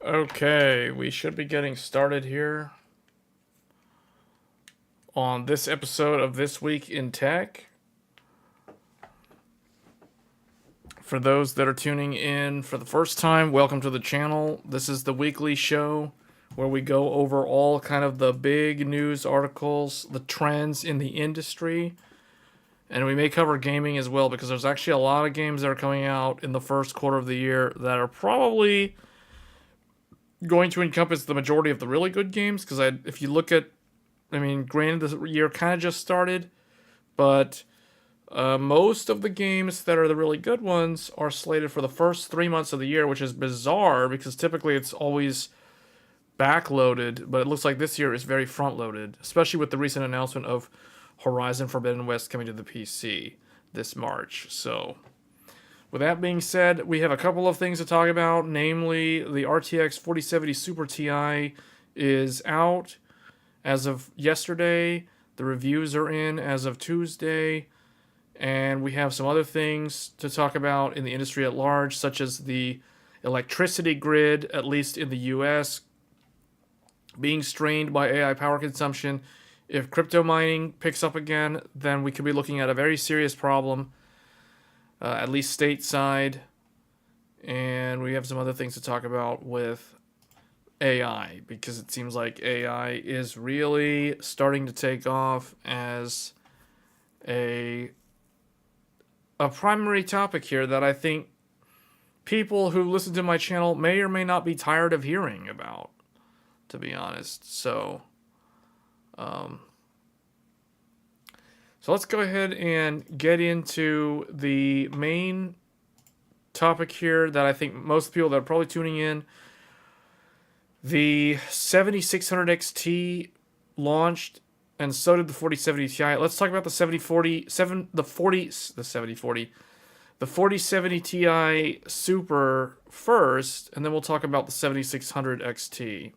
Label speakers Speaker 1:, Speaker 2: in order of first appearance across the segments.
Speaker 1: Okay, we should be getting started here on this episode of This Week in Tech. For those that are tuning in for the first time, welcome to the channel. This is the weekly show where we go over all kind of the big news articles, the trends in the industry, and we may cover gaming as well because there's actually a lot of games that are coming out in the first quarter of the year that are probably going to encompass the majority of the really good games. Because if you look at, granted the year kind of just started, but most of the games that are the really good ones are slated for the first 3 months of the year, which is bizarre because typically it's always backloaded, but it looks like this year is very front-loaded, especially with the recent announcement of Horizon Forbidden West coming to the PC this March. So, with that being said, we have a couple of things to talk about, namely the RTX 4070 Super Ti is out as of yesterday. The reviews are in as of Tuesday. And we have some other things to talk about in the industry at large, such as the electricity grid, at least in the US, being strained by AI power consumption. If crypto mining picks up again, then we could be looking at a very serious problem, at least stateside. And we have some other things to talk about with AI, because it seems like AI is really starting to take off as a primary topic here that I think people who listen to my channel may or may not be tired of hearing about, to be honest. So let's go ahead and get into the main topic here that I think most people that are probably tuning in. The 7600 XT launched, and so did the 4070 Ti. Let's talk about the 4070 Ti Super first, and then we'll talk about the 7600 XT.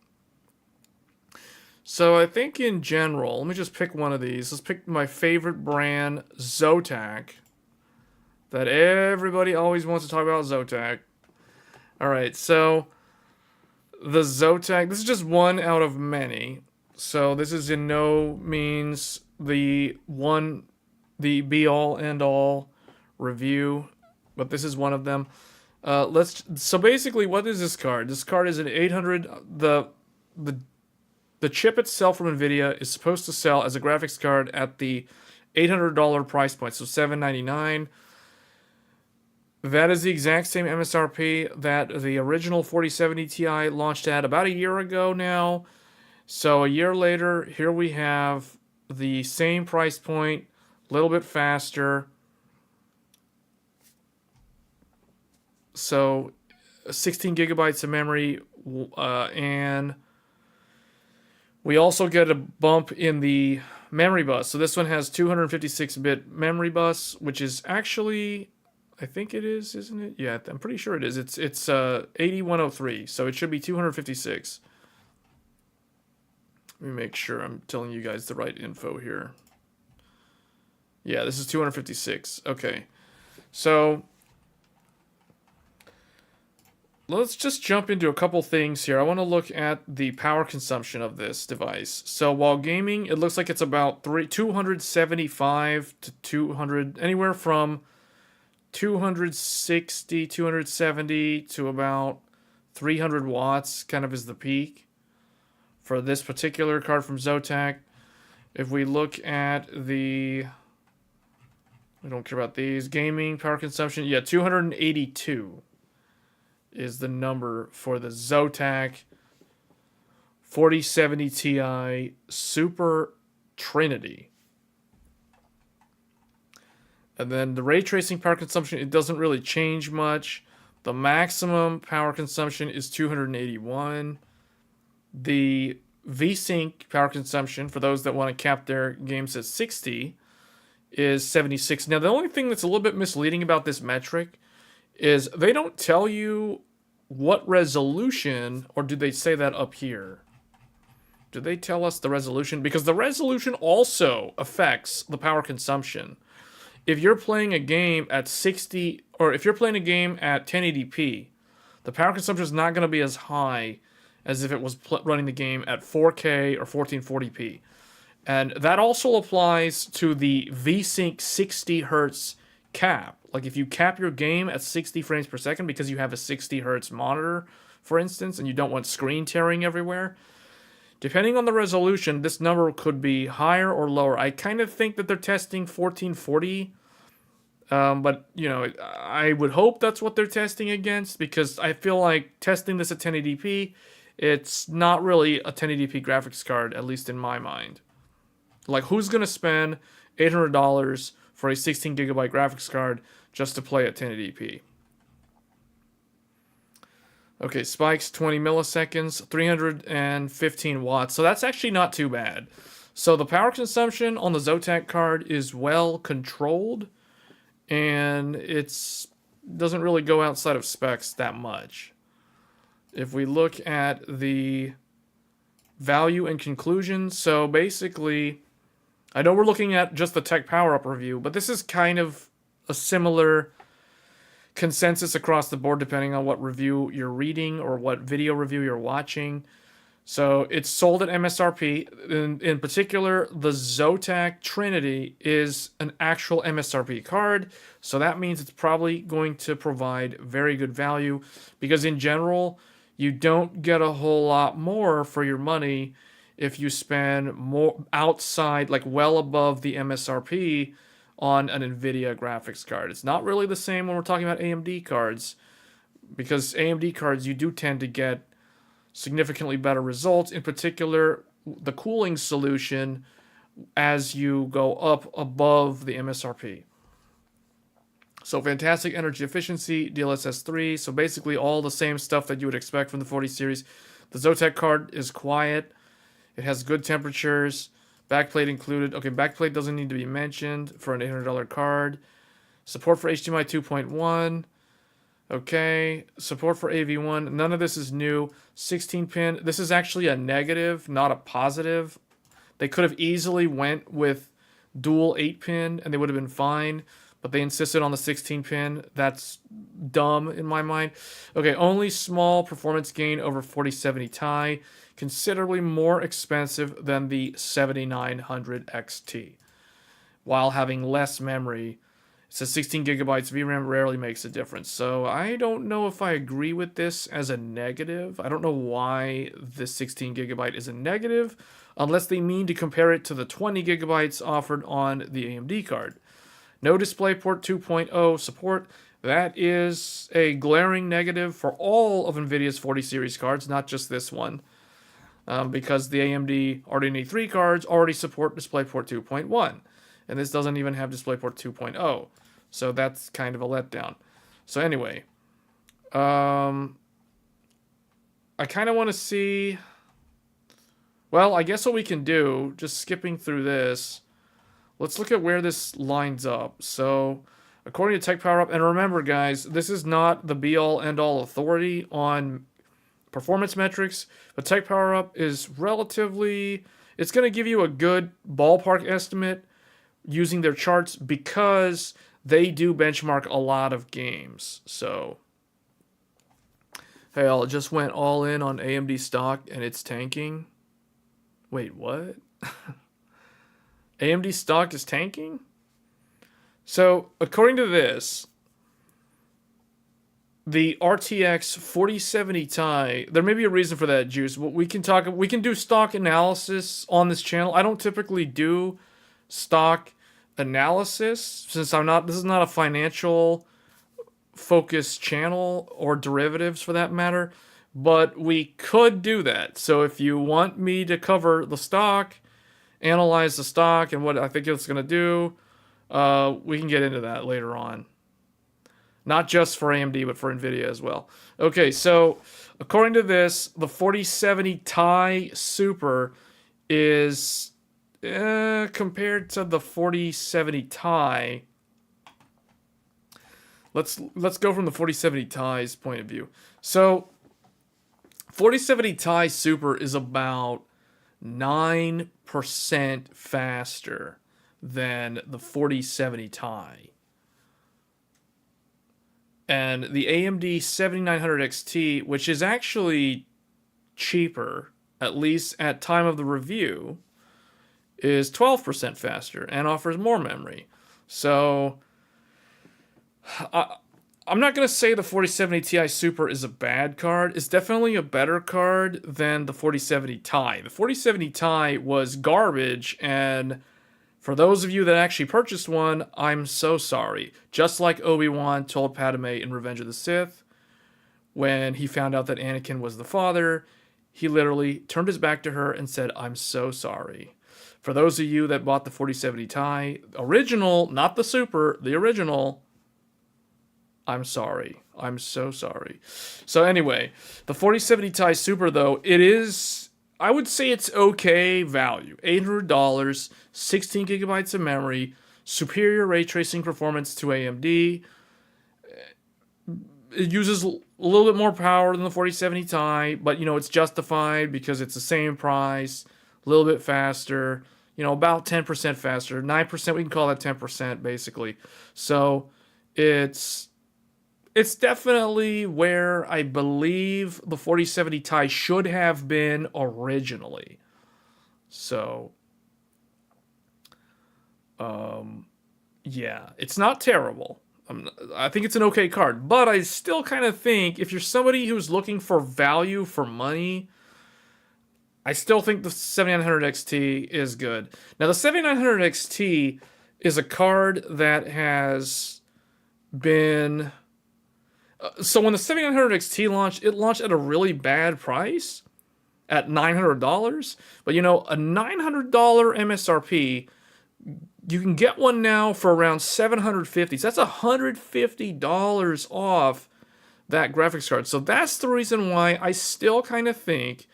Speaker 1: So I think in general, let me just pick one of these. Let's pick my favorite brand, Zotac. That everybody always wants to talk about, Zotac. Alright, so the Zotac, this is just one out of many. So this is in no means the be-all, end-all review, but this is one of them. So basically, what is this card? This card is an 800. The chip itself from nvidia is supposed to sell as a graphics card at the $800 price point, so $799. That is the exact same MSRP that the original 4070 Ti launched at about a year ago now. So a year later, here we have the same price point, a little bit faster. So 16 gigabytes of memory, and we also get a bump in the memory bus. So this one has 256-bit memory bus, which is actually, I think it is, isn't it? Yeah, I'm pretty sure it is. It's 8103, so it should be 256. Let me make sure I'm telling you guys the right info here. Yeah, this is 256. Okay. So let's just jump into a couple things here. I want to look at the power consumption of this device. So while gaming, it looks like it's about 275 to 200, anywhere from 260, 270 to about 300 watts kind of is the peak for this particular card from Zotac. If we look at we don't care about these, gaming power consumption, yeah, 282 is the number for the Zotac 4070 Ti Super Trinity. And then the ray tracing power consumption, it doesn't really change much. The maximum power consumption is 281. The VSync power consumption, for those that want to cap their games at 60, is 76. Now, the only thing that's a little bit misleading about this metric is they don't tell you what resolution, or do they say that up here? Do they tell us the resolution? Because the resolution also affects the power consumption. If you're playing a game at 60, or if you're playing a game at 1080p, The power consumption is not going to be as high as if it was running the game at 4K or 1440p. And that also applies to the VSync 60 hertz cap. Like if you cap your game at 60 frames per second because you have a 60 hertz monitor, for instance, and you don't want screen tearing everywhere, depending on the resolution, this number could be higher or lower. I kind of think that they're testing 1440, but you know, I would hope that's what they're testing against, because I feel like testing this at 1080p, it's not really a 1080p graphics card, at least in my mind. Like, who's gonna spend $800 for a 16 gigabyte graphics card just to play at 1080p? Okay, spikes 20 milliseconds, 315 watts. So that's actually not too bad. So the power consumption on the Zotac card is well controlled, and it's doesn't really go outside of specs that much. If we look at the value and conclusions, so basically, I know we're looking at just the Tech Power Up review, but this is kind of a similar consensus across the board depending on what review you're reading or what video review you're watching. So it's sold at MSRP. In particular, the Zotac Trinity is an actual MSRP card, so that means it's probably going to provide very good value, because in general, you don't get a whole lot more for your money if you spend more outside, like well above the MSRP on an NVIDIA graphics card. It's not really the same when we're talking about AMD cards, because AMD cards, you do tend to get significantly better results, in particular the cooling solution as you go up above the MSRP. So fantastic energy efficiency, DLSS 3, so basically all the same stuff that you would expect from the 40 series. The Zotac card is quiet, it has good temperatures, backplate included. Okay, backplate doesn't need to be mentioned for an $800 card. Support for HDMI 2.1. Okay, support for AV1. None of this is new. 16-pin. This is actually a negative, not a positive. They could have easily went with dual 8-pin and they would have been fine, but they insisted on the 16-pin. That's dumb in my mind. Okay, only small performance gain over 4070 Ti. Considerably more expensive than the 7900 XT, while having less memory. It says 16 gigabytes VRAM rarely makes a difference. So I don't know if I agree with this as a negative. I don't know why this 16 gigabyte is a negative, unless they mean to compare it to the 20 gigabytes offered on the AMD card. No DisplayPort 2.0 support. That is a glaring negative for all of NVIDIA's 40 series cards, not just this one. Because the AMD RDNA 3 cards already support DisplayPort 2.1. And this doesn't even have DisplayPort 2.0. So that's kind of a letdown. So anyway, I kind of want to see... Well, I guess what we can do, just skipping through this, let's look at where this lines up. So, according to Tech Power Up, and remember guys, this is not the be-all, end-all authority on performance metrics, but Tech Power Up is relatively... It's going to give you a good ballpark estimate using their charts, because they do benchmark a lot of games. So, hell, it just went all in on AMD stock and it's tanking. Wait, what? AMD stock is tanking? So, according to this, the RTX 4070 Ti, there may be a reason for that, Juice. We can do stock analysis on this channel. I don't typically do stock analysis, since this is not a financial focused channel, or derivatives for that matter, but we could do that. So if you want me to cover the stock, analyze the stock and what I think it's going to do, we can get into that later on. Not just for AMD, but for NVIDIA as well. Okay, so according to this, the 4070 Ti Super is... compared to the 4070 Ti, let's go from the 4070 Ti's point of view. So 4070 Ti Super is about 9% faster than the 4070 Ti. And the AMD 7900 XT, which is actually cheaper, at least at time of the review, is 12% faster and offers more memory. So I'm not going to say the 4070 Ti Super is a bad card. It's definitely a better card than the 4070 Ti. The 4070 Ti was garbage, and for those of you that actually purchased one, I'm so sorry. Just like Obi-Wan told Padme in Revenge of the Sith, when he found out that Anakin was the father, he literally turned his back to her and said, "I'm so sorry." For those of you that bought the 4070 Ti, original, not the Super, the original, I'm sorry. I'm so sorry. So anyway, the 4070 Ti Super, though, it is, I would say it's okay value. $800, 16 gigabytes of memory, superior ray tracing performance to AMD. It uses a little bit more power than the 4070 Ti, but, it's justified because it's the same price, a little bit faster, about 10% faster. 9%, we can call that 10%, basically. So it's definitely where I believe the 4070 Ti should have been originally. So, yeah, it's not terrible. I think it's an okay card, but I still kind of think if you're somebody who's looking for value for money, I still think the 7900 XT is good. Now, the 7900 XT is a card that has been... So when the 7900 XT launched, it launched at a really bad price at $900. But a $900 MSRP, you can get one now for around $750. So that's $150 off that graphics card. So that's the reason why I still kind of think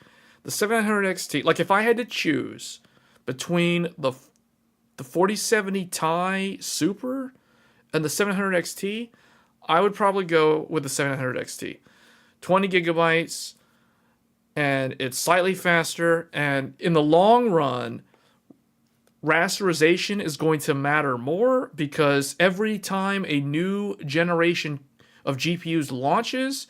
Speaker 1: the 7900 XT, like if I had to choose between the 4070 Ti Super and the 700 XT, I would probably go with the 700 XT. 20 gigabytes, and it's slightly faster, and in the long run, rasterization is going to matter more because every time a new generation of GPUs launches,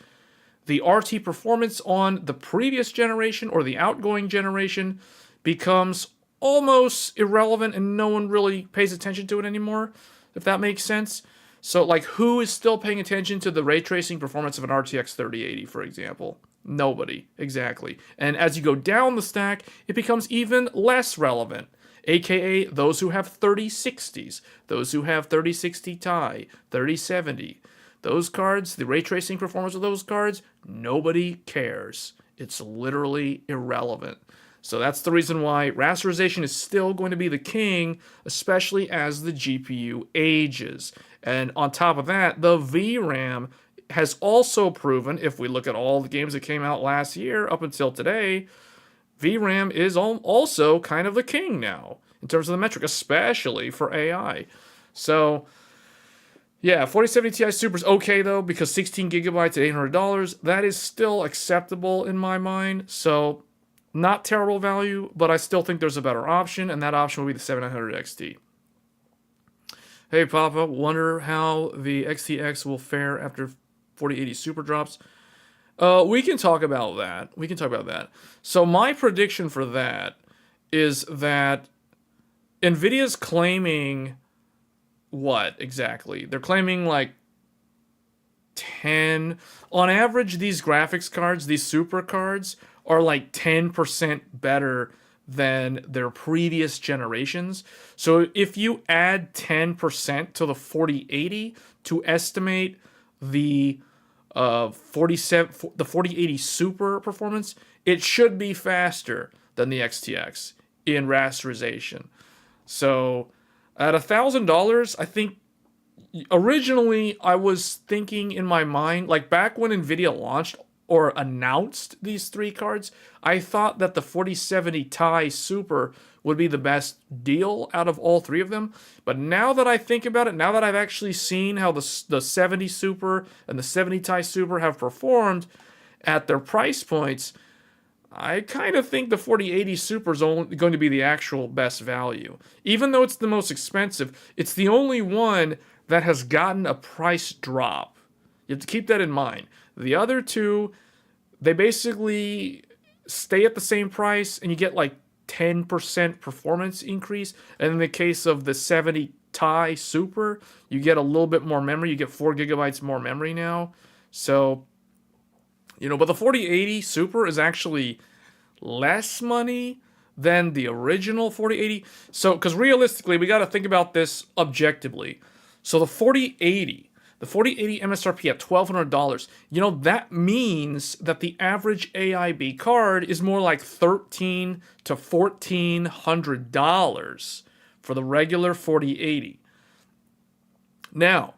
Speaker 1: the RT performance on the previous generation or the outgoing generation becomes almost irrelevant and no one really pays attention to it anymore, if that makes sense. So, who is still paying attention to the ray tracing performance of an RTX 3080, for example? Nobody, exactly. And as you go down the stack, it becomes even less relevant, aka those who have 3060s, those who have 3060 Ti, 3070. Those cards, the ray tracing performance of those cards, nobody cares. It's literally irrelevant. So that's the reason why rasterization is still going to be the king, especially as the GPU ages. And on top of that, the VRAM has also proven, if we look at all the games that came out last year up until today, VRAM is also kind of the king now in terms of the metric, especially for AI. So, yeah, 4070 Ti Super is okay, though, because 16 gigabytes at $800, that is still acceptable in my mind. So, not terrible value, but I still think there's a better option, and that option will be the 7900 XT. Hey, Papa, wonder how the XTX will fare after 4080 Super drops. We can talk about that. So my prediction for that is that NVIDIA's claiming what exactly? They're claiming 10... On average, these graphics cards, these super cards, are 10% better than their previous generations. So if you add 10% to the 4080 to estimate the 4080 Super performance, it should be faster than the XTX in rasterization. So at $1,000, I think originally I was thinking in my mind, back when NVIDIA launched or announced these three cards, I thought that the 4070 Ti Super would be the best deal out of all three of them. But now that I think about it, now that I've actually seen how the 70 Super and the 70 Ti Super have performed at their price points, I kind of think the 4080 Super is going to be the actual best value. Even though it's the most expensive, it's the only one that has gotten a price drop. You have to keep that in mind. The other two, they basically stay at the same price, and you get like 10% performance increase. And in the case of the 70 Ti Super, you get a little bit more memory. You get 4 gigabytes more memory now. So, but the 4080 Super is actually less money than the original 4080. So, because realistically, we got to think about this objectively. So the 4080 MSRP at $1,200, that means that the average AIB card is more like $1,300 to $1,400 for the regular 4080. Now,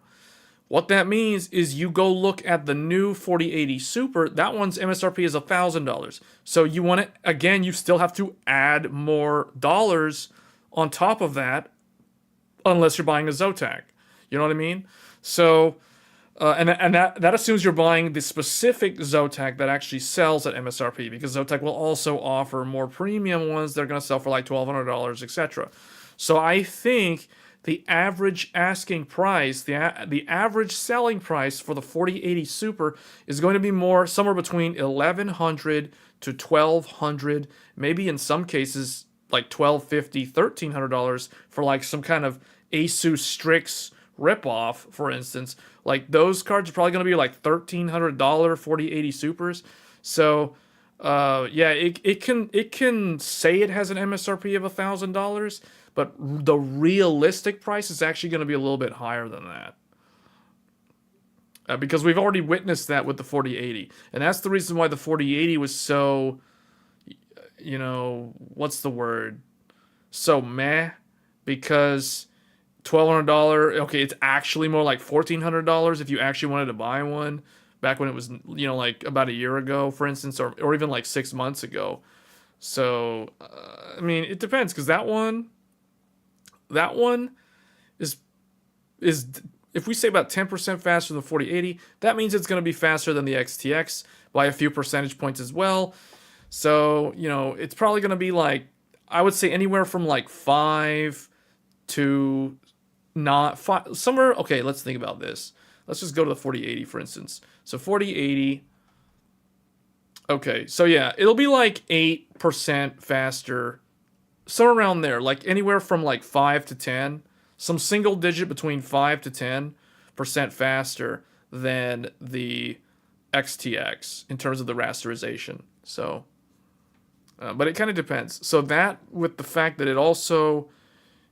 Speaker 1: what that means is you go look at the new 4080 Super, that one's MSRP is $1,000. So you want it, again, you still have to add more dollars on top of that, unless you're buying a Zotac. You know what I mean? So, and that assumes you're buying the specific Zotac that actually sells at MSRP, because Zotac will also offer more premium ones that are going to sell for like $1,200, etc. So I think the average asking price, the average selling price for the 4080 Super is going to be more somewhere between $1,100 to $1,200, maybe in some cases like $1,250, $1,300 for like some kind of Asus Strix ripoff, for instance. Like those cards are probably going to be like $1,300 4080 Supers. So yeah, it can say it has an MSRP of $1,000, but the realistic price is actually going to be a little bit higher than that. Because we've already witnessed that with the 4080. And that's the reason why the 4080 was so, what's the word? So meh. Because $1,200, okay, it's actually more like $1,400 if you actually wanted to buy one. Back when it was, like about a year ago, for instance, or even like 6 months ago. So, I mean, it depends, because that one is if we say about 10% faster than the 4080, that means it's going to be faster than the XTX by a few percentage points as well. So, it's probably going to be like, I would say anywhere from like 5 to not 5, somewhere. Okay, let's think about this. Let's just go to the 4080, for instance. So 4080. Okay, so yeah, it'll be like 8% faster, somewhere around there, like anywhere from like 5 to 10, some single digit between 5 to 10% faster than the XTX in terms of the rasterization. So, but it kind of depends. So that, with the fact that it also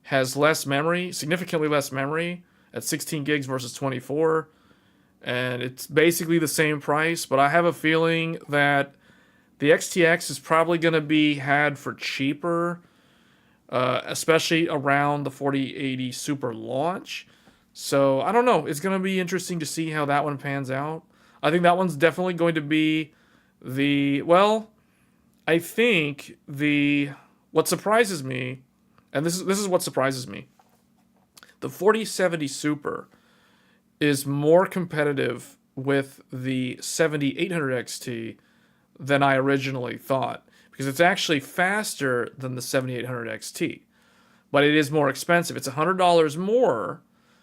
Speaker 1: has less memory, significantly less memory, at 16 gigs versus 24, and it's basically the same price, but I have a feeling that the XTX is probably going to be had for cheaper, especially around the 4080 Super launch. So I don't know. It's going to be interesting to see how that one pans out. I think that one's definitely going to be I think what surprises me, and this is what surprises me, the 4070 Super is more competitive with the 7800 XT than I originally thought, because it's actually faster than the 7800 XT, but it is more expensive. It's $100 more,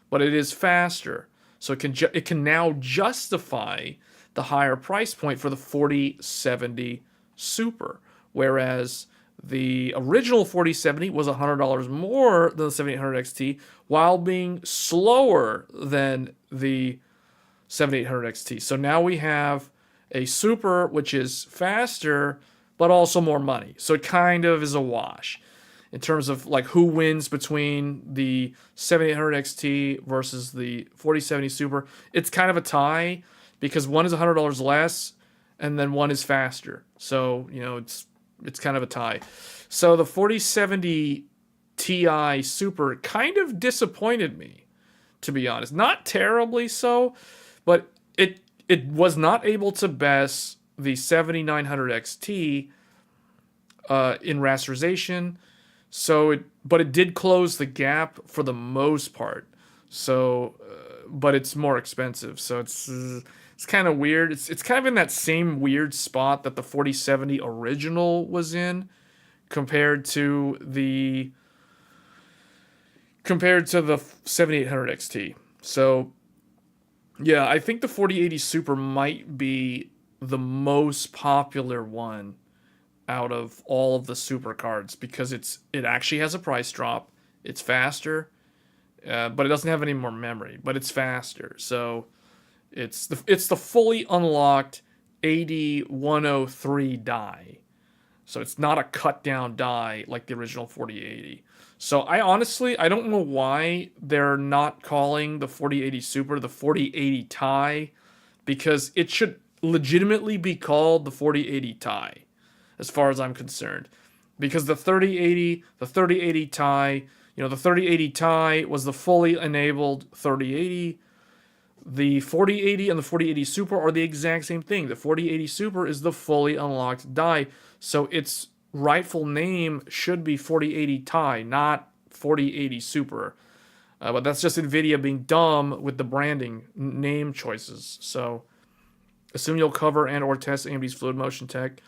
Speaker 1: but it is faster. So it can now justify the higher price point for the 4070 Super, whereas the original 4070 was $100 more than the 7800 XT, while being slower than the 7800 XT. So now we have a Super which is faster, but also more money. So it kind of is a wash in terms of like who wins between the 7800 XT versus the 4070 Super. It's kind of a tie, because one is $100 less, and then one is faster. So it's kind of a tie. So the 4070 Ti Super kind of disappointed me, to be honest. Not terribly so, but it was not able to best the 7900 XT in rasterization. But it did close the gap for the most part. So, but it's more expensive. So it's kind of weird. It's kind of in that same weird spot that the 4070 original was in, compared to the 7800 XT. So Yeah, I think the 4080 Super might be the most popular one out of all of the super cards because it actually has a price drop. It's faster, but it doesn't have any more memory, but it's faster. So it's the fully unlocked 8103 die. So it's not a cut down die like the original 4080. So I don't know why they're not calling the 4080 Super the 4080 Ti, because it should legitimately be called the 4080 Ti as far as I'm concerned. Because the 3080 Ti, the 3080 Ti was the fully enabled 3080. The 4080 and the 4080 Super are the exact same thing. The 4080 Super is the fully unlocked die, so its rightful name should be 4080 Ti, not 4080 Super. But that's just NVIDIA being dumb with the branding name choices. So, assume you'll cover and or test AMD's fluid motion tech.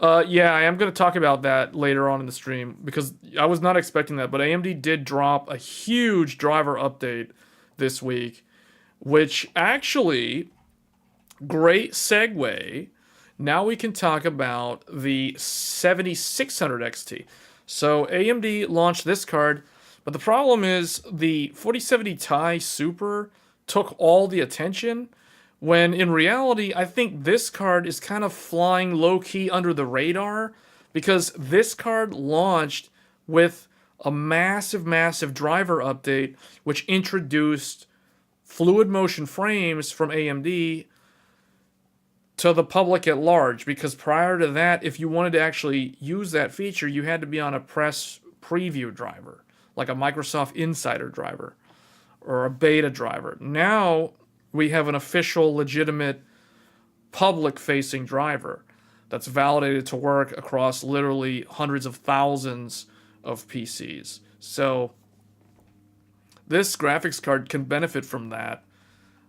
Speaker 1: Yeah, I am going to talk about that later on in the stream because I was not expecting that. But AMD did drop a huge driver update this week, which actually, great segue. Now we can talk about the 7600 XT. So AMD launched this card, but the problem is the 4070 Ti Super took all the attention, when in reality, I think this card is kind of flying low-key under the radar because this card launched with a massive, massive driver update, which introduced fluid motion frames from AMD to the public at large, because prior to that, if you wanted to actually use that feature, you had to be on a press preview driver, like a Microsoft Insider driver or a beta driver. Now we have an official, legitimate, public-facing driver that's validated to work across literally hundreds of thousands of PCs. So this graphics card can benefit from that.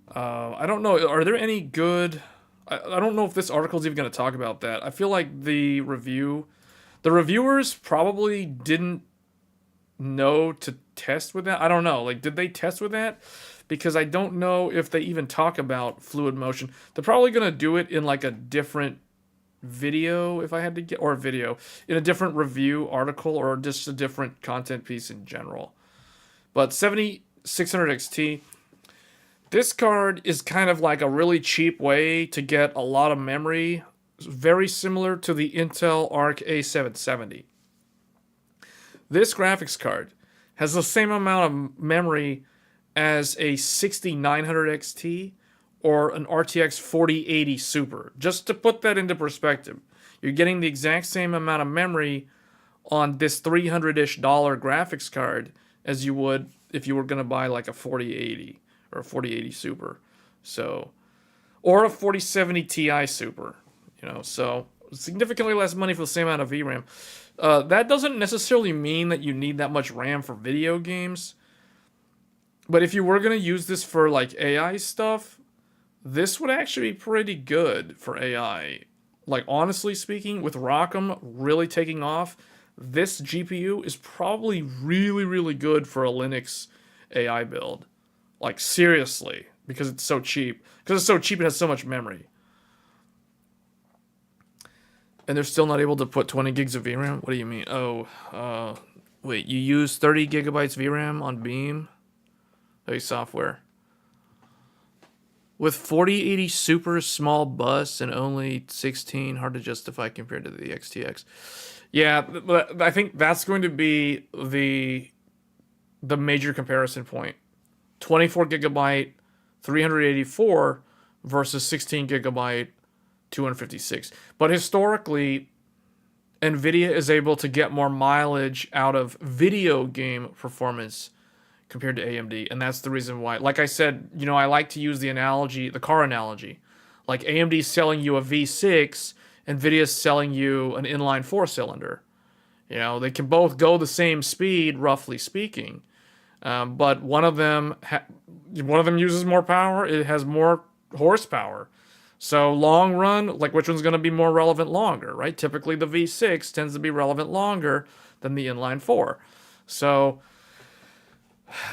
Speaker 1: I don't know. Are there any good... I don't know if this article is even going to talk about that. I feel like the reviewers probably didn't know to test with that. I don't know. Like, did they test with that? Because I don't know if they even talk about fluid motion. They're probably going to do it in like a different video, if I had to get, or video, in a different review article, or just a different content piece in general. But 7600 XT, this card is kind of like a really cheap way to get a lot of memory, very similar to the Intel Arc A770. This graphics card has the same amount of memory as a 6900 XT or an RTX 4080 Super. Just to put that into perspective, you're getting the exact same amount of memory on this $300-ish graphics card as you would if you were going to buy like a 4080 or a 4080 Super. So, or a 4070 Ti Super, so significantly less money for the same amount of VRAM. That doesn't necessarily mean that you need that much RAM for video games. But if you were going to use this for like AI stuff, this would actually be pretty good for AI. Like, honestly speaking, with Rockham really taking off, this GPU is probably really, really good for a Linux AI build. Like, seriously, because it's so cheap. Because it's so cheap, it has so much memory. And they're still not able to put 20 gigs of VRAM? What do you mean? Oh, wait, you use 30 gigabytes VRAM on Beam? Software. With 4080 Super small bus and only 16, hard to justify compared to the XTX. Yeah, but I think that's going to be the major comparison point. 24 gigabyte 384 versus 16 gigabyte 256. But historically, NVIDIA is able to get more mileage out of video game performance compared to AMD, and that's the reason why. Like I said, I like to use the car analogy. Like, AMD's selling you a V6, NVIDIA's selling you an inline four-cylinder. They can both go the same speed, roughly speaking, but one of them uses more power. It has more horsepower. So long run, like, which one's going to be more relevant longer, right? Typically, the V6 tends to be relevant longer than the inline four. So,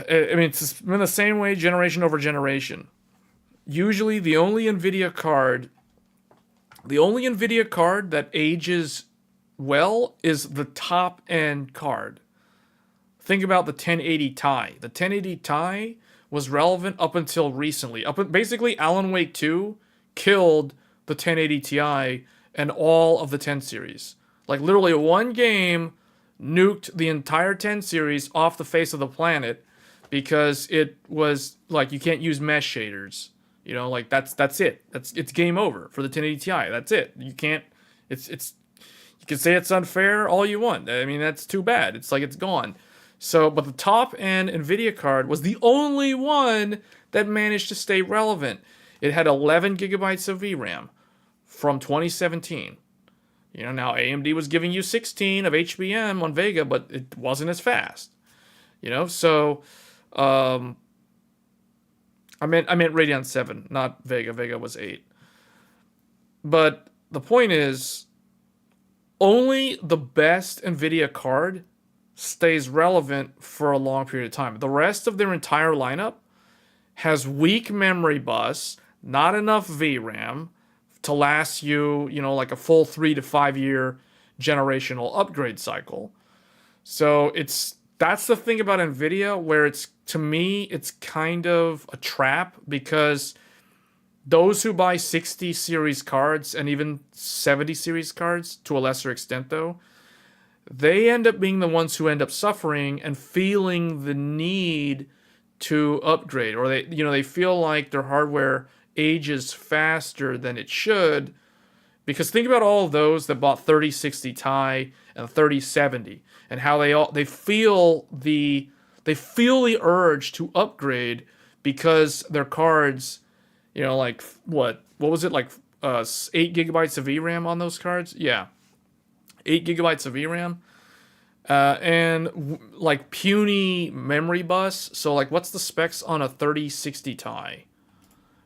Speaker 1: I mean, it's been the same way generation over generation. Usually the only NVIDIA card that ages well is the top end card. Think about the 1080 Ti. The 1080 Ti was relevant up until recently. Basically, Alan Wake 2 killed the 1080 Ti and all of the 10 series. Like literally one game nuked the entire 10 series off the face of the planet because it was like you can't use mesh shaders. You know, like that's it. It's game over for the 1080 Ti. That's it. You can't. It's you can say it's unfair all you want. I mean, that's too bad. It's like it's gone. So, but the top end NVIDIA card was the only one that managed to stay relevant. It had 11 gigabytes of VRAM from 2017. You know, now AMD was giving you 16 of HBM on Vega, but it wasn't as fast. You know, so I meant Radeon 7, not Vega. Vega was 8. But the point is, only the best NVIDIA card stays relevant for a long period of time. The rest of their entire lineup has weak memory bus, not enough VRAM to last you, you know, like a full 3 to 5 year generational upgrade cycle. So that's the thing about NVIDIA where to me, it's kind of a trap because those who buy 60 series cards and even 70 series cards to a lesser extent though, they end up being the ones who end up suffering and feeling the need to upgrade, or they feel like their hardware ages faster than it should. Because think about all of those that bought 3060 Ti and 3070 and how they feel the urge to upgrade because their cards, you know, like what was it, like 8 gigabytes of VRAM on those cards? Yeah. 8 gigabytes of VRAM, and like puny memory bus. So like, what's the specs on a 3060 Ti?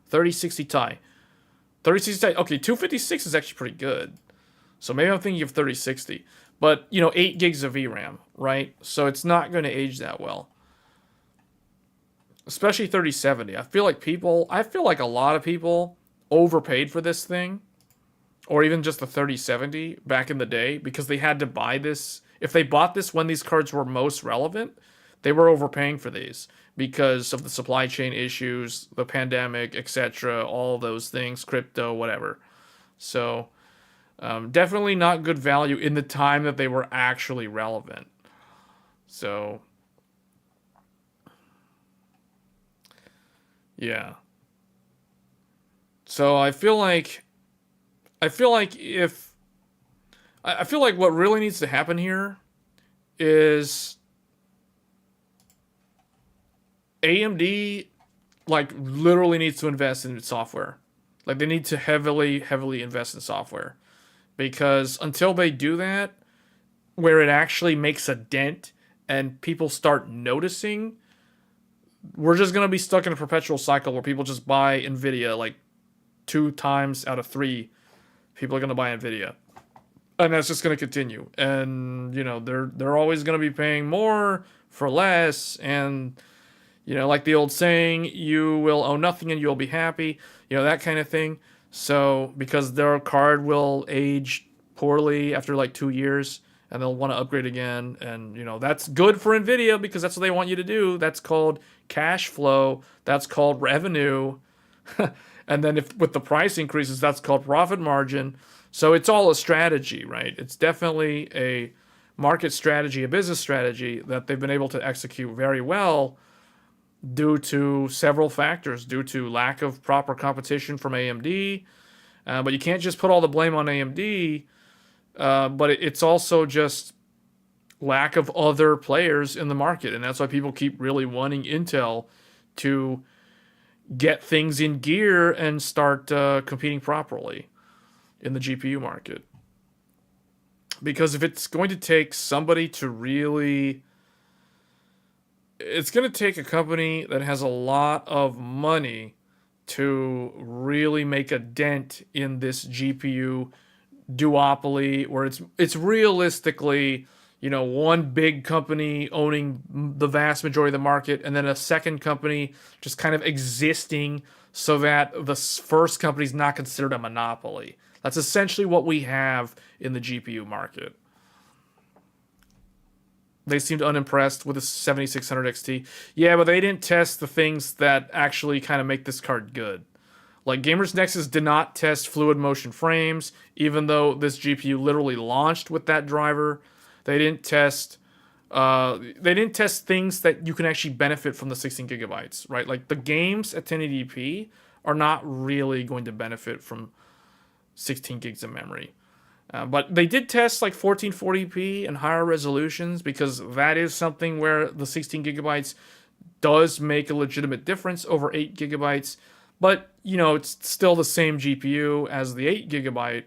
Speaker 1: 3060 Ti. 3060 Ti. Okay, 256 is actually pretty good. So maybe I'm thinking of 3060. But, you know, 8 gigs of VRAM, right? So it's not going to age that well. Especially 3070. I feel like a lot of people overpaid for this thing. Or even just the 3070 back in the day, because they had to buy this. If they bought this when these cards were most relevant, they were overpaying for these because of the supply chain issues, the pandemic, etc., all those things, crypto, whatever. So definitely not good value in the time that they were actually relevant. So yeah. So I feel like what really needs to happen here is AMD like literally needs to invest in software. Like they need to heavily invest in software, because until they do that, where it actually makes a dent and people start noticing, we're just going to be stuck in a perpetual cycle where people just buy Nvidia. Like 2 times out of 3 people are going to buy Nvidia, and that's just going to continue. And you know, they're always going to be paying more for less, and you know, like the old saying, you will own nothing and you'll be happy, you know, that kind of thing. So because their card will age poorly after like 2 years and they'll want to upgrade again, and you know, that's good for Nvidia because that's what they want you to do. That's called cash flow, that's called revenue. And then if with the price increases, that's called profit margin. So it's all a strategy, right? It's definitely a market strategy, a business strategy that they've been able to execute very well due to several factors, due to lack of proper competition from AMD. But you can't just put all the blame on AMD, but it's also just lack of other players in the market. And that's why people keep really wanting Intel to get things in gear and start competing properly in the GPU market. Because if it's going to take somebody to really... It's going to take a company that has a lot of money to really make a dent in this GPU duopoly, where it's realistically, you know, one big company owning the vast majority of the market, and then a second company just kind of existing so that the first company is not considered a monopoly. That's essentially what we have in the GPU market. They seemed unimpressed with the 7600 XT. Yeah, but they didn't test the things that actually kind of make this card good. Like Gamers Nexus did not test fluid motion frames, even though this GPU literally launched with that driver. They didn't test. They didn't test things that you can actually benefit from the 16 gigabytes, right? Like the games at 1080p are not really going to benefit from 16 gigs of memory. But they did test like 1440p and higher resolutions because that is something where the 16 gigabytes does make a legitimate difference over 8 gigabytes. But, you know, it's still the same GPU as the 8 gigabyte.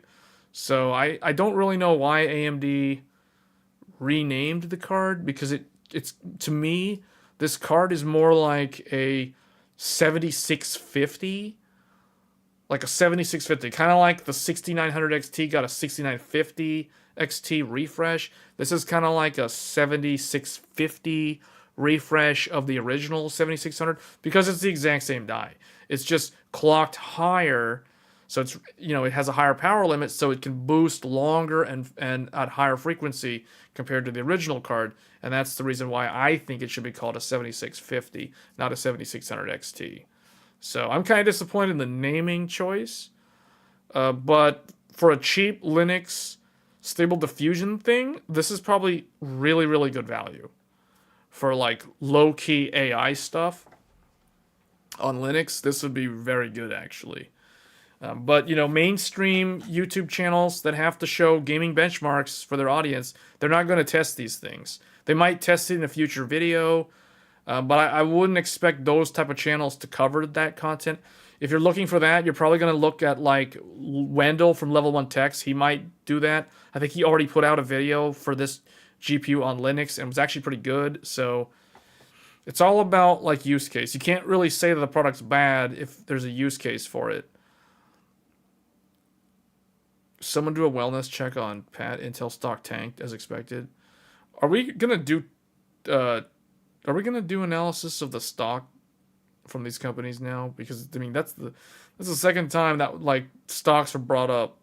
Speaker 1: So I don't really know why AMD renamed the card, because it's to me, this card is more like a 7650. Like a 7650, kind of like the 6900 XT got a 6950 XT refresh. This is kind of like a 7650 refresh of the original 7600 because it's the exact same die. It's just clocked higher, so it's, you know, it has a higher power limit, so it can boost longer and at higher frequency compared to the original card, and that's the reason why I think it should be called a 7650, not a 7600 XT. So I'm kind of disappointed in the naming choice, but for a cheap Linux Stable Diffusion thing, this is probably really, really good value. For like low-key AI stuff on Linux, this would be very good actually. But, you know, mainstream YouTube channels that have to show gaming benchmarks for their audience, they're not going to test these things. They might test it in a future video, but I wouldn't expect those type of channels to cover that content. If you're looking for that, you're probably going to look at like Wendell from Level 1 Techs. He might do that. I think he already put out a video for this GPU on Linux and was actually pretty good. So it's all about like use case. You can't really say that the product's bad if there's a use case for it. Someone do a wellness check on Pat. Intel stock tanked as expected. Are we gonna do analysis of the stock from these companies now? Because I mean that's the second time that like stocks are brought up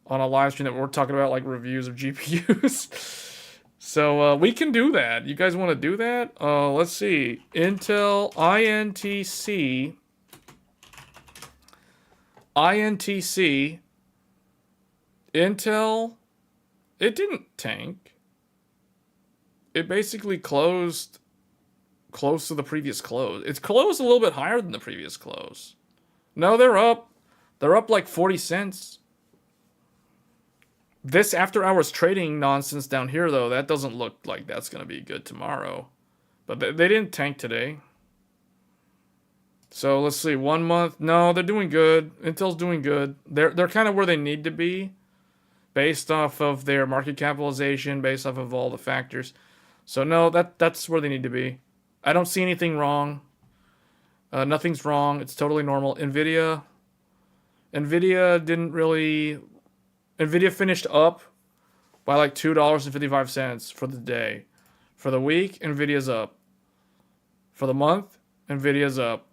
Speaker 1: on a live stream that we're talking about like reviews of GPUs. So we can do that. You guys want to do that? Let's see. Intel INTC. Intel, it didn't tank. It basically closed close to the previous close. It's closed a little bit higher than the previous close. No, they're up. They're up like 40 cents. This after hours trading nonsense down here, though, that doesn't look like that's going to be good tomorrow. But they didn't tank today. So let's see, 1 month. No, they're doing good. Intel's doing good. They're kind of where they need to be, based off of their market capitalization, based off of all the factors. So no, that's where they need to be. I don't see anything wrong. Nothing's wrong. It's totally normal. Nvidia didn't really. Nvidia finished up by like $2.55 for the day. For the week, Nvidia's up. For the month, Nvidia's up.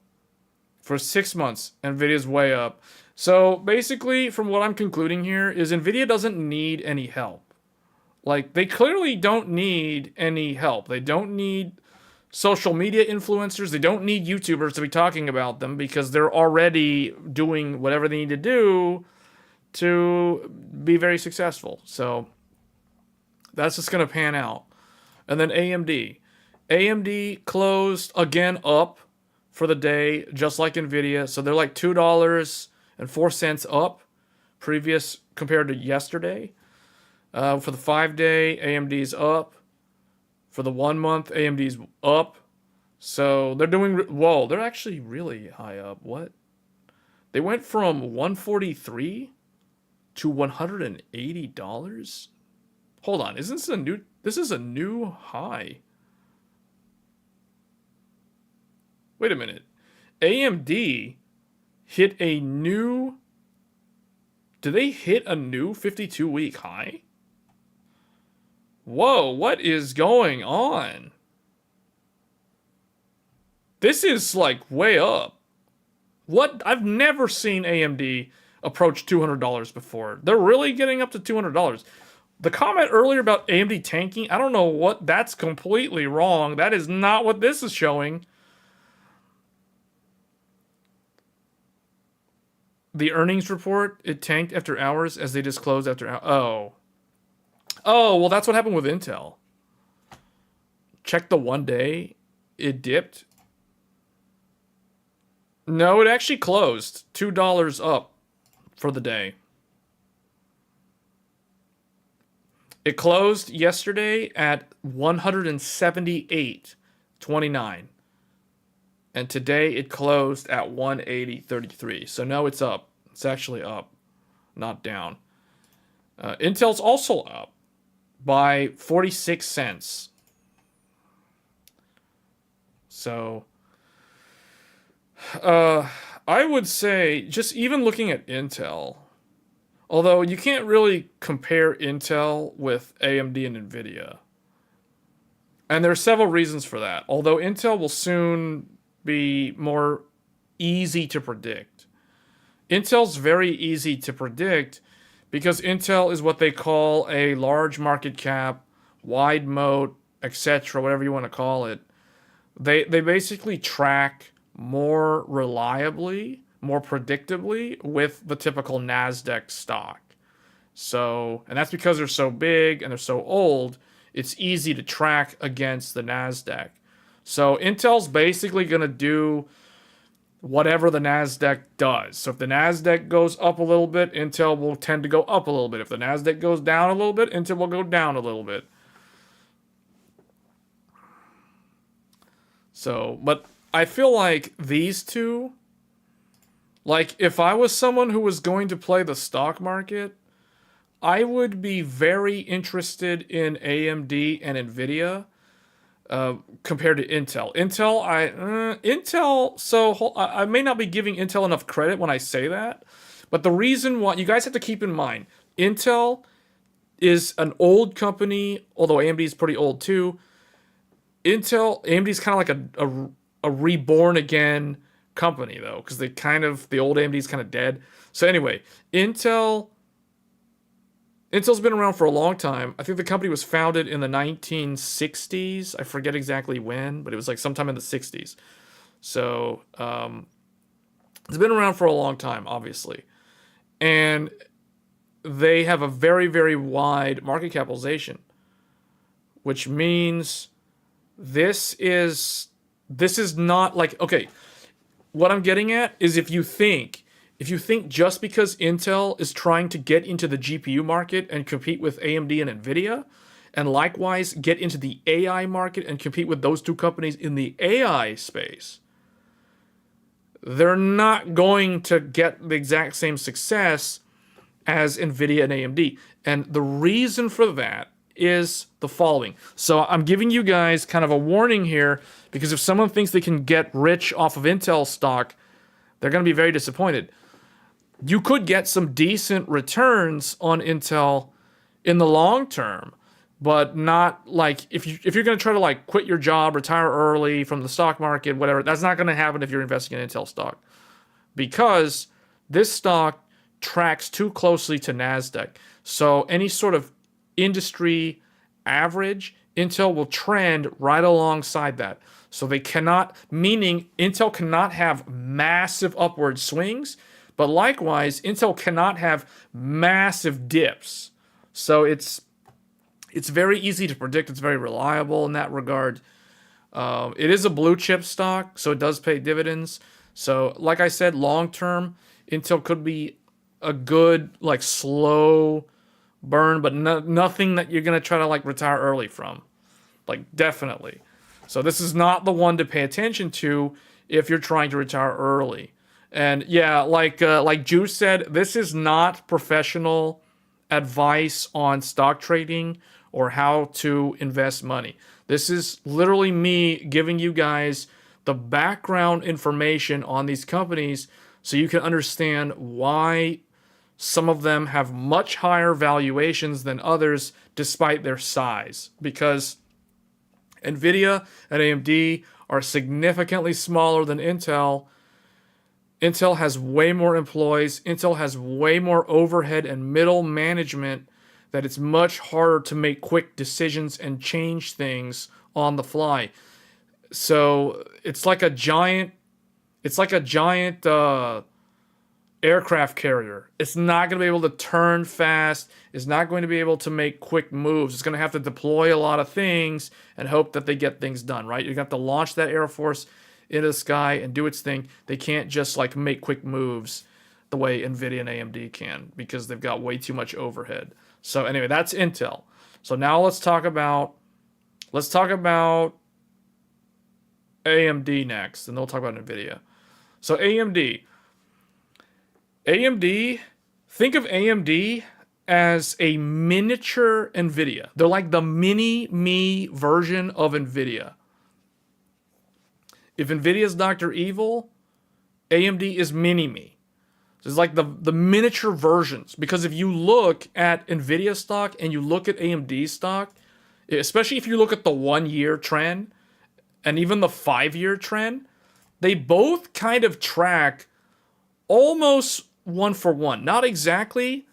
Speaker 1: For 6 months, Nvidia's way up. So basically, from what I'm concluding here, is Nvidia doesn't need any help. Like, they clearly don't need any help. They don't need social media influencers. They don't need YouTubers to be talking about them because they're already doing whatever they need to do to be very successful. So that's just going to pan out. And then AMD. AMD closed again up for the day, just like Nvidia. So they're like $2.04 up previous compared to yesterday. For the 5-day, AMD's up. For the 1 month, AMD's up. So they're doing, whoa, they're actually really high up. What? They went from $143 to $180? Hold on, isn't this a new, this is a new high. Wait a minute. AMD hit a new, did they hit a new 52-week high? Whoa, what is going on? This is like way up. What? I've never seen AMD approach $200 before. They're really getting up to $200. The comment earlier about AMD tanking, I don't know what, that's completely wrong. That is not what this is showing. The earnings report, it tanked after hours as they disclosed after hours. Oh. Oh, well, that's what happened with Intel. Check the 1 day. It dipped. No, it actually closed. $2 up for the day. It closed yesterday at 178.29. And today it closed at 180.33. So no, it's up. It's actually up, not down. Intel's also up by 46 cents. So I would say, just even looking at Intel, although you can't really compare Intel with AMD and nvidia. And there are several reasons for that. Although Intel will soon be more easy to predict. Intel's very easy to predict because Intel is what they call a large market cap, wide moat, etc., whatever you want to call it. They basically track more reliably, more predictably with the typical NASDAQ stock. So, and that's because they're so big and they're so old, it's easy to track against the NASDAQ. So Intel's basically going to do whatever the NASDAQ does. So if the NASDAQ goes up a little bit, Intel will tend to go up a little bit. If the NASDAQ goes down a little bit, Intel will go down a little bit. So, but I feel like these two, like if I was someone who was going to play the stock market, I would be very interested in AMD and nvidia compared to Intel. Intel, so I may not be giving Intel enough credit when I say that, but the reason why, you guys have to keep in mind, Intel is an old company, although AMD is pretty old too. AMD is kind of like a reborn again company though, because the old AMD is kind of dead. So anyway, Intel's been around for a long time. I think the company was founded in the 1960s. I forget exactly when, but it was like sometime in the 60s. So it's been around for a long time, obviously. And they have a very, very wide market capitalization, which means this is not like, okay, what I'm getting at is if you think just because Intel is trying to get into the GPU market and compete with AMD and nvidia, and likewise get into the AI market and compete with those two companies in the AI space, they're not going to get the exact same success as nvidia and AMD. And the reason for that is the following. So I'm giving you guys kind of a warning here, because if someone thinks they can get rich off of Intel stock, they're going to be very disappointed. You could get some decent returns on Intel in the long term, but not like if you're going to try to like quit your job, retire early from the stock market, whatever. That's not going to happen if you're investing in Intel stock, because this stock tracks too closely to NASDAQ. So any sort of industry average, Intel will trend right alongside that. So they cannot, meaning Intel cannot have massive upward swings, but likewise, Intel cannot have massive dips. So it's very easy to predict. It's very reliable in that regard. It is a blue chip stock, so it does pay dividends. So like I said, long term, Intel could be a good, like, slow burn, but nothing that you're going to try to like retire early from. Like, definitely. So this is not the one to pay attention to if you're trying to retire early. And yeah, like Juice said, this is not professional advice on stock trading or how to invest money. This is literally me giving you guys the background information on these companies so you can understand why some of them have much higher valuations than others despite their size, because nvidia and AMD are significantly smaller than Intel. Intel has way more employees. Intel has way more overhead and middle management, that it's much harder to make quick decisions and change things on the fly. So it's like a giant aircraft carrier. It's not going to be able to turn fast. It's not going to be able to make quick moves. It's going to have to deploy a lot of things and hope that they get things done, right? You're going to have to launch that Air Force into the sky and do its thing. They can't just like make quick moves the way nvidia and AMD can, because they've got way too much overhead. So anyway, that's Intel. So now let's talk about AMD next, and then we'll talk about nvidia. So AMD, think of AMD as a miniature nvidia. They're like the mini-me version of nvidia. If nvidia is Dr. Evil, AMD is mini-me. So it's like the miniature versions. Because if you look at nvidia stock and you look at AMD stock, especially if you look at the 1-year trend and even the 5-year trend, they both kind of track almost one for one. Not exactly,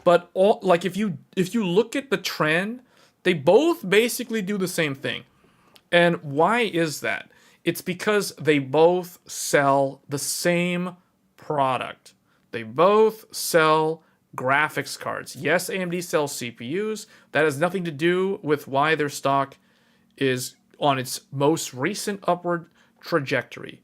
Speaker 1: but like if you look at the trend, they both basically do the same thing. And why is that? It's because they both sell the same product. They both sell graphics cards. Yes, AMD sells CPUs. That has nothing to do with why their stock is on its most recent upward trajectory.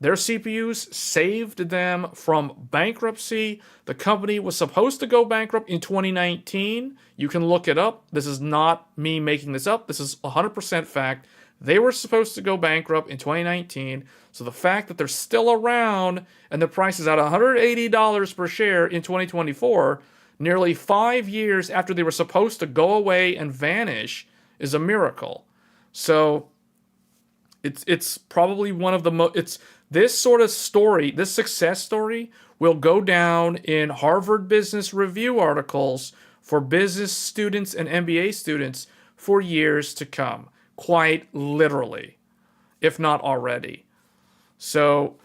Speaker 1: Their CPUs saved them from bankruptcy. The company was supposed to go bankrupt in 2019. You can look it up. This is not me making this up. This is 100% fact. They were supposed to go bankrupt in 2019. So the fact that they're still around and the price is at $180 per share in 2024, nearly 5 years after they were supposed to go away and vanish, is a miracle. So it's probably one of the most... This sort of story, this success story, will go down in Harvard Business Review articles for business students and MBA students for years to come. Quite literally, if not already. So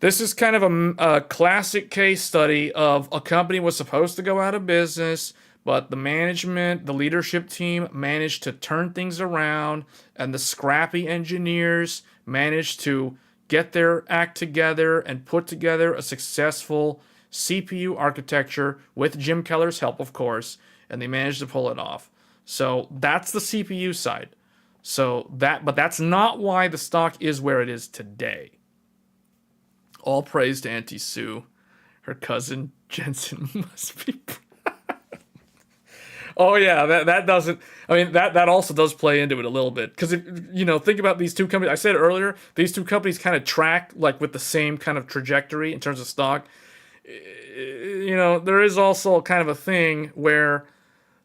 Speaker 1: this is kind of a classic case study of a company was supposed to go out of business, but the management, the leadership team managed to turn things around, and the scrappy engineers managed to get their act together and put together a successful CPU architecture with Jim Keller's help, of course, and they managed to pull it off. So that's the CPU side. But that's not why the stock is where it is today. All praise to Auntie Sue. Her cousin Jensen must be... Oh yeah, that doesn't... I mean, that also does play into it a little bit. Because, think about these two companies. I said earlier, these two companies kind of track like with the same kind of trajectory in terms of stock. There is also kind of a thing where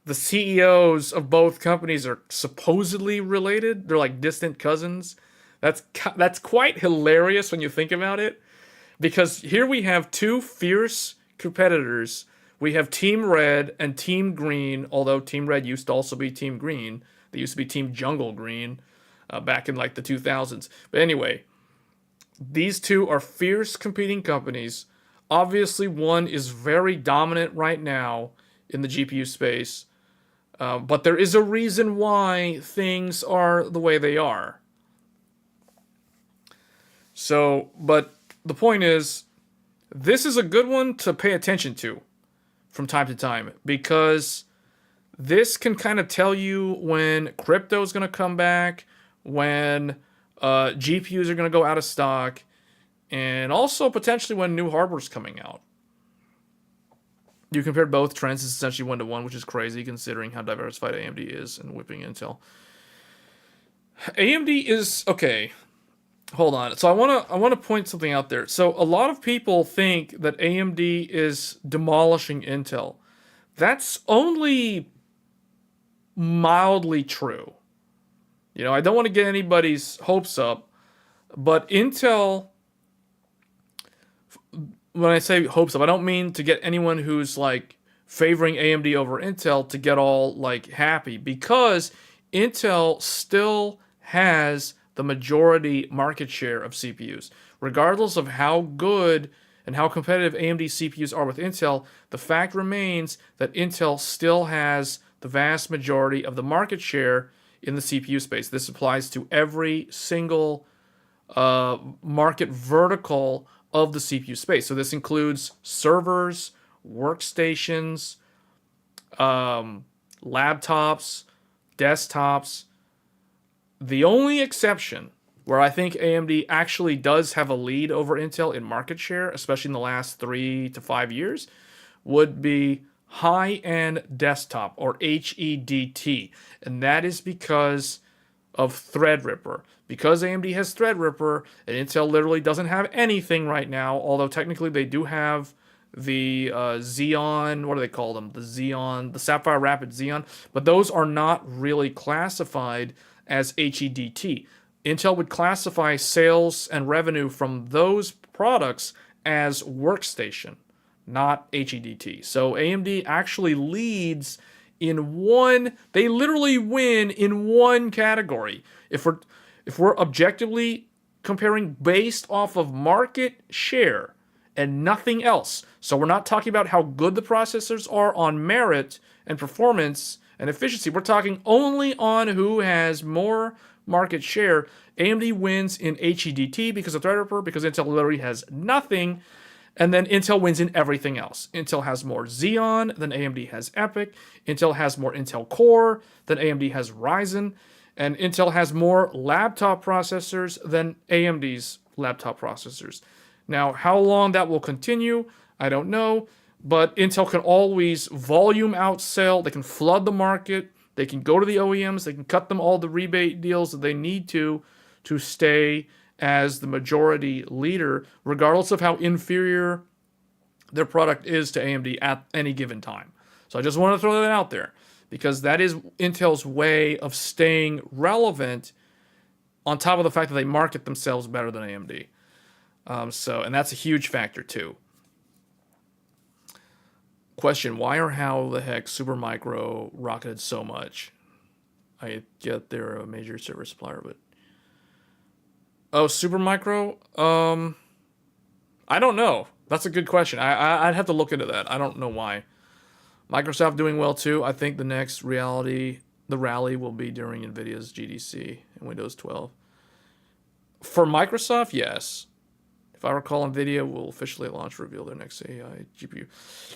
Speaker 1: the CEOs of both companies are supposedly related. They're like distant cousins. That's quite hilarious when you think about it. Because here we have two fierce competitors. We have Team Red and Team Green, although Team Red used to also be Team Green. They used to be Team Jungle Green back in like the 2000s. But anyway, these two are fierce competing companies. Obviously, one is very dominant right now in the GPU space. But there is a reason why things are the way they are. So, but the point is, this is a good one to pay attention to from time to time, because this can kind of tell you when crypto is going to come back, when GPUs are going to go out of stock, and also potentially when new hardware is coming out. You compare both trends, it's essentially 1-to-1, which is crazy considering how diversified AMD is and whipping Intel. AMD is... Okay, hold on. So I want to point something out there. So a lot of people think that AMD is demolishing Intel. That's only mildly true. I don't want to get anybody's hopes up, but Intel... when I say hopes up, I don't mean to get anyone who's like favoring AMD over Intel to get all like happy, because Intel still has the majority market share of CPUs. Regardless of how good and how competitive AMD CPUs are with Intel, the fact remains that Intel still has the vast majority of the market share in the CPU space. This applies to every single market vertical of the CPU space. So this includes servers, workstations, laptops, desktops. The only exception where I think AMD actually does have a lead over Intel in market share, especially in the last 3 to 5 years, would be high-end desktop, or HEDT. And that is because of Threadripper. Because AMD has Threadripper and Intel literally doesn't have anything right now, although technically they do have the Xeon, what do they call them? The Xeon, the Sapphire Rapid Xeon, but those are not really classified as HEDT. Intel would classify sales and revenue from those products as workstation, not HEDT. So AMD actually leads in one, they literally win in one category. If we're objectively comparing based off of market share and nothing else. So we're not talking about how good the processors are on merit and performance and efficiency. We're talking only on who has more market share. AMD wins in HEDT because of Threadripper, because Intel literally has nothing. And then Intel wins in everything else. Intel has more Xeon than AMD has EPYC. Intel has more Intel Core than AMD has Ryzen. And Intel has more laptop processors than AMD's laptop processors. Now, how long that will continue, I don't know. But Intel can always volume outsell. They can flood the market. They can go to the OEMs. They can cut them all the rebate deals that they need to stay as the majority leader, regardless of how inferior their product is to AMD at any given time. So I just want to throw that out there, because that is Intel's way of staying relevant, on top of the fact that they market themselves better than AMD. And that's a huge factor too. Question, why or how the heck Supermicro rocketed so much? I get they're a major server supplier, but... Oh, Supermicro? I don't know. That's a good question. I'd have to look into that. I don't know why. Microsoft doing well too. I think the next rally will be during nvidia's GDC in Windows 12. For Microsoft, yes. If I recall, nvidia will officially reveal their next AI GPU.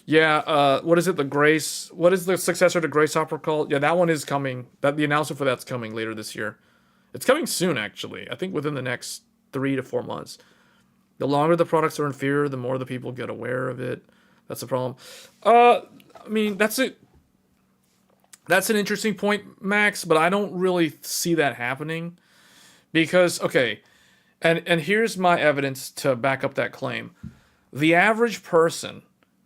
Speaker 1: Yeah, what is it? The Grace? What is the successor to Grace Hopper called? Yeah, that one is coming. The announcement for that's coming later this year. It's coming soon, actually. I think within the next 3 to 4 months. The longer the products are inferior, the more the people get aware of it. That's the problem. I mean, that's it. That's an interesting point, Max, but I don't really see that happening. Because, okay, and here's my evidence to back up that claim. The average person,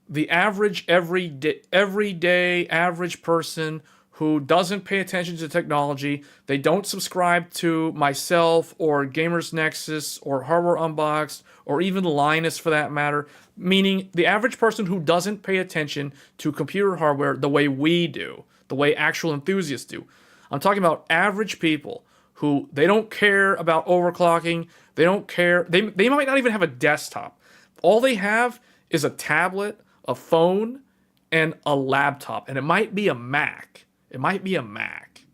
Speaker 1: the average everyday average person who doesn't pay attention to technology, they don't subscribe to myself or Gamers Nexus or Hardware Unboxed or even Linus for that matter, meaning the average person who doesn't pay attention to computer hardware the way we do, the way actual enthusiasts do. I'm talking about average people who they don't care about overclocking, they don't care, they might not even have a desktop. All they have is a tablet, a phone, and a laptop, and it might be a Mac. It might be a Mac.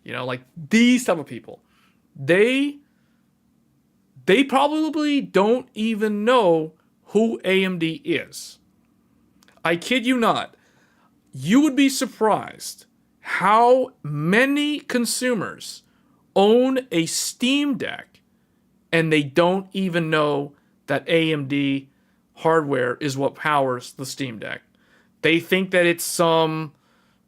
Speaker 1: You know, like these type of people. They probably don't even know who AMD is. I kid you not. You would be surprised how many consumers own a Steam Deck and they don't even know that AMD hardware is what powers the Steam Deck. They think that it's some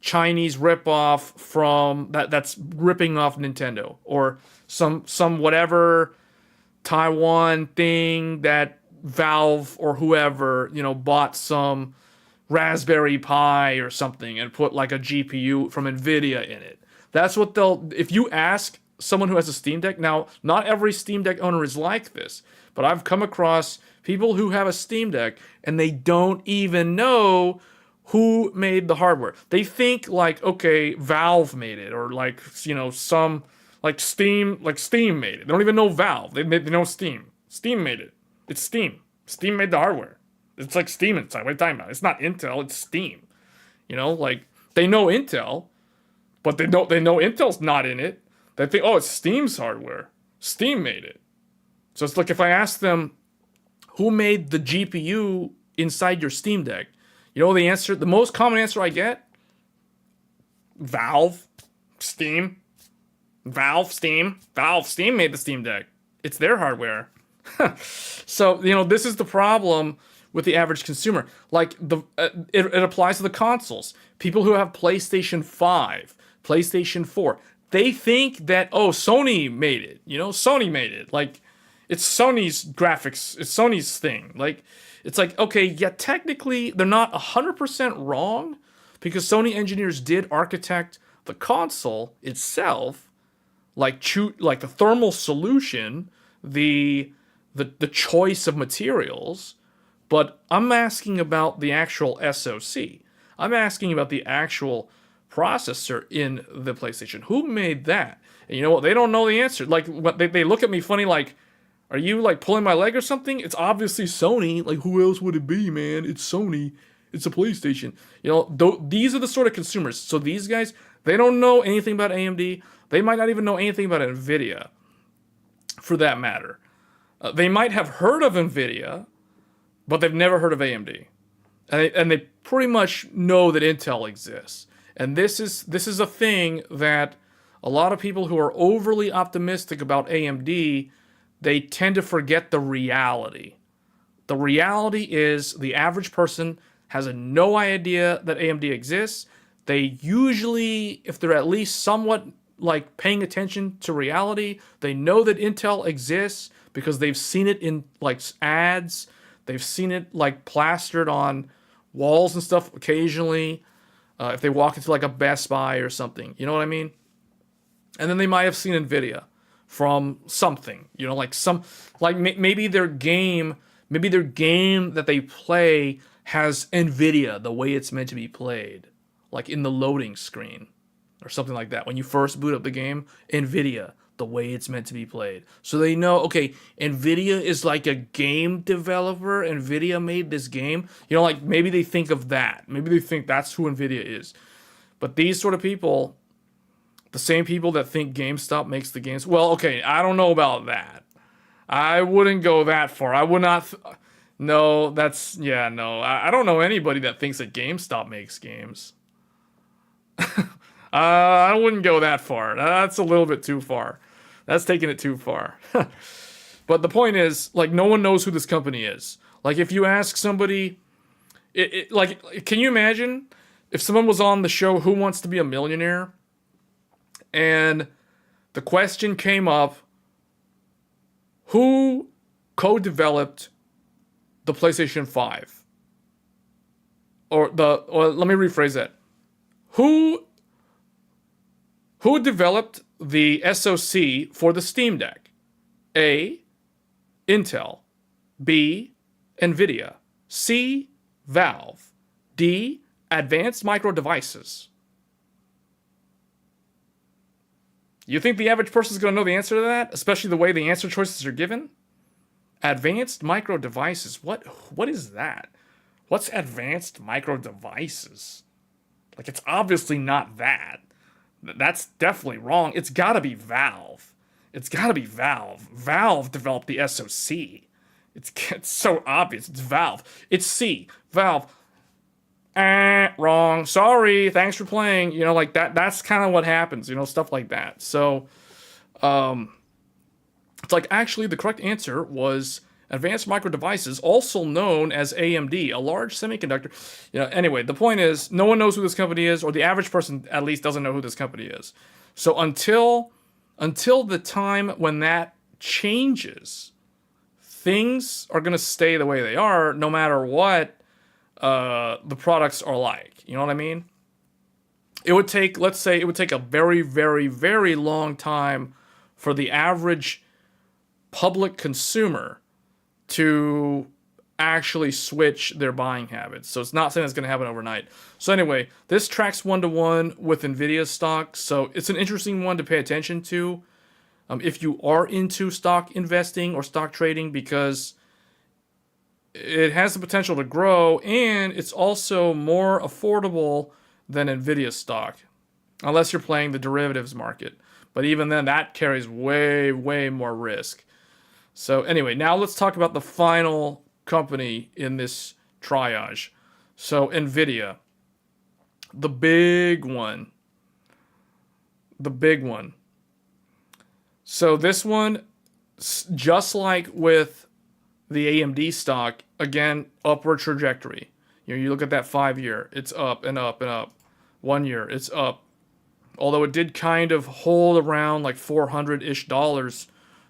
Speaker 1: Chinese ripoff from that's ripping off Nintendo, or some whatever Taiwan thing that Valve or whoever, you know, bought some Raspberry Pi or something and put like a GPU from nvidia in it. That's what if you ask someone who has a Steam Deck. Now, not every Steam Deck owner is like this, but I've come across people who have a Steam Deck and they don't even know who made the hardware. They think like, okay, Valve made it, or like, you know, some like Steam made it. They don't even know Valve. They know Steam. Steam made it. It's Steam. Steam made the hardware. It's like Steam inside. What are you talking about? It's not Intel. It's Steam. You know, like they know Intel, but they know Intel's not in it. They think, oh, it's Steam's hardware. Steam made it. So it's like if I ask them, who made the GPU inside your Steam Deck? You know the answer? The most common answer I get? Valve. Steam. Valve. Steam. Valve. Steam made the Steam Deck. It's their hardware. So, you know, this is the problem with the average consumer. Like, it applies to the consoles. People who have PlayStation 5, PlayStation 4, they think that, oh, Sony made it. You know, Sony made it. Like, it's Sony's graphics. It's Sony's thing. Like, it's like, okay, yeah, technically, they're not 100% wrong, because Sony engineers did architect the console itself, like the thermal solution, the choice of materials. But I'm asking about the actual SoC. I'm asking about the actual processor in the PlayStation. Who made that? And you know what? They don't know the answer. Like, what they look at me funny, like, are you like pulling my leg or something? It's obviously Sony. Like, who else would it be, man? It's Sony. It's a PlayStation. You know, these are the sort of consumers. So these guys, they don't know anything about AMD. They might not even know anything about NVIDIA, for that matter. They might have heard of NVIDIA, but they've never heard of AMD. And they pretty much know that Intel exists. And this is a thing that a lot of people who are overly optimistic about AMD, they tend to forget the reality. The reality is the average person has no idea that AMD exists. They usually, if they're at least somewhat like paying attention to reality, they know that Intel exists because they've seen it in like ads. They've seen it like plastered on walls and stuff occasionally. If they walk into like a Best Buy or something, you know what I mean? And then they might have seen NVIDIA from something, you know, like maybe their game that they play has NVIDIA the way it's meant to be played, like in the loading screen or something like that. When you first boot up the game, NVIDIA, the way it's meant to be played. So they know, okay, NVIDIA is like a game developer. NVIDIA made this game. You know, like maybe they think of that. Maybe they think that's who NVIDIA is. But these sort of people, the same people that think GameStop makes the games, well, okay, I don't know about that. I wouldn't go that far. I would not. No, that's, yeah, no. I don't know anybody that thinks that GameStop makes games. I wouldn't go that far. That's a little bit too far. That's taking it too far. But the point is, like, no one knows who this company is. Like, if you ask somebody, like, can you imagine if someone was on the show Who Wants to Be a Millionaire, and the question came up, who co-developed the PlayStation 5? Or let me rephrase that. Who developed the SoC for the Steam Deck? A, Intel. B, NVIDIA. C, Valve. D, Advanced Micro Devices. You think the average person is going to know the answer to that? Especially the way the answer choices are given? Advanced Micro Devices. What is that? What's Advanced Micro Devices? Like, it's obviously not that. That's definitely wrong. It's got to be Valve. It's got to be Valve. Valve developed the SoC. It's so obvious. It's Valve. It's C. Valve. Wrong. Sorry. Thanks for playing. You know, like that. That's kind of what happens. You know, stuff like that. So, it's like, actually the correct answer was Advanced Micro Devices, also known as AMD, a large semiconductor. You know, anyway, the point is, no one knows who this company is, or the average person at least doesn't know who this company is. So until the time when that changes, things are going to stay the way they are, no matter what the products are like. You know what I mean? It would take, let's say, it would take a very, very, very long time for the average public consumer to actually switch their buying habits. So it's not something that's going to happen overnight. So anyway, this tracks 1-to-1 with NVIDIA's stock. So it's an interesting one to pay attention to if you are into stock investing or stock trading, because it has the potential to grow, and it's also more affordable than NVIDIA stock, unless you're playing the derivatives market. But even then, that carries way, way more risk. So anyway, now let's talk about the final company in this triage. So NVIDIA, the big one. The big one. So this one, just like with the AMD stock, again, upward trajectory. You know, you look at that 5-year, it's up and up and up. 1 year, it's up. Although it did kind of hold around like $400-ish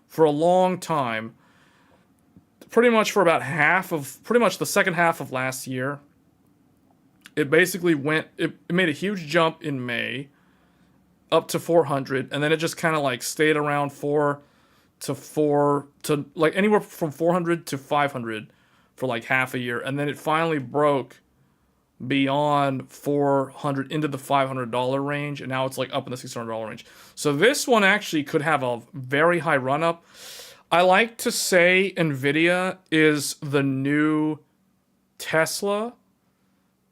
Speaker 1: for a long time. Pretty much for about pretty much the second half of last year. It basically it made a huge jump in May up to 400, and then it just kind of like stayed around 4 to like anywhere from 400 to 500 for like half a year, and then it finally broke beyond 400 into the $500 range, and now it's like up in the $600 range. So this one actually could have a very high run up. I like to say NVIDIA is the new Tesla,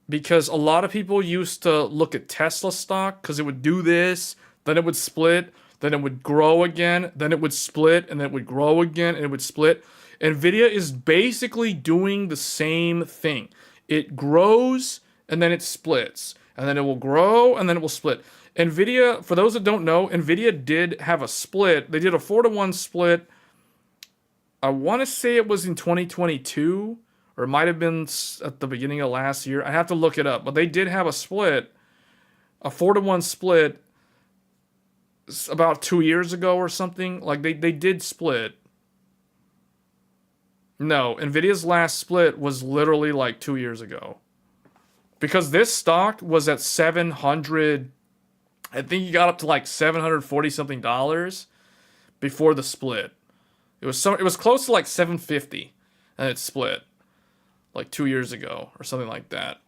Speaker 1: because a lot of people used to look at Tesla stock because it would do this, then it would split, then it would grow again, then it would split, and then it would grow again, and it would split. NVIDIA is basically doing the same thing. It grows, and then it splits, and then it will grow, and then it will split. NVIDIA, for those that don't know, NVIDIA did have a split. They did a 4-to-1 split. I want to say it was in 2022, or it might have been at the beginning of last year. I have to look it up, but they did have a split, a 4-to-1 split, about 2 years ago or something. Like they did split. No, NVIDIA's last split was literally like 2 years ago, because this stock was at 700. I think you got up to like 740 something dollars before the split. It was close to like 750, and it split like 2 years ago or something like that.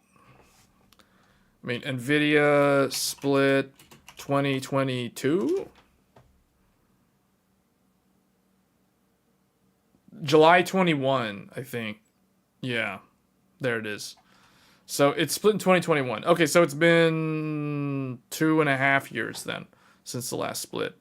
Speaker 1: I mean, NVIDIA split 2022? July 21, I think. Yeah, there it is. So it's split in 2021. Okay, so it's been 2.5 years then since the last split.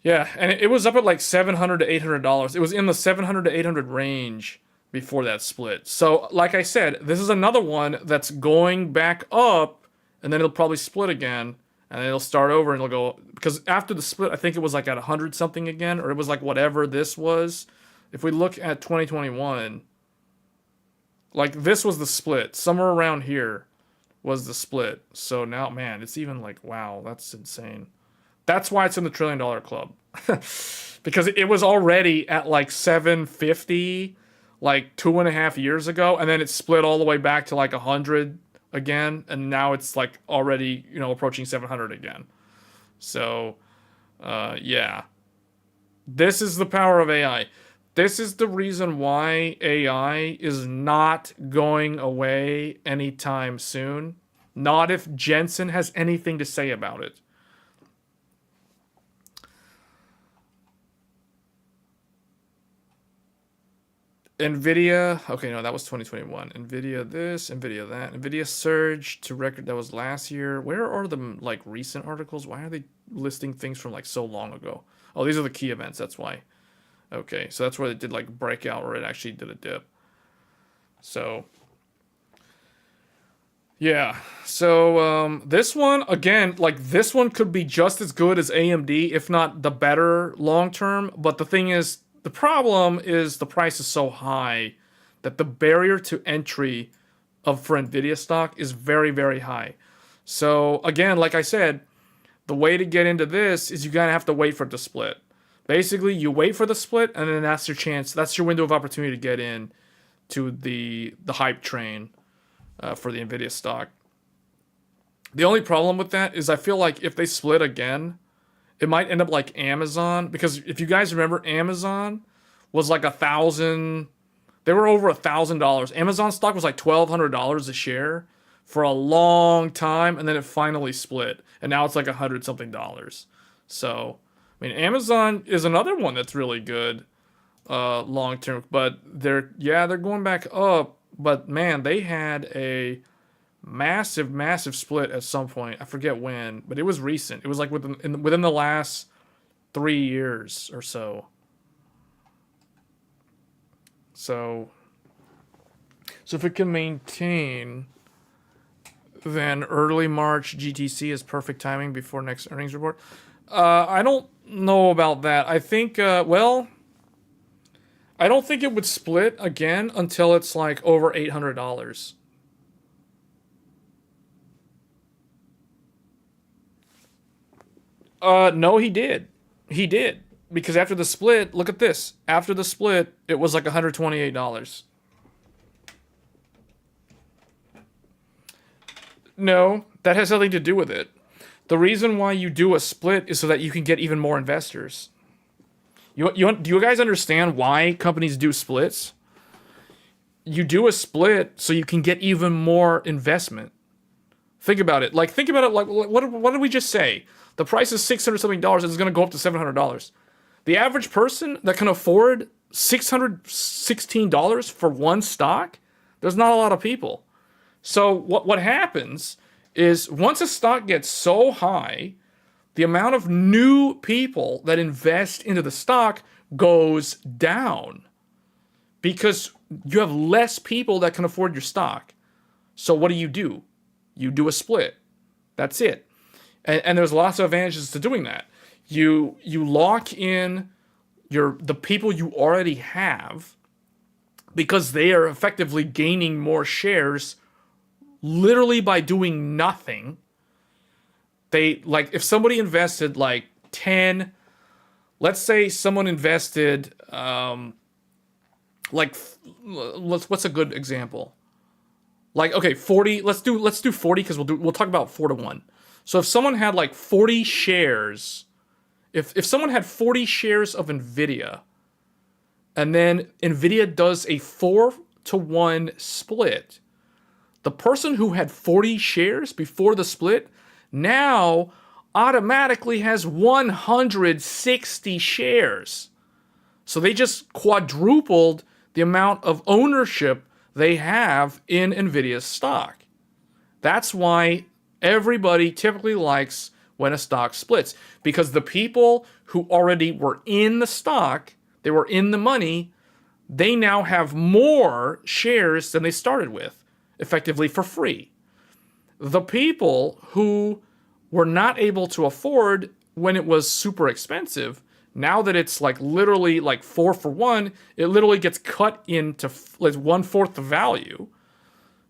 Speaker 1: Yeah, and it was up at like $700 to $800. It was in the $700 to $800 range before that split. So, like I said, this is another one that's going back up, and then it'll probably split again, and then it'll start over, and it'll go, because after the split, I think it was like at 100 something again, or it was like whatever this was. If we look at 2021, like this was the split. Somewhere around here was the split. So now, man, it's even like, wow, that's insane. That's why it's in the $1 trillion club. Because it was already at like 750 like 2.5 years ago, and then it split all the way back to like 100 again, and now it's like already, you know, approaching 700 again. So yeah, this is the power of AI. This is the reason why AI is not going away anytime soon. Not if Jensen has anything to say about it. NVIDIA, okay, no, that was 2021. NVIDIA this, NVIDIA that. NVIDIA surge to record, that was last year. Where are the, like, recent articles? Why are they listing things from, like, so long ago? Oh, these are the key events, that's why. Okay, so that's where it did, like, breakout, or it actually did a dip. So, yeah. So, this one, again, like, this one could be just as good as AMD, if not the better long-term. But the thing is, the problem is the price is so high that the barrier to entry for NVIDIA stock is very, very high. So again, like I said, the way to get into this is you're going to have to wait for it to split. Basically, you wait for the split, and then that's your chance. That's your window of opportunity to get in to the hype train for the NVIDIA stock. The only problem with that is I feel like if they split again, It might end up like Amazon, because if you guys remember, Amazon was like 1,000. They were over $1,000. Amazon stock was like $1,200 a share for a long time, and then it finally split, and now it's like $100 something. So, I mean, Amazon is another one that's really good long term, but they're going back up. But man, they had a massive split at some point. I forget when, but it was recent. It was like within the last 3 years or so. So if it can maintain, then early March GTC is perfect timing before next earnings report. I don't know about that. I think, I don't think it would split again until it's like over $800. No, he did. He did. Because after the split, look at this. After the split, it was like $128. No, that has nothing to do with it. The reason why you do a split is so that you can get even more investors. Do you guys understand why companies do splits? You do a split so you can get even more investment. Think about it. Like what did we just say? The price is $600 something and it's going to go up to $700. The average person that can afford $616 for one stock, there's not a lot of people. So what happens is once a stock gets so high, the amount of new people that invest into the stock goes down because you have less people that can afford your stock. So what do? You do a split. That's it. And there's lots of advantages to doing that. You lock in the people you already have because they are effectively gaining more shares literally by doing nothing. They, like, if somebody invested like 10, let's say someone invested what's a good example? Like, okay, 40, let's do 40 because we'll talk about 4-to-1. So if someone had like 40 shares, if someone had 40 shares of nvidia, and then nvidia does a 4-to-1 split, the person who had 40 shares before the split now automatically has 160 shares. So they just quadrupled the amount of ownership they have in nvidia's stock. That's why everybody typically likes when a stock splits, because the people who already were in the stock, they were in the money, they now have more shares than they started with, effectively for free. The people who were not able to afford when it was super expensive, now that it's like literally like 4-for-1, it literally gets cut into like 1/4 the value.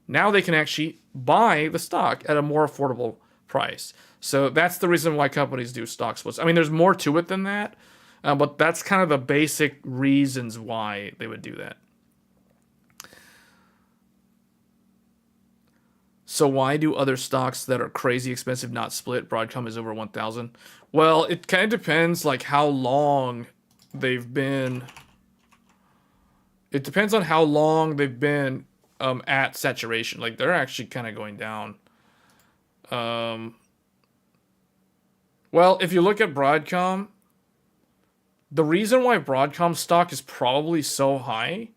Speaker 1: Now they can actually buy the stock at a more affordable price. So that's the reason why companies do stock splits. I mean, there's more to it than that, but that's kind of the basic reasons why they would do that. So why do other stocks that are crazy expensive not split? Broadcom is over 1,000. Well, it kind of depends like how long they've been. It depends on how long they've been at saturation. Like they're actually kind of going down. Well, if you look at Broadcom, the reason why Broadcom stock is probably so high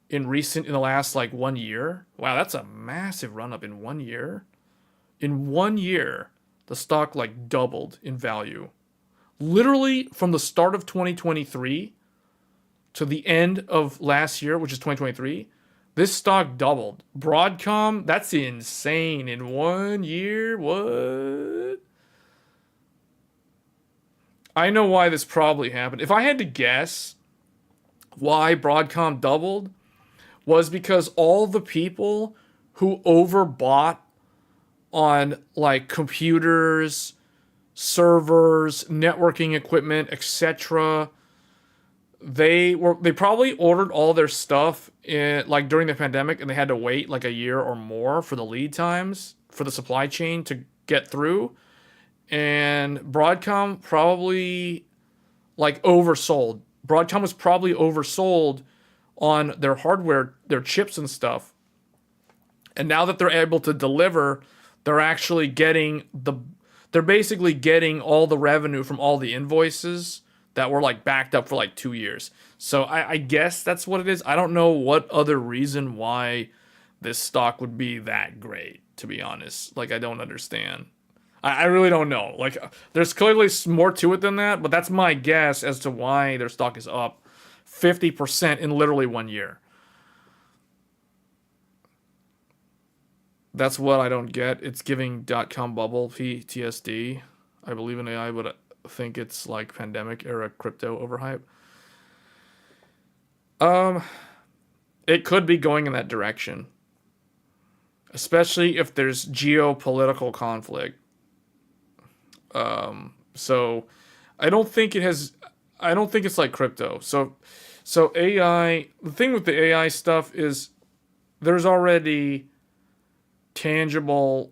Speaker 1: in the last like 1 year. Wow, that's a massive run up in 1 year. In 1 year, the stock like doubled in value. Literally from the start of 2023 to the end of last year, which is 2023, this stock doubled. Broadcom, that's insane. In 1 year, what? I know why this probably happened. If I had to guess why Broadcom doubled, was because all the people who overbought on like computers, servers, networking equipment, etc., they probably ordered all their stuff in like during the pandemic, and they had to wait like a year or more for the lead times for the supply chain to get through. and Broadcom probably like oversold. Broadcom was probably oversold on their hardware, their chips and stuff. And now that they're able to deliver, they're actually they're basically getting all the revenue from all the invoices that were like backed up for like 2 years. So I guess that's what it is. I don't know what other reason why this stock would be that great, to be honest. Like, I don't understand. I really don't know. Like, there's clearly more to it than that, but that's my guess as to why their stock is up 50% in literally 1 year. That's what I don't get. It's giving .com bubble PTSD. I believe in AI, but I think it's like pandemic era crypto overhype. It could be going in that direction, especially if there's geopolitical conflict. So I don't think it's like crypto. So AI, the thing with the AI stuff is there's already tangible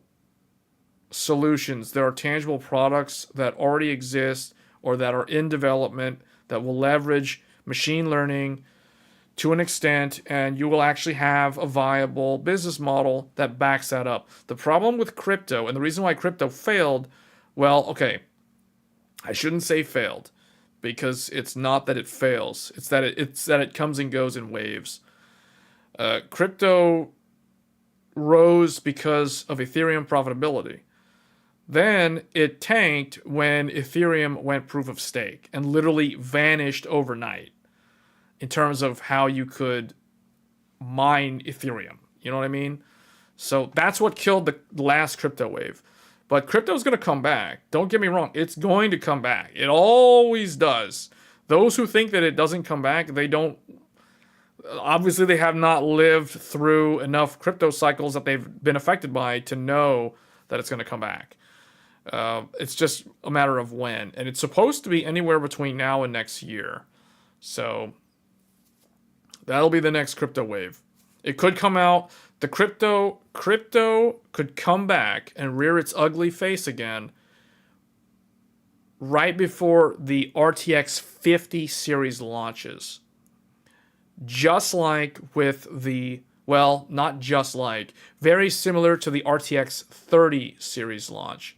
Speaker 1: solutions. There are tangible products that already exist or that are in development that will leverage machine learning to an extent, and you will actually have a viable business model that backs that up. The problem with crypto, and the reason why crypto failed, well, okay, I shouldn't say failed, because it's not that it fails. It's that it comes and goes in waves. Crypto rose because of Ethereum profitability. Then it tanked when Ethereum went proof of stake and literally vanished overnight in terms of how you could mine Ethereum. You know what I mean? So that's what killed the last crypto wave. But crypto's going to come back. Don't get me wrong. It's going to come back. It always does. Those who think that it doesn't come back, they don't. Obviously, they have not lived through enough crypto cycles that they've been affected by to know that it's going to come back. It's just a matter of when. And it's supposed to be anywhere between now and next year. So that'll be the next crypto wave. It could come out. The crypto could come back and rear its ugly face again right before the RTX 50 series launches. Just like with well, not just like, very similar to the RTX 30 series launch.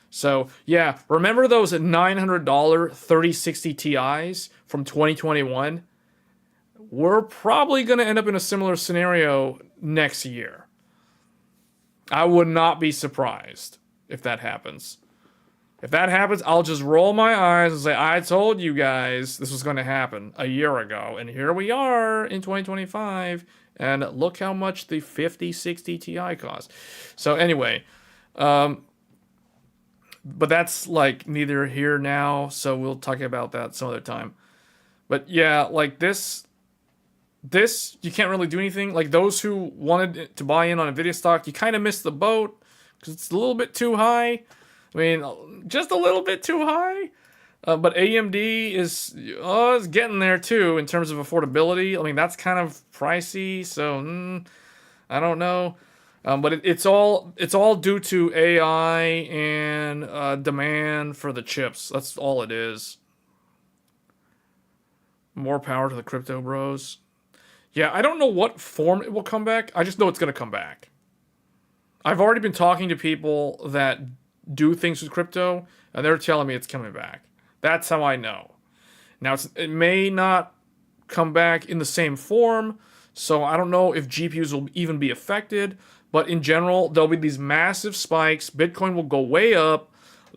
Speaker 1: So, yeah, remember those $900 3060 Ti's from 2021? We're probably going to end up in a similar scenario next year. I would not be surprised if that happens. If that happens, I'll just roll my eyes and say, I told you guys this was going to happen a year ago. And here we are in 2025. And look how much the 5060 Ti costs. So anyway, but that's like neither here now. So we'll talk about that some other time. But yeah, like this, you can't really do anything. Like those who wanted to buy in on NVIDIA stock, you kind of missed the boat because it's a little bit too high. I mean, just a little bit too high. But AMD is getting there too in terms of affordability. I mean, that's kind of pricey, so I don't know. But it's all due to AI and demand for the chips. That's all it is. More power to the crypto bros. Yeah, I don't know what form it will come back. I just know it's going to come back. I've already been talking to people that do things with crypto, and they're telling me it's coming back. That's how I know. Now, it may not come back in the same form, so I don't know if GPUs will even be affected, but in general, there'll be these massive spikes. Bitcoin will go way up.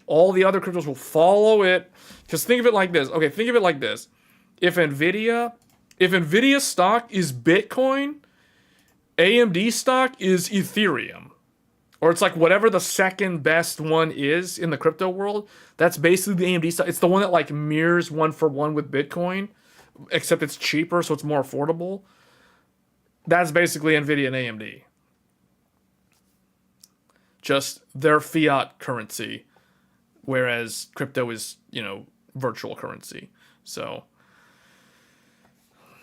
Speaker 1: All the other cryptos will follow it. Because think of it like this. Okay, think of it like this. If NVIDIA stock is Bitcoin, AMD stock is Ethereum. Or it's like whatever the second best one is in the crypto world. That's basically the AMD stock. It's the one that like mirrors one for one with Bitcoin, except it's cheaper, so it's more affordable. That's basically NVIDIA and AMD. Just their fiat currency, whereas crypto is, virtual currency. So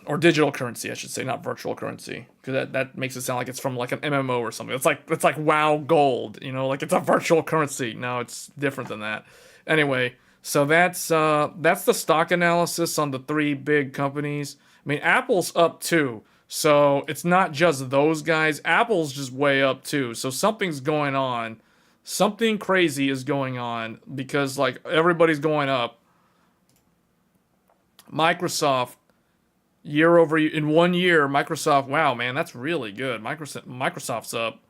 Speaker 1: or digital currency, I should say, not virtual currency, because that makes it sound like it's from like an MMO or something. It's like WoW Gold, you know, like it's a virtual currency. No, it's different than that. Anyway, so that's the stock analysis on the three big companies. I mean, Apple's up too, so it's not just those guys. Apple's just way up too. So something's going on. Something crazy is going on because like everybody's going up. Microsoft, year over year, in 1 year, Microsoft, wow, man, that's really good. Microsoft's up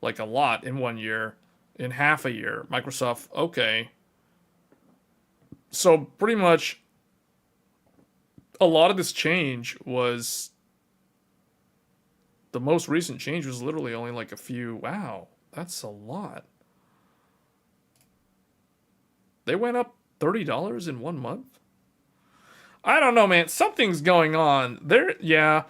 Speaker 1: like a lot in 1 year, in half a year. Microsoft, okay. So pretty much a lot of this change was, the most recent change was literally only like a few, wow, that's a lot. They went up $30 in 1 month? I don't know, man. Something's going on there. Yeah,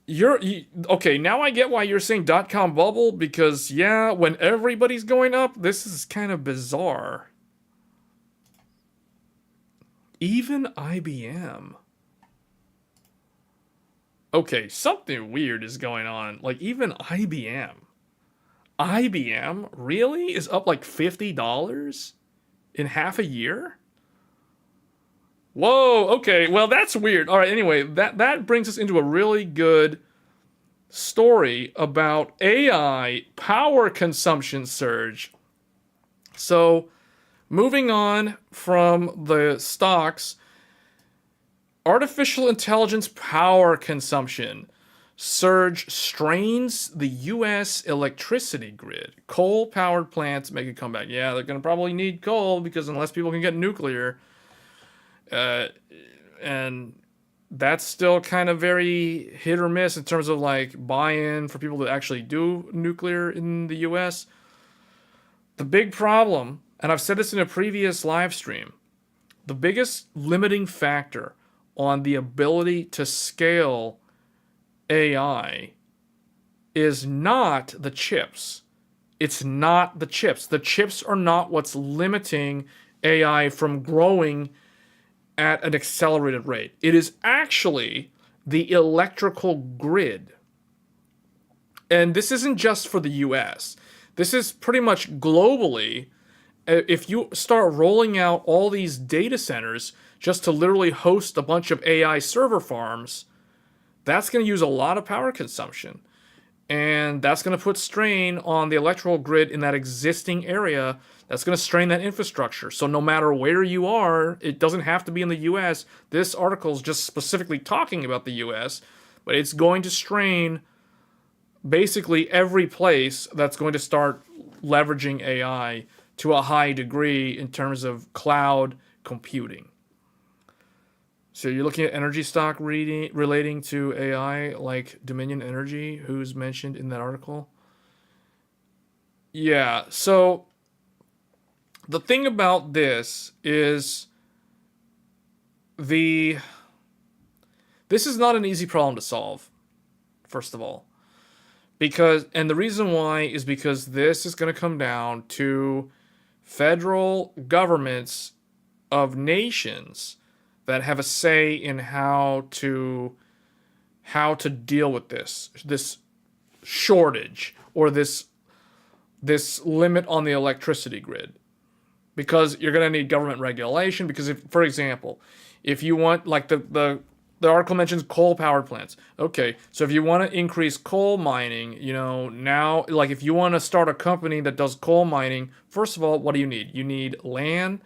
Speaker 1: okay. Now I get why you're saying .com bubble, because yeah, when everybody's going up, this is kind of bizarre. Even IBM. Okay, something weird is going on. Like even IBM. IBM really is up like $50 in half a year? Whoa, okay, well that's weird. All right, anyway, that brings us into a really good story about AI power consumption surge. So, moving on from the stocks, artificial intelligence power consumption surge strains the US electricity grid. Coal-powered plants make a comeback. Yeah, they're going to probably need coal because unless people can get nuclear, and that's still kind of very hit or miss in terms of like buy-in for people to actually do nuclear in the US. The big problem, and I've said this in a previous live stream, the biggest limiting factor on the ability to scale AI is not the chips. It's not the chips. The chips are not what's limiting AI from growing at an accelerated rate. It is actually the electrical grid. And this isn't just for the US. This is pretty much globally. If you start rolling out all these data centers just to literally host a bunch of AI server farms, that's going to use a lot of power consumption. And that's going to put strain on the electrical grid in that existing area. That's going to strain that infrastructure. So no matter where you are, it doesn't have to be in the US. This article is just specifically talking about the US, but it's going to strain basically every place that's going to start leveraging AI to a high degree in terms of cloud computing. So you're looking at energy stock relating to AI, like Dominion Energy, who's mentioned in that article. Yeah, so the thing about this is this is not an easy problem to solve, first of all. And the reason why is because this is going to come down to federal governments of nations that have a say in how to deal with this shortage or this limit on the electricity grid. Because you're going to need government regulation. Because if, for example, if you want, like the article mentions coal power plants. Okay, so if you want to increase coal mining, you know, now, like if you want to start a company that does coal mining, first of all, what do you need? You need land,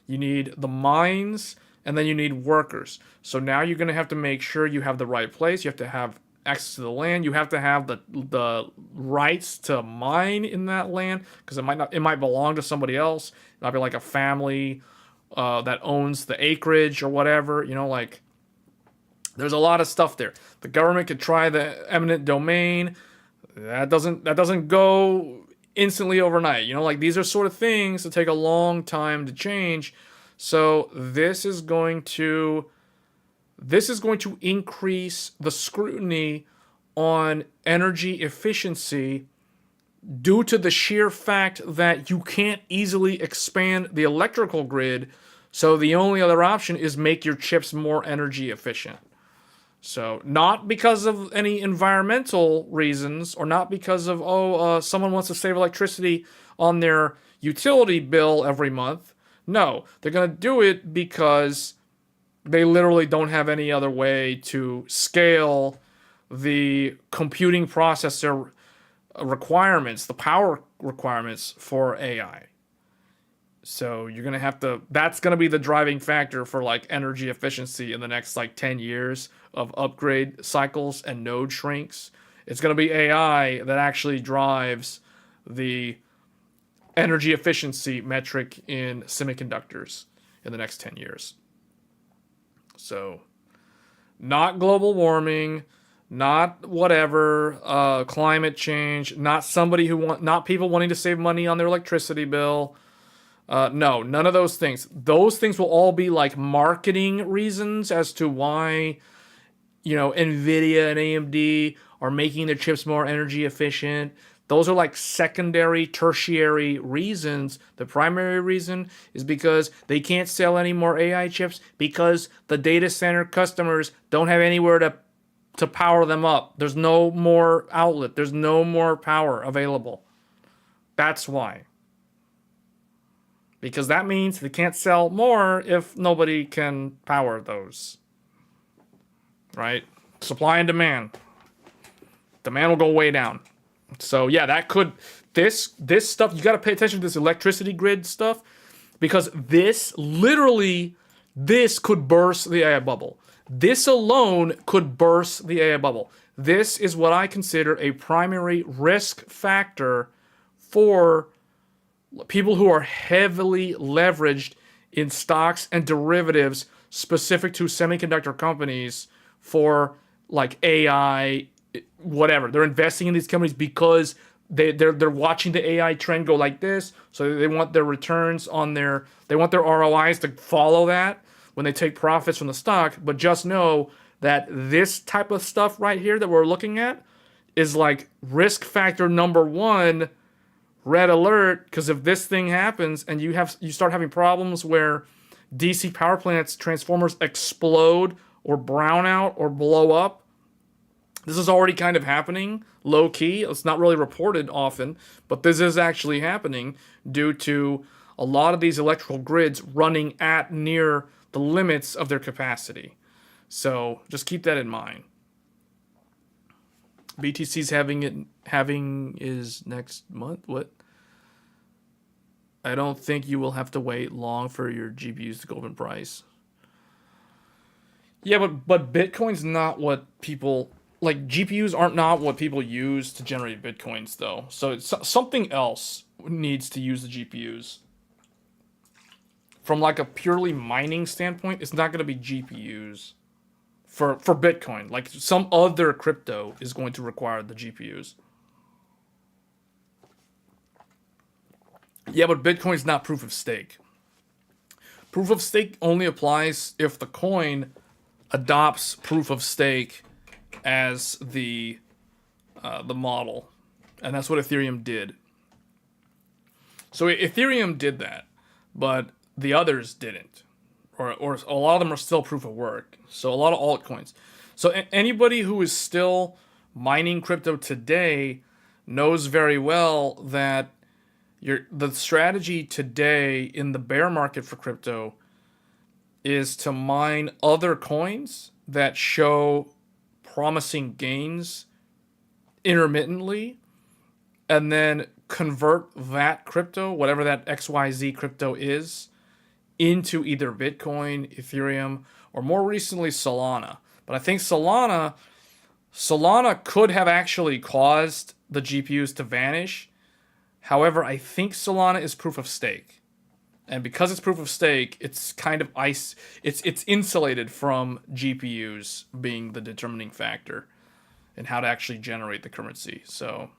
Speaker 1: you need the mines, and then you need workers. So now you're going to have to make sure you have the right place. You have to have access to the land. You have to have the rights to mine in that land, because it might belong to somebody else. It might be like a family that owns the acreage or whatever. You know, like there's a lot of stuff there. The government could try the eminent domain. That doesn't go instantly overnight. You know, like these are sort of things that take a long time to change. So this is going to increase the scrutiny on energy efficiency due to the sheer fact that you can't easily expand the electrical grid. So the only other option is make your chips more energy efficient. So not because of any environmental reasons, or not because of someone wants to save electricity on their utility bill every month. No, they're going to do it because they literally don't have any other way to scale the computing processor requirements, the power requirements for AI. So you're going to have to, that's going to be the driving factor for like energy efficiency in the next like 10 years of upgrade cycles and node shrinks. It's going to be AI that actually drives the energy efficiency metric in semiconductors in the next 10 years. So not global warming, not whatever, climate change, not not people wanting to save money on their electricity bill. No, none of those things. Those things will all be like marketing reasons as to why, nvidia and AMD are making their chips more energy efficient. Those are like secondary, tertiary reasons. The primary reason is because they can't sell any more AI chips because the data center customers don't have anywhere to power them up. There's no more outlet. There's no more power available. That's why. Because that means they can't sell more if nobody can power those. Right? Supply and demand. Demand will go way down. So yeah, that could, this stuff, you got to pay attention to this electricity grid stuff, because this could burst the AI bubble. This alone could burst the AI bubble. This is what I consider a primary risk factor for people who are heavily leveraged in stocks and derivatives specific to semiconductor companies for like AI, whatever. They're investing in these companies because they're watching the AI trend go like this, so they want their returns on they want their ROIs to follow that when they take profits from the stock. But just know that this type of stuff right here that we're looking at is like risk factor number one, red alert, because if this thing happens and you start having problems where DC power plants transformers explode or brown out or blow up. This is already kind of happening, low key. It's not really reported often, but this is actually happening due to a lot of these electrical grids running at near the limits of their capacity. So just keep that in mind. BTC's having is next month. What? I don't think you will have to wait long for your GPUs to go up in price. Yeah, but Bitcoin's not what people like. GPUs aren't not what people use to generate Bitcoins, though. So it's something else needs to use the GPUs. From like a purely mining standpoint, it's not going to be GPUs for Bitcoin. Like some other crypto is going to require the GPUs. Yeah, but Bitcoin's not proof of stake. Proof of stake only applies if the coin adopts proof of stake as the model, and that's what Ethereum did. So Ethereum did that, but the others didn't, or a lot of them are still proof of work. So a lot of altcoins. So anybody who is still mining crypto today knows very well that the strategy today in the bear market for crypto is to mine other coins that show promising gains intermittently, and then convert that crypto, whatever that XYZ crypto is, into either Bitcoin, Ethereum, or more recently Solana. But I think Solana could have actually caused the GPUs to vanish. However, I think Solana is proof of stake. And because it's proof of stake, it's kind of it's insulated from GPUs being the determining factor in how to actually generate the currency. So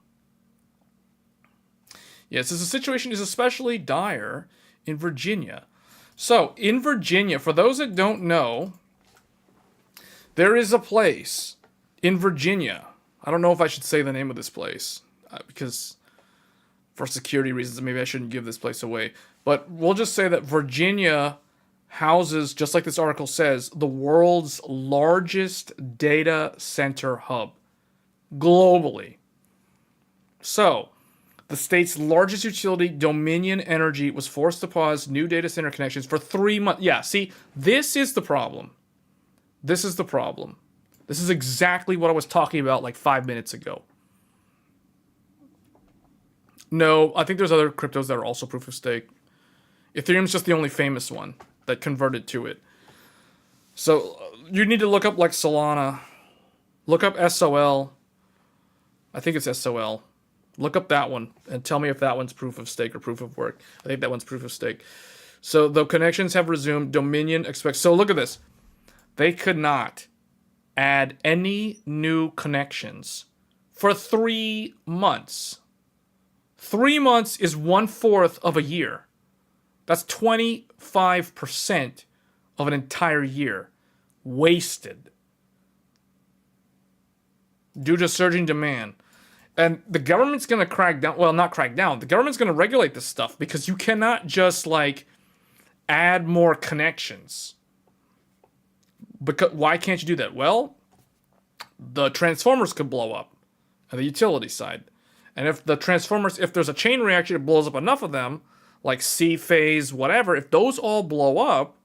Speaker 1: yes, this situation is especially dire in Virginia. So in Virginia, for those that don't know, there is a place in Virginia. I don't know if I should say the name of this place because for security reasons, maybe I shouldn't give this place away. But we'll just say that Virginia houses, just like this article says, the world's largest data center hub globally. So, the state's largest utility, Dominion Energy, was forced to pause new data center connections for 3 months. Yeah, see, this is the problem. This is the problem. This is exactly what I was talking about like 5 minutes ago. No, I think there's other cryptos that are also proof of stake. Ethereum's just the only famous one that converted to it. So you need to look up like Solana. Look up SOL. I think it's SOL. Look up that one and tell me if that one's proof of stake or proof of work. I think that one's proof of stake. So the connections have resumed. Dominion expects. So look at this. They could not add any new connections for 3 months. 3 months is 1/4 of a year. That's 25% of an entire year wasted due to surging demand. And the government's going to crack down. Well, not crack down. The government's going to regulate this stuff because you cannot just like add more connections. Because why can't you do that? Well, the transformers could blow up on the utility side. And if the transformers, if there's a chain reaction, it blows up enough of them, like C phase, whatever, if those all blow up,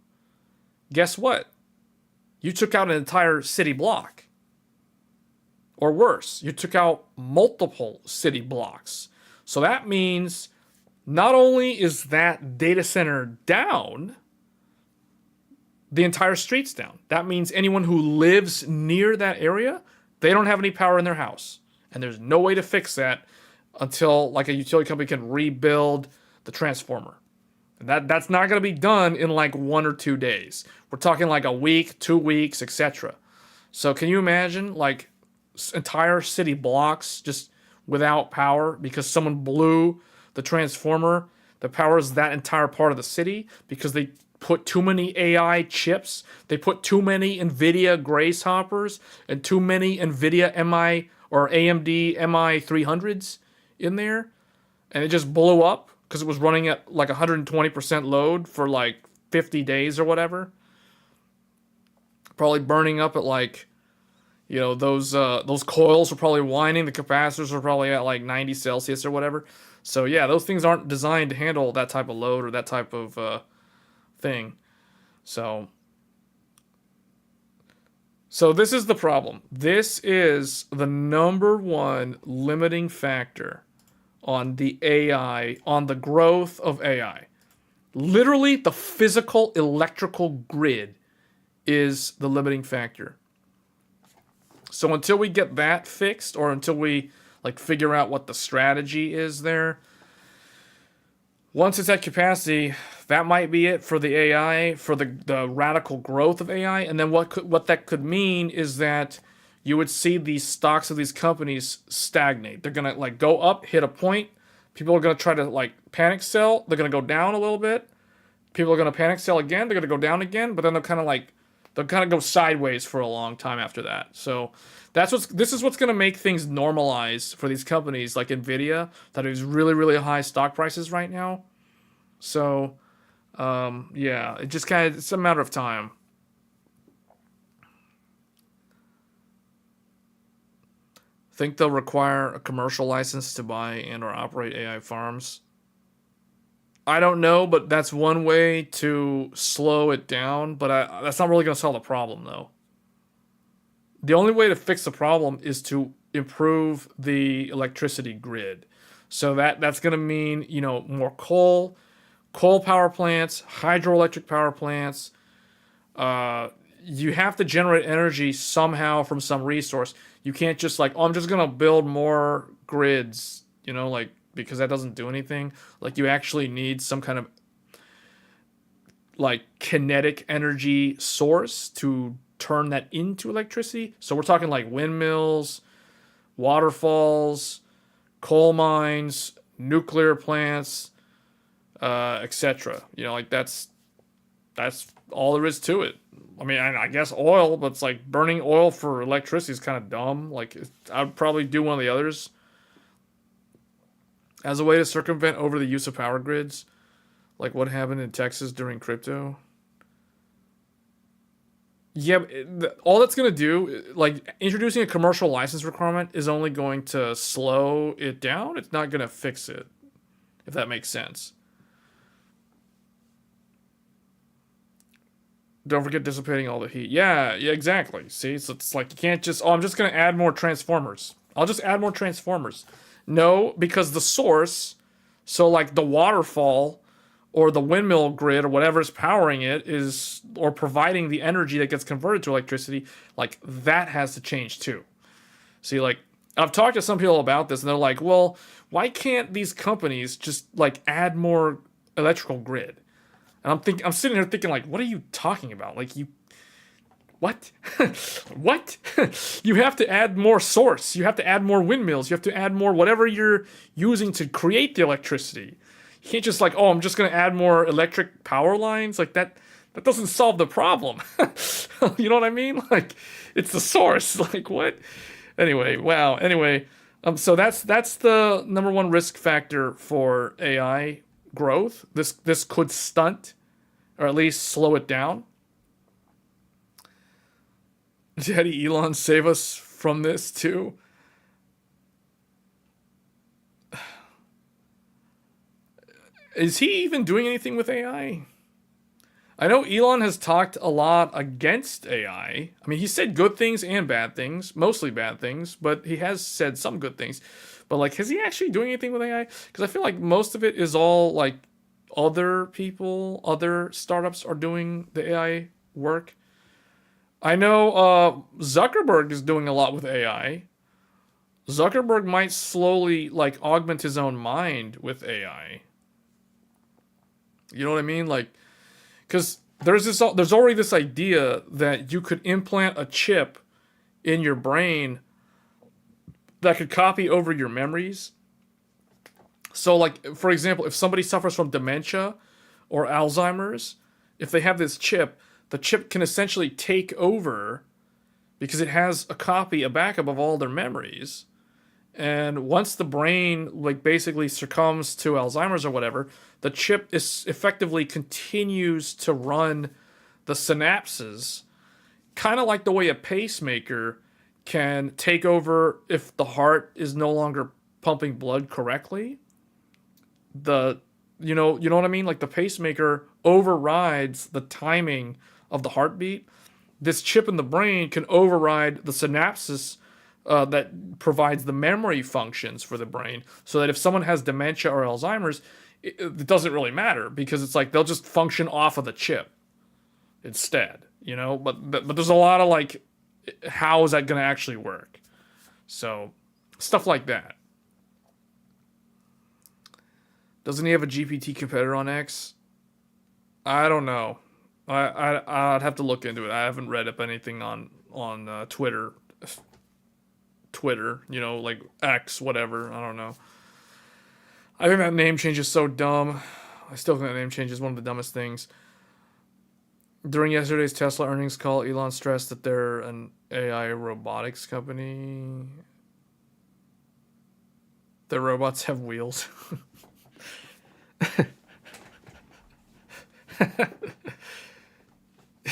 Speaker 1: guess what? You took out an entire city block. Or worse, you took out multiple city blocks. So that means not only is that data center down, the entire street's down. That means anyone who lives near that area, they don't have any power in their house. And there's no way to fix that until like a utility company can rebuild the transformer. And that's not going to be done in like 1 or 2 days. We're talking like a week, 2 weeks, etc. So can you imagine like entire city blocks just without power because someone blew the transformer that powers that entire part of the city because they put too many AI chips, they put too many nvidia Grace hoppers and too many nvidia MI or AMD MI300s in there, and it just blew up because it was running at like 120% load for like 50 days or whatever. Probably burning up at like, you know, those coils were probably winding. The capacitors were probably at like 90 Celsius or whatever. So yeah, those things aren't designed to handle that type of load or that type of thing. So this is the problem. This is the number one limiting factor on the AI, on the growth of AI. Literally, the physical electrical grid is the limiting factor. So until we get that fixed, or until we like figure out what the strategy is there, once it's at capacity, that might be it for the AI, for the radical growth of AI. And then what that could mean is that you would see these stocks of these companies stagnate. They're gonna like go up, hit a point. People are gonna try to like panic sell. They're gonna go down a little bit. People are gonna panic sell again. They're gonna go down again. But then they'll kind of go sideways for a long time after that. So this is what's gonna make things normalize for these companies like nvidia that has really, really high stock prices right now. So yeah, it's a matter of time. Think they'll require a commercial license to buy and or operate AI farms? I don't know, but that's one way to slow it down. But that's not really going to solve the problem, though. The only way to fix the problem is to improve the electricity grid. So that's going to mean, you know, more coal power plants, hydroelectric power plants. You have to generate energy somehow from some resource. You can't just like, I'm just going to build more grids, you know, like, because that doesn't do anything. Like, you actually need some kind of like kinetic energy source to turn that into electricity. So we're talking like windmills, waterfalls, coal mines, nuclear plants, etc. You know, like that's all there is to it. I mean, I guess oil, but it's like burning oil for electricity is kind of dumb. Like, I'd probably do one of the others as a way to circumvent over the use of power grids, like what happened in Texas during crypto. Yeah, all that's going to do, like introducing a commercial license requirement, is only going to slow it down. It's not going to fix it, if that makes sense. Don't forget dissipating all the heat. Yeah, yeah, exactly. See, so it's like you can't just, oh, I'm just going to add more transformers. I'll just add more transformers. No, because the source, so like the waterfall or the windmill grid or whatever's powering it is, or providing the energy that gets converted to electricity, like that has to change too. See, like I've talked to some people about this and they're like, well, why can't these companies just like add more electrical grid? And I'm sitting here thinking like, what are you talking about? Like what? What? You have to add more source. You have to add more windmills. You have to add more whatever you're using to create the electricity. You can't just like, oh, I'm just going to add more electric power lines. Like that doesn't solve the problem. You know what I mean? Like it's the source. Like what? Anyway, wow. Anyway, so that's the number one risk factor for AI growth. This could stunt or at least slow it down. Daddy Elon save us from this too. Is he even doing anything with AI? I know Elon has talked a lot against AI. I mean, he said good things and bad things, mostly bad things, but he has said some good things. But like, is he actually doing anything with AI? Because I feel like most of it is all like other people, other startups are doing the AI work. I know Zuckerberg is doing a lot with AI. Zuckerberg might slowly like augment his own mind with AI. You know what I mean? Like, because there's already this idea that you could implant a chip in your brain that could copy over your memories. So, like, for example, if somebody suffers from dementia or Alzheimer's, if they have this chip, the chip can essentially take over because it has a copy, a backup of all their memories. And once the brain, like, basically succumbs to Alzheimer's or whatever, the chip is effectively continues to run the synapses, kind of like the way a pacemaker can take over if the heart is no longer pumping blood correctly. You know what I mean? Like the pacemaker overrides the timing of the heartbeat. This chip in the brain can override the synapses that provides the memory functions for the brain, so that if someone has dementia or Alzheimer's, it doesn't really matter because it's like they'll just function off of the chip instead, you know. But there's a lot of like, how is that going to actually work? So stuff like that. Doesn't he have a GPT competitor on X? I don't know. I'd have to look into it. I haven't read up anything on Twitter. Twitter, you know, like X, whatever. I don't know. I think that name change is so dumb. I still think that name change is one of the dumbest things. During yesterday's Tesla earnings call, Elon stressed that they're an AI robotics company. Their robots have wheels.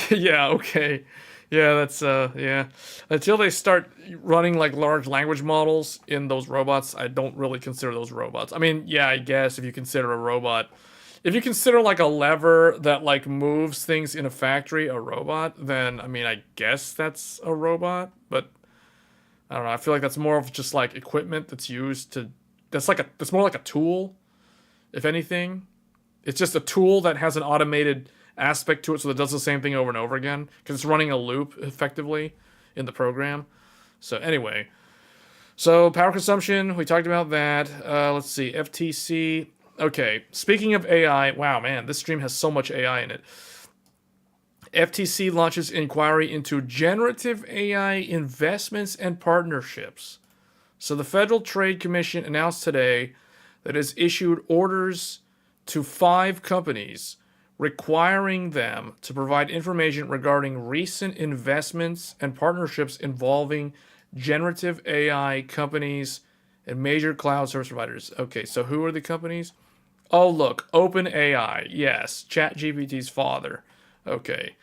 Speaker 1: Yeah, okay. Yeah, that's yeah. Until they start running like large language models in those robots, I don't really consider those robots. I mean, yeah, I guess if you consider a robot, if you consider like a lever that like moves things in a factory a robot, then I mean, I guess that's a robot, but I don't know. I feel like that's more of just like equipment that's used to that's more like a tool, if anything. It's just a tool that has an automated aspect to it, so that it does the same thing over and over again because it's running a loop effectively in the program. So anyway, so power consumption, we talked about that. Let's see, FTC. Okay, speaking of AI, wow, man, this stream has so much AI in it. FTC launches inquiry into generative AI investments and partnerships. So the Federal Trade Commission announced today that it has issued orders to 5 companies requiring them to provide information regarding recent investments and partnerships involving generative AI companies and major cloud service providers. Okay, so who are the companies? Oh, look, OpenAI. Yes, ChatGPT's father. Okay.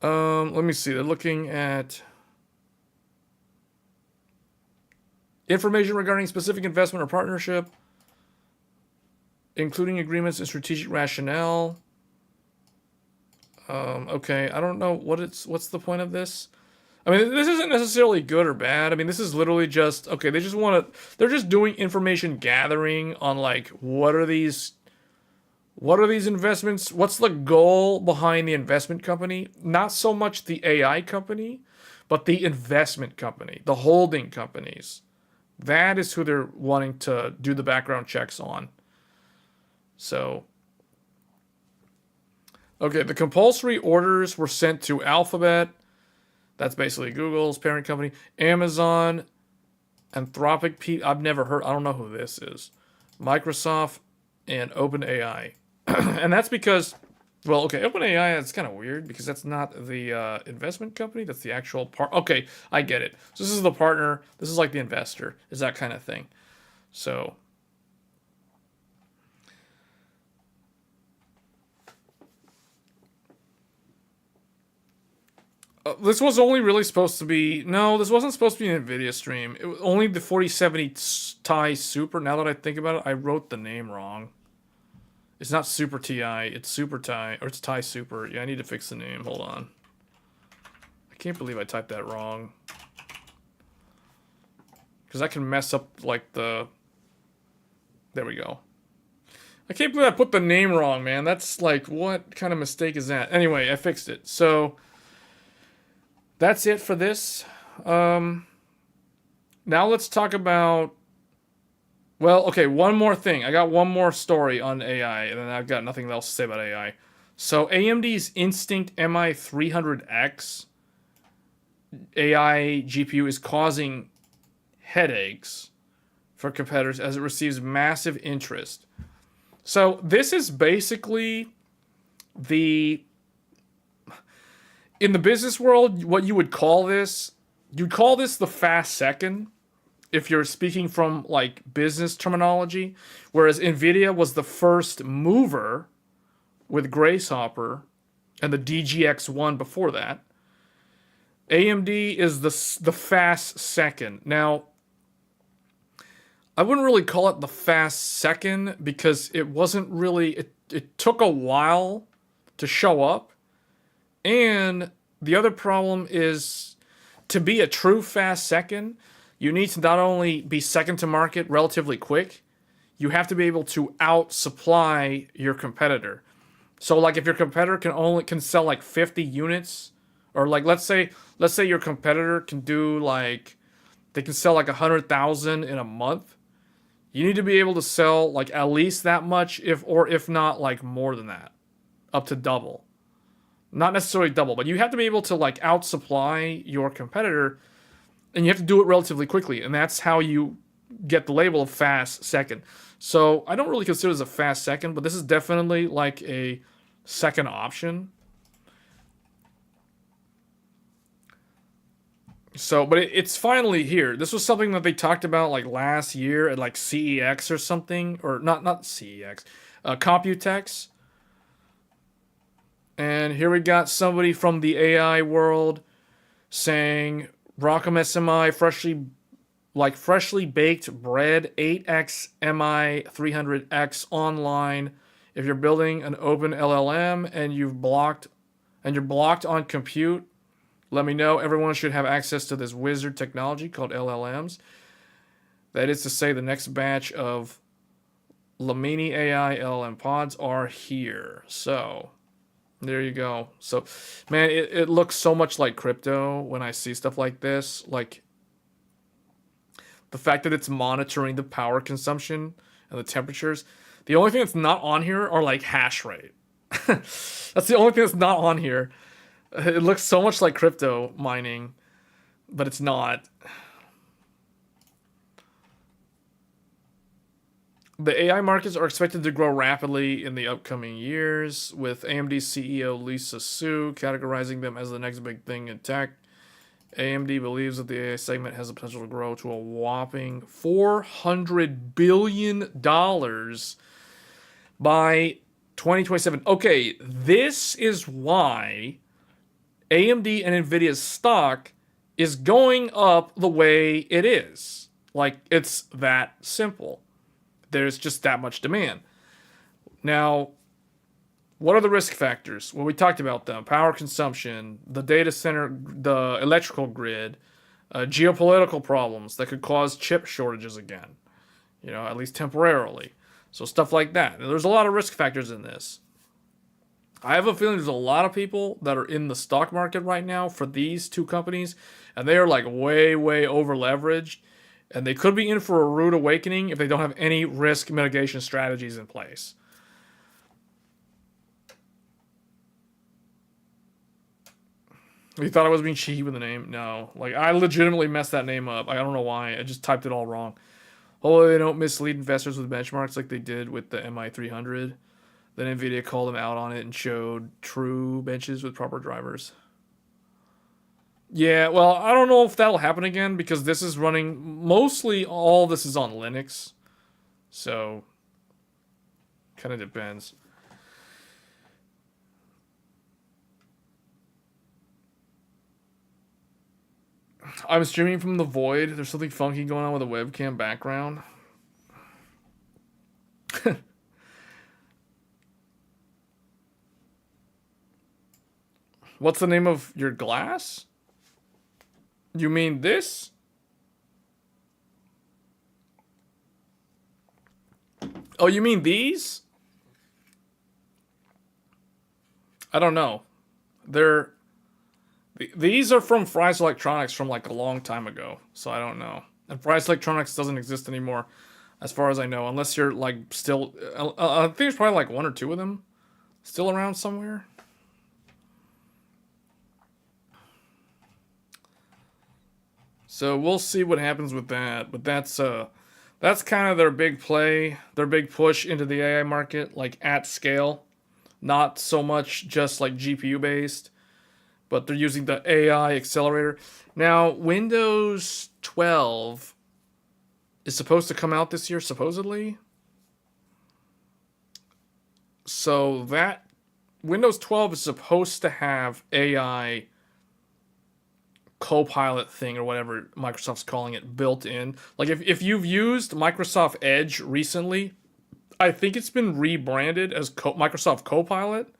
Speaker 1: Let me see. They're looking at information regarding specific investment or partnership, including agreements and strategic rationale. Okay, I don't know what's the point of this. I mean, this isn't necessarily good or bad. I mean, this is literally just, okay, they're just doing information gathering on like, what are these investments? What's the goal behind the investment company? Not so much the AI company, but the investment company, the holding companies. That is who they're wanting to do the background checks on. So, okay, the compulsory orders were sent to Alphabet. That's basically Google's parent company. Amazon, Anthropic. I've never heard. I don't know who this is. Microsoft and OpenAI. And that's because, well, okay, OpenAI, that's kind of weird because that's not the investment company. That's the actual part. Okay, I get it. So this is the partner. This is like the investor. Is that kind of thing. So this was only really supposed to be... No, this wasn't supposed to be an NVIDIA stream. It was only the 4070 Ti Super. Now that I think about it, I wrote the name wrong. It's not Super Ti, it's Super Ti, or it's Ti Super. Yeah, I need to fix the name. Hold on. I can't believe I typed that wrong. Because I can mess up, like, the... There we go. I can't believe I put the name wrong, man. That's, like, what kind of mistake is that? Anyway, I fixed it. So... That's it for this. Now let's talk about... Well, okay, one more thing. I got one more story on AI, and then I've got nothing else to say about AI. So AMD's Instinct MI300X AI GPU is causing headaches for competitors as it receives massive interest. So this is basically the... In the business world, what you would call this, you'd call this the fast second, if you're speaking from like business terminology, whereas NVIDIA was the first mover with Grace Hopper and the DGX1 before that. AMD is the fast second. Now, I wouldn't really call it the fast second because it wasn't really, it took a while to show up. And the other problem is, to be a true fast second, you need to not only be second to market relatively quick, you have to be able to out-supply your competitor. So like if your competitor can sell like 50 units, or like let's say your competitor can do like, they can sell like 100,000 in a month, you need to be able to sell like at least that much, if not like more than that, up to double. Not necessarily double, but you have to be able to like out-supply your competitor, and you have to do it relatively quickly, and that's how you get the label of fast second. So I don't really consider this a fast second, but this is definitely like a second option. So, but it's finally here. This was something that they talked about like last year at like CEX or something, or not CEX, Computex. And here we got somebody from the AI world saying Brockham SMI freshly baked bread 8x MI 300X online. If you're building an open LLM and you're blocked on compute, let me know. Everyone should have access to this wizard technology called LLMs. That is to say, the next batch of Lamini AI LLM pods are here. So there you go. So, man, it looks so much like crypto when I see stuff like this. Like, the fact that it's monitoring the power consumption and the temperatures. The only thing that's not on here are, like, hash rate. That's the only thing that's not on here. It looks so much like crypto mining, but it's not. The AI markets are expected to grow rapidly in the upcoming years, with AMD CEO Lisa Su categorizing them as the next big thing in tech. AMD believes that the AI segment has the potential to grow to a whopping $400 billion by 2027. Okay, this is why AMD and Nvidia's stock is going up the way it is. Like, it's that simple. There's just that much demand. Now, what are the risk factors? Well, we talked about them. Power consumption, the data center, the electrical grid, geopolitical problems that could cause chip shortages again, at least temporarily. So stuff like that. And there's a lot of risk factors in this. I have a feeling there's a lot of people that are in the stock market right now for these two companies, and they are like way, way over leveraged, and they could be in for a rude awakening if they don't have any risk mitigation strategies in place. You thought I was being cheeky with the name? No. Like, I legitimately messed that name up. I don't know why. I just typed it all wrong. Hopefully they don't mislead investors with benchmarks like they did with the MI300. Then nvidia called them out on it and showed true benches with proper drivers. Yeah, well, I don't know if that'll happen again because this is running... Mostly all this is on Linux. So, kind of depends. I'm streaming from the void. There's something funky going on with the webcam background. What's the name of your glass? You mean this? Oh, you mean these? I don't know. These are from Fry's Electronics from like a long time ago, so I don't know. And Fry's Electronics doesn't exist anymore, as far as I know, unless you're like still. I think there's probably like one or two of them still around somewhere. So we'll see what happens with that, but that's kind of their big play, their big push into the AI market, like at scale, not so much just like GPU based. But they're using the AI accelerator. Now, Windows 12 is supposed to come out this year, supposedly. So that Windows 12 is supposed to have AI Copilot thing or whatever Microsoft's calling it built in. Like if you've used Microsoft Edge recently, I think it's been rebranded as Microsoft Copilot.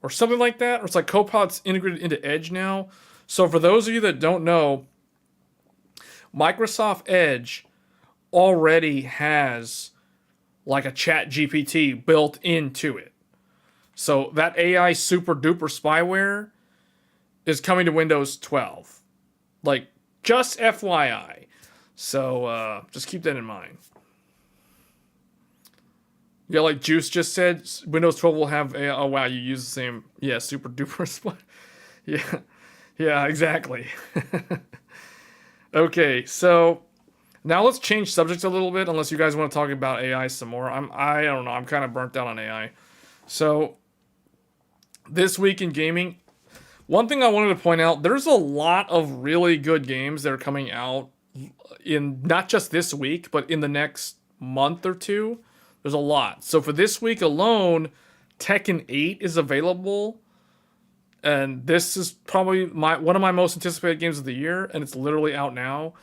Speaker 1: Or something like that. Or it's like Copilot's integrated into Edge now. So for those of you that don't know, Microsoft Edge already has like a chat GPT built into it. So that AI super duper spyware is coming to Windows 12. Like, just FYI. So just keep that in mind. Yeah, like Juice just said, Windows 12 will have a... Oh, wow, you use the same... Yeah, super duper split. Yeah, exactly. Okay, so... Now let's change subjects a little bit, unless you guys want to talk about AI some more. I don't know, I'm kind of burnt out on AI. So, this week in gaming, one thing I wanted to point out, there's a lot of really good games that are coming out in not just this week, but in the next month or two. There's a lot. So for this week alone, Tekken 8 is available. And this is probably one of my most anticipated games of the year. And it's literally out now.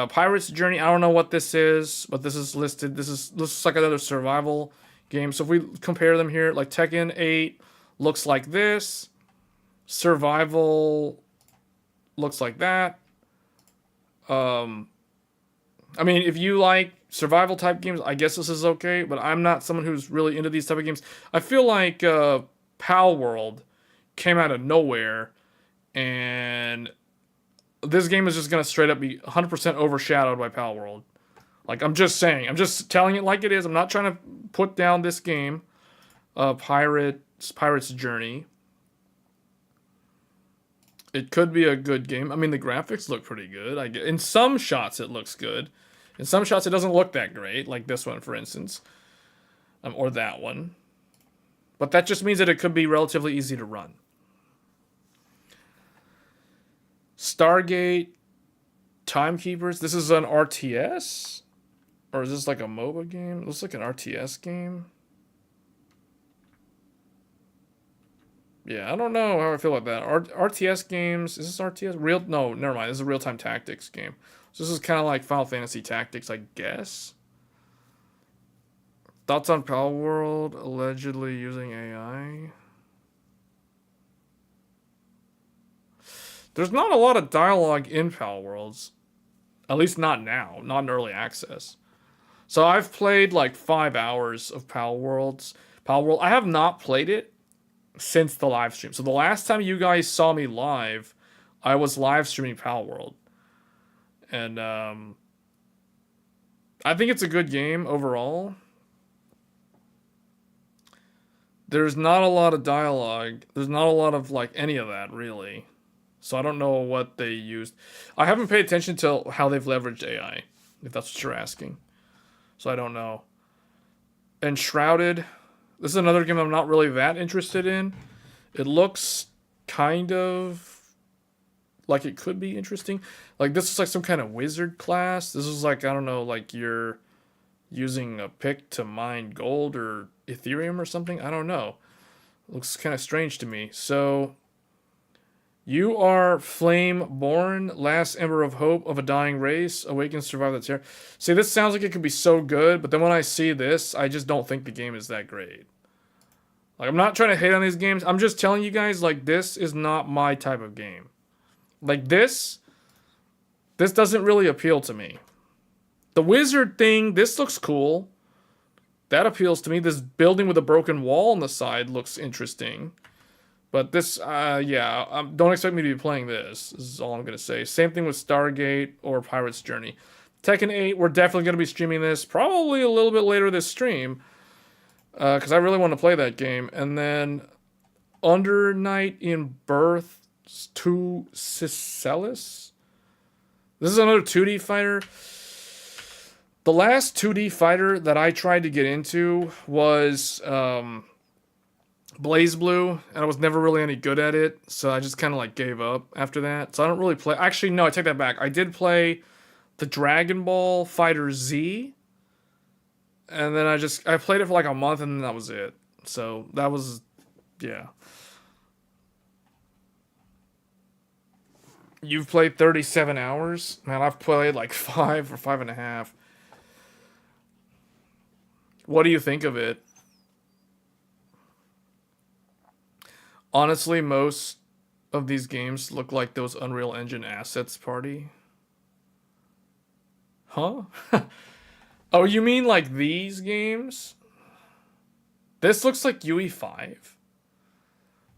Speaker 1: Pirate's Journey, I don't know what this is. But this is listed. This looks like another survival game. So if we compare them here, like Tekken 8 looks like this. Survival looks like that. I mean, if you like survival type games, I guess this is okay, but I'm not someone who's really into these type of games. I feel like Pal World came out of nowhere, and this game is just going to straight up be 100% overshadowed by Pal World. Like, I'm just saying. I'm just telling it like it is. I'm not trying to put down this game. Pirate's Journey. It could be a good game. I mean, the graphics look pretty good. In some shots, it looks good. In some shots, it doesn't look that great, like this one, for instance. Or that one. But that just means that it could be relatively easy to run. Stargate Timekeepers. This is an RTS? Or is this like a MOBA game? It looks like an RTS game. Yeah, I don't know how I feel about that. RTS games, is this RTS? No, never mind. This is a real-time tactics game. So this is kind of like Final Fantasy Tactics, I guess. Thoughts on Pal World allegedly using AI? There's not a lot of dialogue in Pal Worlds. At least not now, not in early access. So I've played like 5 hours of Pal Worlds. Pal World, I have not played it since the live stream. So the last time you guys saw me live, I was live streaming Pal World. And I think it's a good game overall. There's not a lot of dialogue. There's not a lot of like any of that really. So I don't know what they used. I haven't paid attention to how they've leveraged AI, if that's what you're asking. So I don't know. And Shrouded, this is another game I'm not really that interested in. It looks kind of like it could be interesting. Like this is like some kind of wizard class. This is like, I don't know, like you're using a pick to mine gold or Ethereum or something. I don't know. It looks kind of strange to me. So you are flame born, last ember of hope of a dying race, awaken, survive the terror. See, this sounds like it could be so good, but then when I see this, I just don't think the game is that great. Like, I'm not trying to hate on these games. I'm just telling you guys, like, this is not my type of game. Like, this doesn't really appeal to me. The wizard thing, this looks cool. That appeals to me. This building with a broken wall on the side looks interesting. But this, yeah, don't expect me to be playing this. This is all I'm going to say. Same thing with Stargate or Pirate's Journey. Tekken 8, we're definitely going to be streaming this. Probably a little bit later this stream. Because I really want to play that game. And then Under Night in Birth to Cicelis. This is another 2D fighter. The last 2D fighter that I tried to get into was Blaze Blue, and I was never really any good at it, so I just kind of like gave up after that. So I don't really play. Actually, no, I take that back. I did play the Dragon Ball Fighter Z, and then I played it for like a month, and then that was it. So that was, yeah. You've played 37 hours? Man, I've played like 5 or 5.5. What do you think of it? Honestly, most of these games look like those Unreal Engine assets party. Huh? Oh, you mean like these games? This looks like UE5.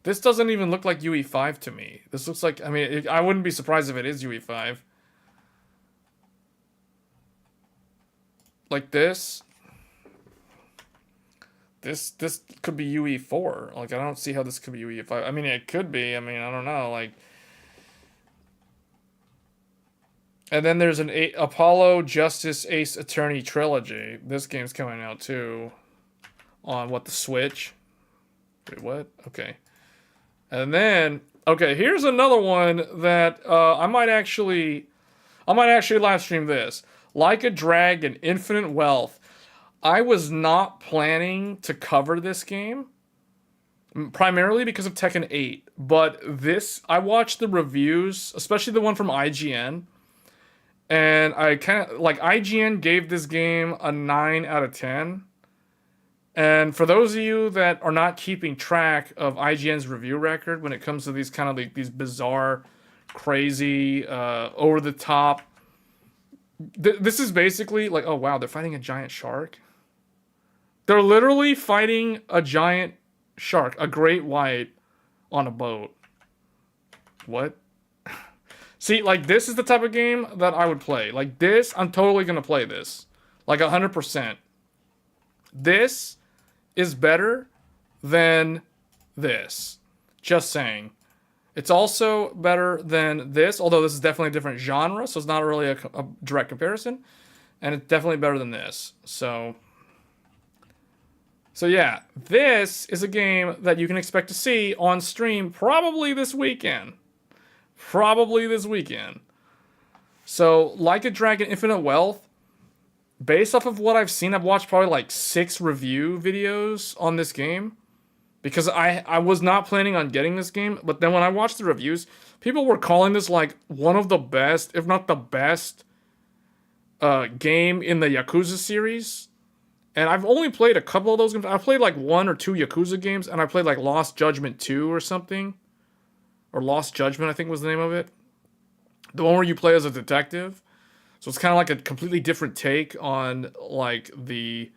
Speaker 1: This doesn't even look like UE5 to me. This looks like, I mean, I wouldn't be surprised if it is UE5. Like this. This could be UE4. Like, I don't see how this could be UE5. I mean, it could be. I mean, I don't know. Like, and then there's an Apollo Justice Ace Attorney trilogy. This game's coming out too. On what, the Switch? Wait, what? Okay. And then, okay, here's another one that I might actually live stream this. Like a Dragon, Infinite Wealth. I was not planning to cover this game, primarily because of Tekken 8. But this, I watched the reviews, especially the one from IGN, and I kind of, like, IGN gave this game a 9 out of 10. And for those of you that are not keeping track of IGN's review record when it comes to these kind of like these bizarre, crazy, over the top, this is basically like, oh wow, they're fighting a giant shark. They're literally fighting a giant shark, a great white, on a boat. What? See, like, this is the type of game that I would play. Like, this, I'm totally gonna play this. Like, 100%. This is better than this. Just saying. It's also better than this, although this is definitely a different genre, so it's not really a direct comparison. And it's definitely better than this. So yeah, this is a game that you can expect to see on stream probably this weekend. Probably this weekend. So, Like a Dragon, Infinite Wealth, based off of what I've seen, I've watched probably like 6 review videos on this game. because I was not planning on getting this game, but then when I watched the reviews, people were calling this like one of the best, if not the best, game in the Yakuza series. And I've only played a couple of those games. I played like one or two Yakuza games, and I played like Lost Judgment 2 or something. Or Lost Judgment, I think was the name of it. The one where you play as a detective. So it's kind of like a completely different take on like the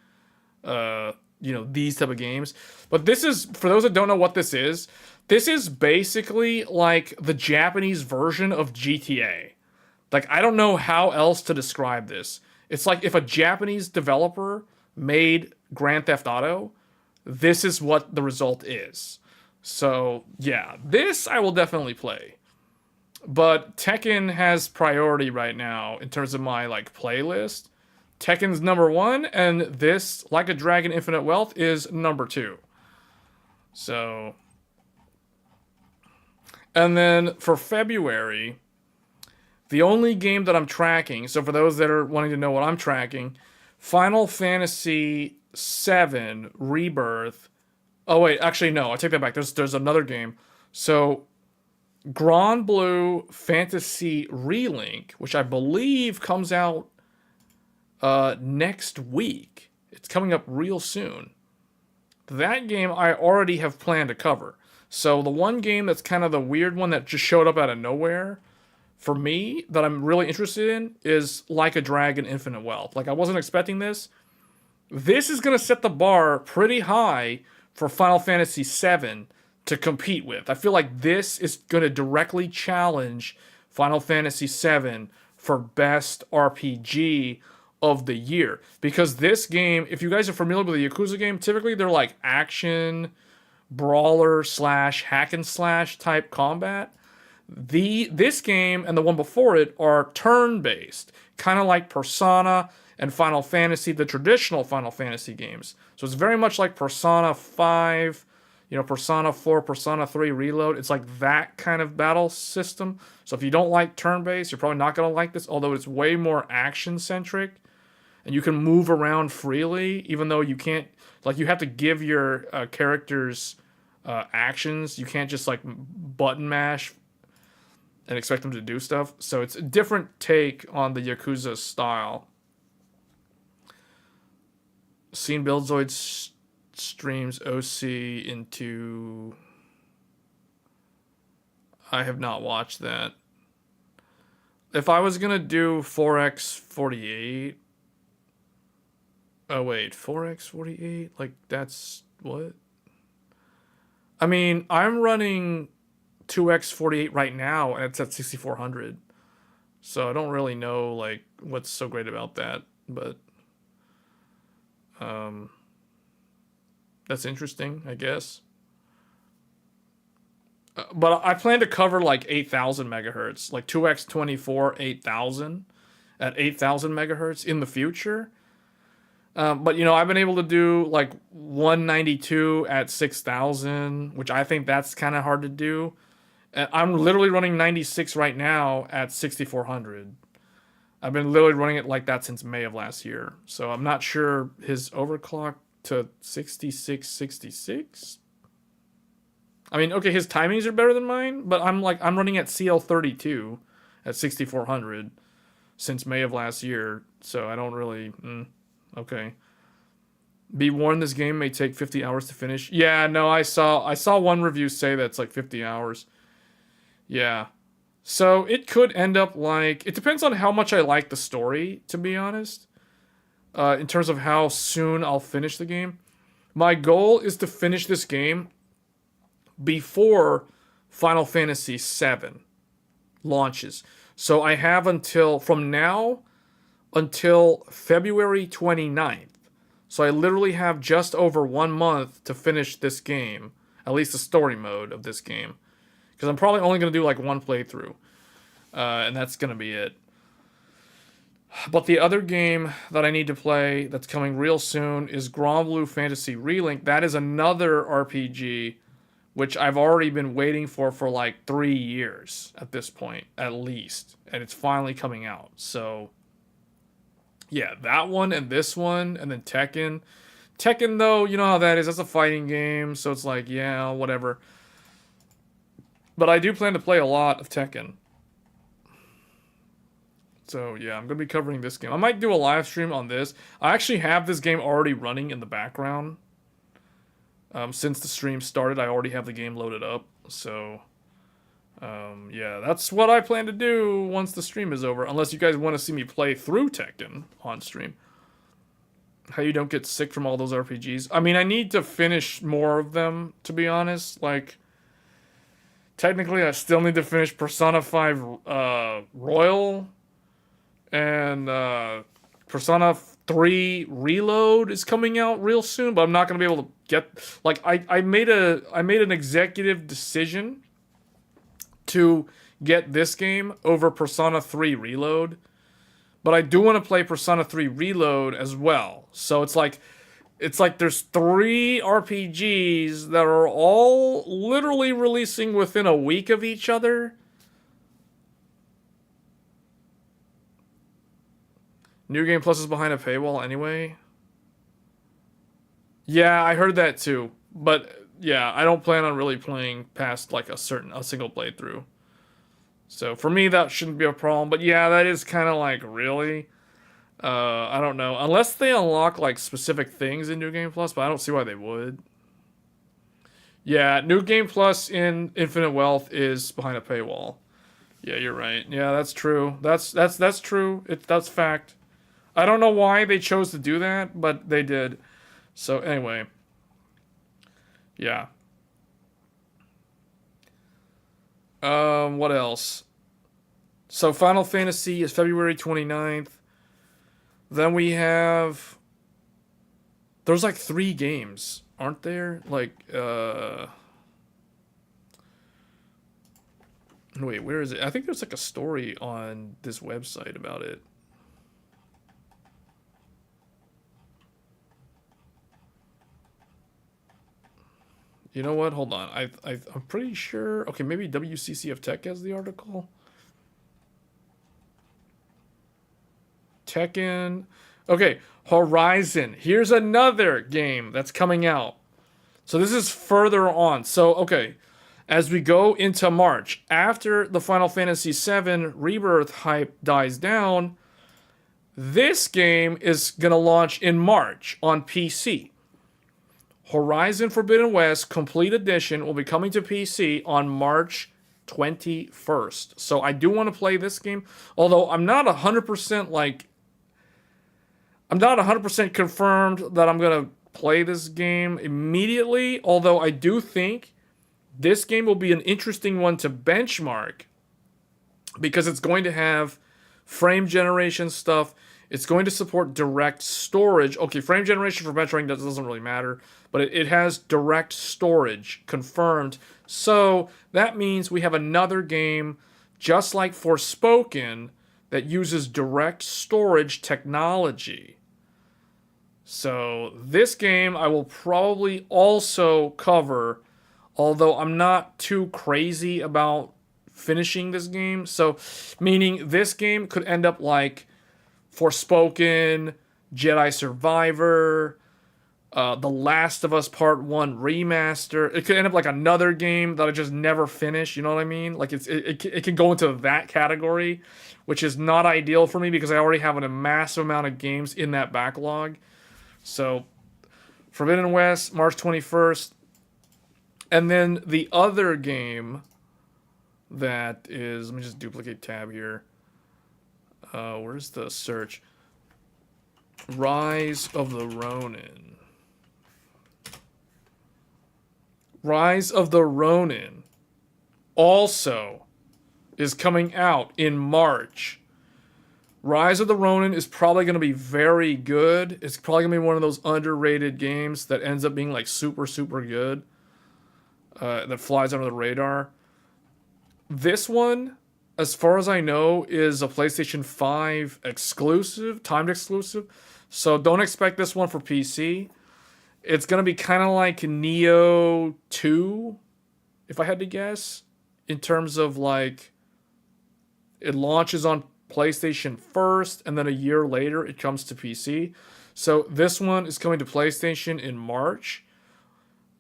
Speaker 1: these type of games. But this is, for those that don't know what this is basically like the Japanese version of GTA. Like, I don't know how else to describe this. It's like if a Japanese developer made Grand Theft Auto, this is what the result is. So, yeah, this I will definitely play. But Tekken has priority right now in terms of my like playlist. Tekken's number one, and this, Like a Dragon Infinite Wealth, is number two. So, and then for February, the only game that I'm tracking, so for those that are wanting to know what I'm tracking, Final Fantasy VII Rebirth. Oh wait, actually no, I take that back. There's another game. So Grand Blue Fantasy Relink, which I believe comes out next week. It's coming up real soon. That game I already have planned to cover. So the one game that's kind of the weird one that just showed up out of nowhere for me that I'm really interested in is Like a Dragon Infinite Wealth. Like, I wasn't expecting this. This is going to set the bar pretty high for Final Fantasy VII to compete with. I feel like this is going to directly challenge Final Fantasy VII for best RPG of the year. Because this game, if you guys are familiar with the Yakuza game, typically they're like action, brawler slash hack and slash type combat. This game and the one before it are turn-based, kind of like Persona and Final Fantasy, the traditional Final Fantasy games. So it's very much like Persona 5, Persona 4, Persona 3 Reload. It's like that kind of battle system. So if you don't like turn-based, you're probably not going to like this, although it's way more action-centric. And you can move around freely, even though you can't, like, you have to give your characters actions. You can't just, like, button mash and expect them to do stuff. So it's a different take on the Yakuza style. Seen Buildzoid streams OC into... I have not watched that. If I was going to do 4x48... Oh, wait. 4x48? Like, that's... What? I mean, I'm running 2x48 right now, and it's at 6400. So I don't really know, like, what's so great about that. But... that's interesting, I guess. But I plan to cover like 8,000 megahertz, like 2x24 8,000 at 8,000 megahertz in the future. But I've been able to do like 192 at 6,000, which I think that's kind of hard to do. And I'm literally running 96 right now at 6,400. I've been literally running it like that since May of last year. So I'm not sure his overclock to 6666. I mean, okay, his timings are better than mine, but I'm running at CL32 at 6400 since May of last year. So I don't really... okay. Be warned, this game may take 50 hours to finish. Yeah, no, I saw one review say that it's like 50 hours. Yeah. So it could end up like... It depends on how much I like the story, to be honest. In terms of how soon I'll finish the game. My goal is to finish this game before Final Fantasy VII launches. So I have from now until February 29th. So I literally have just over 1 month to finish this game. At least the story mode of this game. Because I'm probably only going to do like one playthrough. And that's going to be it. But the other game that I need to play that's coming real soon is Grand Blue Fantasy Relink. That is another RPG which I've already been waiting for like 3 years at this point, at least. And it's finally coming out. So, yeah, that one and this one, and then Tekken. Tekken, though, you know how that is. That's a fighting game, so it's like, yeah, whatever. But I do plan to play a lot of Tekken. So, yeah, I'm going to be covering this game. I might do a live stream on this. I actually have this game already running in the background. Since the stream started, I already have the game loaded up. So, yeah, that's what I plan to do once the stream is over. Unless you guys want to see me play through Tekken on stream. How you don't get sick from all those RPGs. I mean, I need to finish more of them, to be honest. Like, technically, I still need to finish Persona 5 Royal. And Persona 3 Reload is coming out real soon, but I'm not going to be able to get... Like, I made an executive decision to get this game over Persona 3 Reload. But I do want to play Persona 3 Reload as well. So it's like there's 3 RPGs that are all literally releasing within a week of each other. New Game Plus is behind a paywall anyway. Yeah, I heard that too. But yeah, I don't plan on really playing past like a single playthrough. So for me, that shouldn't be a problem. But yeah, that is kind of like, really? I don't know. Unless they unlock like specific things in New Game Plus, but I don't see why they would. Yeah, New Game Plus in Infinite Wealth is behind a paywall. Yeah, you're right. Yeah, that's true. That's true. That's fact. I don't know why they chose to do that, but they did. So anyway. Yeah. What else? So Final Fantasy is February 29th. Then we have... There's like 3 games, aren't there? Like, wait, where is it? I think there's like a story on this website about it. You know what? Hold on. I'm pretty sure... Okay, maybe WCCF Tech has the article. Tekken. Okay, Horizon. Here's another game that's coming out. So this is further on. So, okay, as we go into March, after the Final Fantasy VII Rebirth hype dies down, this game is going to launch in March on PC. Horizon Forbidden West Complete Edition will be coming to PC on March 21st. So I do want to play this game, although I'm not 100% like... I'm not 100% confirmed that I'm going to play this game immediately, although I do think this game will be an interesting one to benchmark because it's going to have frame generation stuff. It's going to support direct storage. Okay, frame generation for benchmarking doesn't really matter, but it has direct storage confirmed. So that means we have another game just like Forspoken that uses direct storage technology. So this game I will probably also cover, although I'm not too crazy about finishing this game. So meaning this game could end up like Forspoken, Jedi Survivor, The Last of Us Part 1 Remaster. It could end up like another game that I just never finish, you know what I mean? Like it can go into that category, which is not ideal for me because I already have a massive amount of games in that backlog. So, Forbidden West, March 21st. And then the other game that is... Let me just duplicate tab here. Where's the search? Rise of the Ronin. Rise of the Ronin also is coming out in March. Rise of the Ronin is probably going to be very good. It's probably going to be one of those underrated games that ends up being like super, super good. That flies under the radar. This one, as far as I know, is a PlayStation 5 exclusive, timed exclusive. So don't expect this one for PC. It's going to be kind of like Neo 2, if I had to guess, in terms of like it launches on PlayStation first, and then a year later it comes to PC. So this one is coming to PlayStation in March,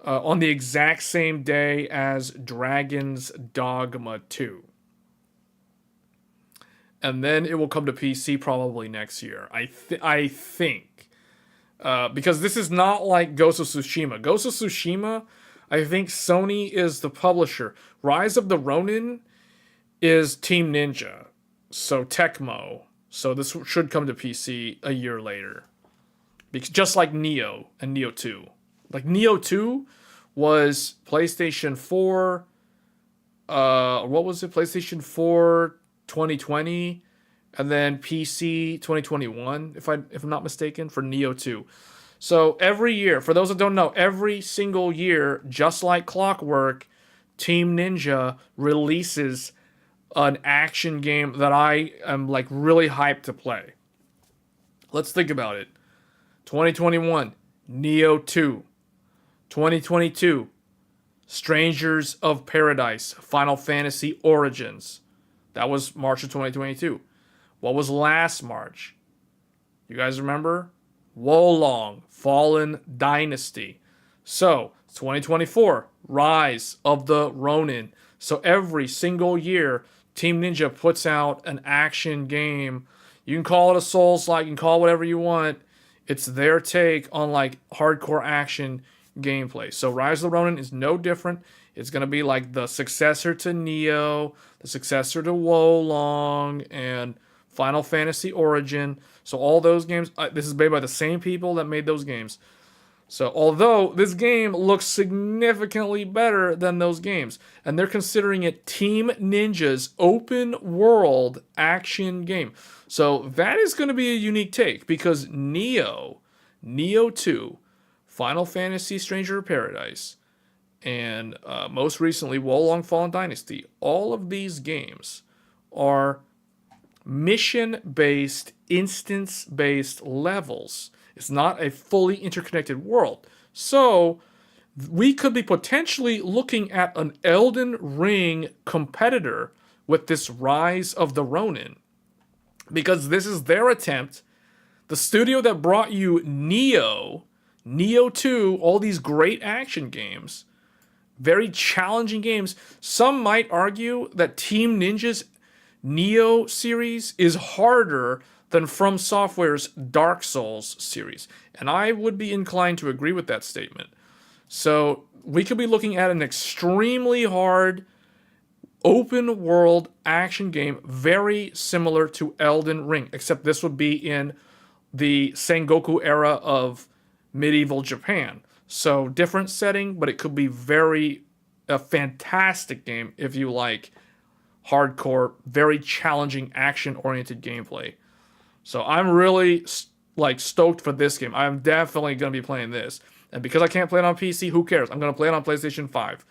Speaker 1: on the exact same day as Dragon's Dogma 2. And then it will come to PC probably next year. I think. Because this is not like Ghost of Tsushima. Ghost of Tsushima, I think Sony is the publisher. Rise of the Ronin is Team Ninja. So Tecmo. So this should come to PC a year later. Just like Neo and Neo 2. Like Neo 2 was PlayStation 4. What was it? PlayStation 4 2020, and then PC 2021, if I'm not mistaken, for Neo 2. So every year, for those that don't know, every single year, just like clockwork, Team Ninja releases an action game that I am like really hyped to play. Let's think about it. 2021, Neo 2. 2022, Strangers of Paradise, Final Fantasy Origins. That was March of 2022. What was last March? You guys remember? Wolong, Fallen Dynasty. So, 2024, Rise of the Ronin. So every single year, Team Ninja puts out an action game. You can call it a Souls-like, you can call it whatever you want. It's their take on like hardcore action gameplay. So Rise of the Ronin is no different. It's going to be like the successor to Neo, the successor to Wolong, and Final Fantasy Origin. So all those games, this is made by the same people that made those games. So although this game looks significantly better than those games, and they're considering it Team Ninja's open world action game. So that is going to be a unique take, because Neo 2, Final Fantasy Stranger of Paradise, and most recently Wolong Fallen Dynasty, all of these games are mission-based, instance-based levels. It's not a fully interconnected world. So we could be potentially looking at an Elden Ring competitor with this Rise of the Ronin, because this is their attempt. The studio that brought you Neo 2, all these great action games, very challenging games. Some might argue that Team Ninja's Neo series is harder than From Software's Dark Souls series. And I would be inclined to agree with that statement. So we could be looking at an extremely hard open world action game, very similar to Elden Ring, except this would be in the Sengoku era of medieval Japan. So different setting, but it could be a fantastic game if you like hardcore, very challenging action-oriented gameplay. So I'm really stoked for this game. I'm definitely going to be playing this. And because I can't play it on PC, who cares? I'm going to play it on PlayStation 5.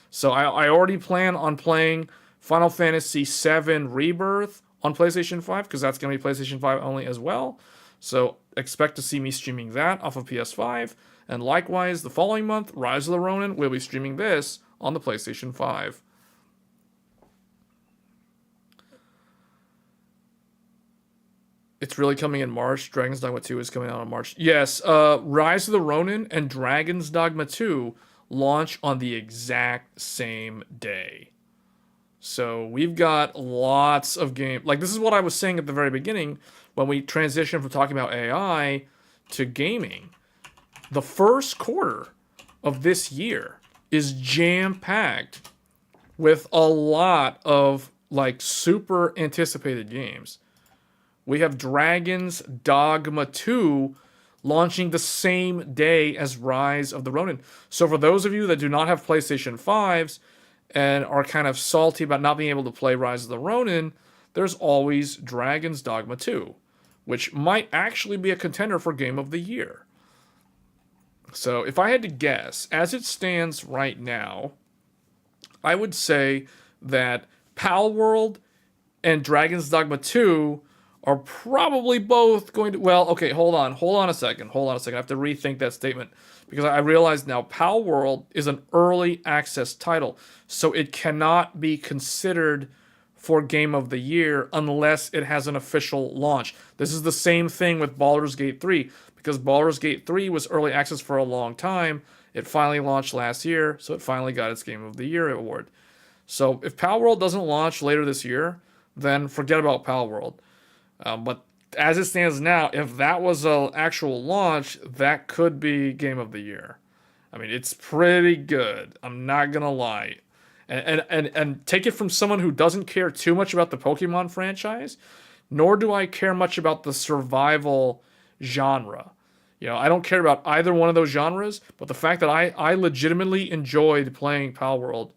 Speaker 1: So I already plan on playing Final Fantasy VII Rebirth on PlayStation 5, because that's going to be PlayStation 5 only as well. So expect to see me streaming that off of PS5. And likewise, the following month, Rise of the Ronin, will be streaming this on the PlayStation 5. It's really coming in March. Dragon's Dogma 2 is coming out in March. Yes, Rise of the Ronin and Dragon's Dogma 2 launch on the exact same day. So we've got lots of games. Like, this is what I was saying at the very beginning when we transitioned from talking about AI to gaming. The first quarter of this year is jam-packed with a lot of like super anticipated games. We have Dragon's Dogma 2 launching the same day as Rise of the Ronin. So for those of you that do not have PlayStation 5s and are kind of salty about not being able to play Rise of the Ronin, there's always Dragon's Dogma 2, which might actually be a contender for Game of the Year. So if I had to guess, as it stands right now, I would say that Palworld and Dragon's Dogma 2 are probably both going to... Well, okay, hold on a second. I have to rethink that statement, because I realize now Palworld is an early access title, so it cannot be considered for Game of the Year unless it has an official launch. This is the same thing with Baldur's Gate 3, because Baldur's Gate 3 was early access for a long time. It finally launched last year, so it finally got its Game of the Year award. So if Palworld doesn't launch later this year, then forget about Palworld. But as it stands now, if that was an actual launch, that could be Game of the Year. I mean, it's pretty good. I'm not gonna lie. And take it from someone who doesn't care too much about the Pokemon franchise, nor do I care much about the survival genre. You know, I don't care about either one of those genres, but the fact that I legitimately enjoyed playing Palworld,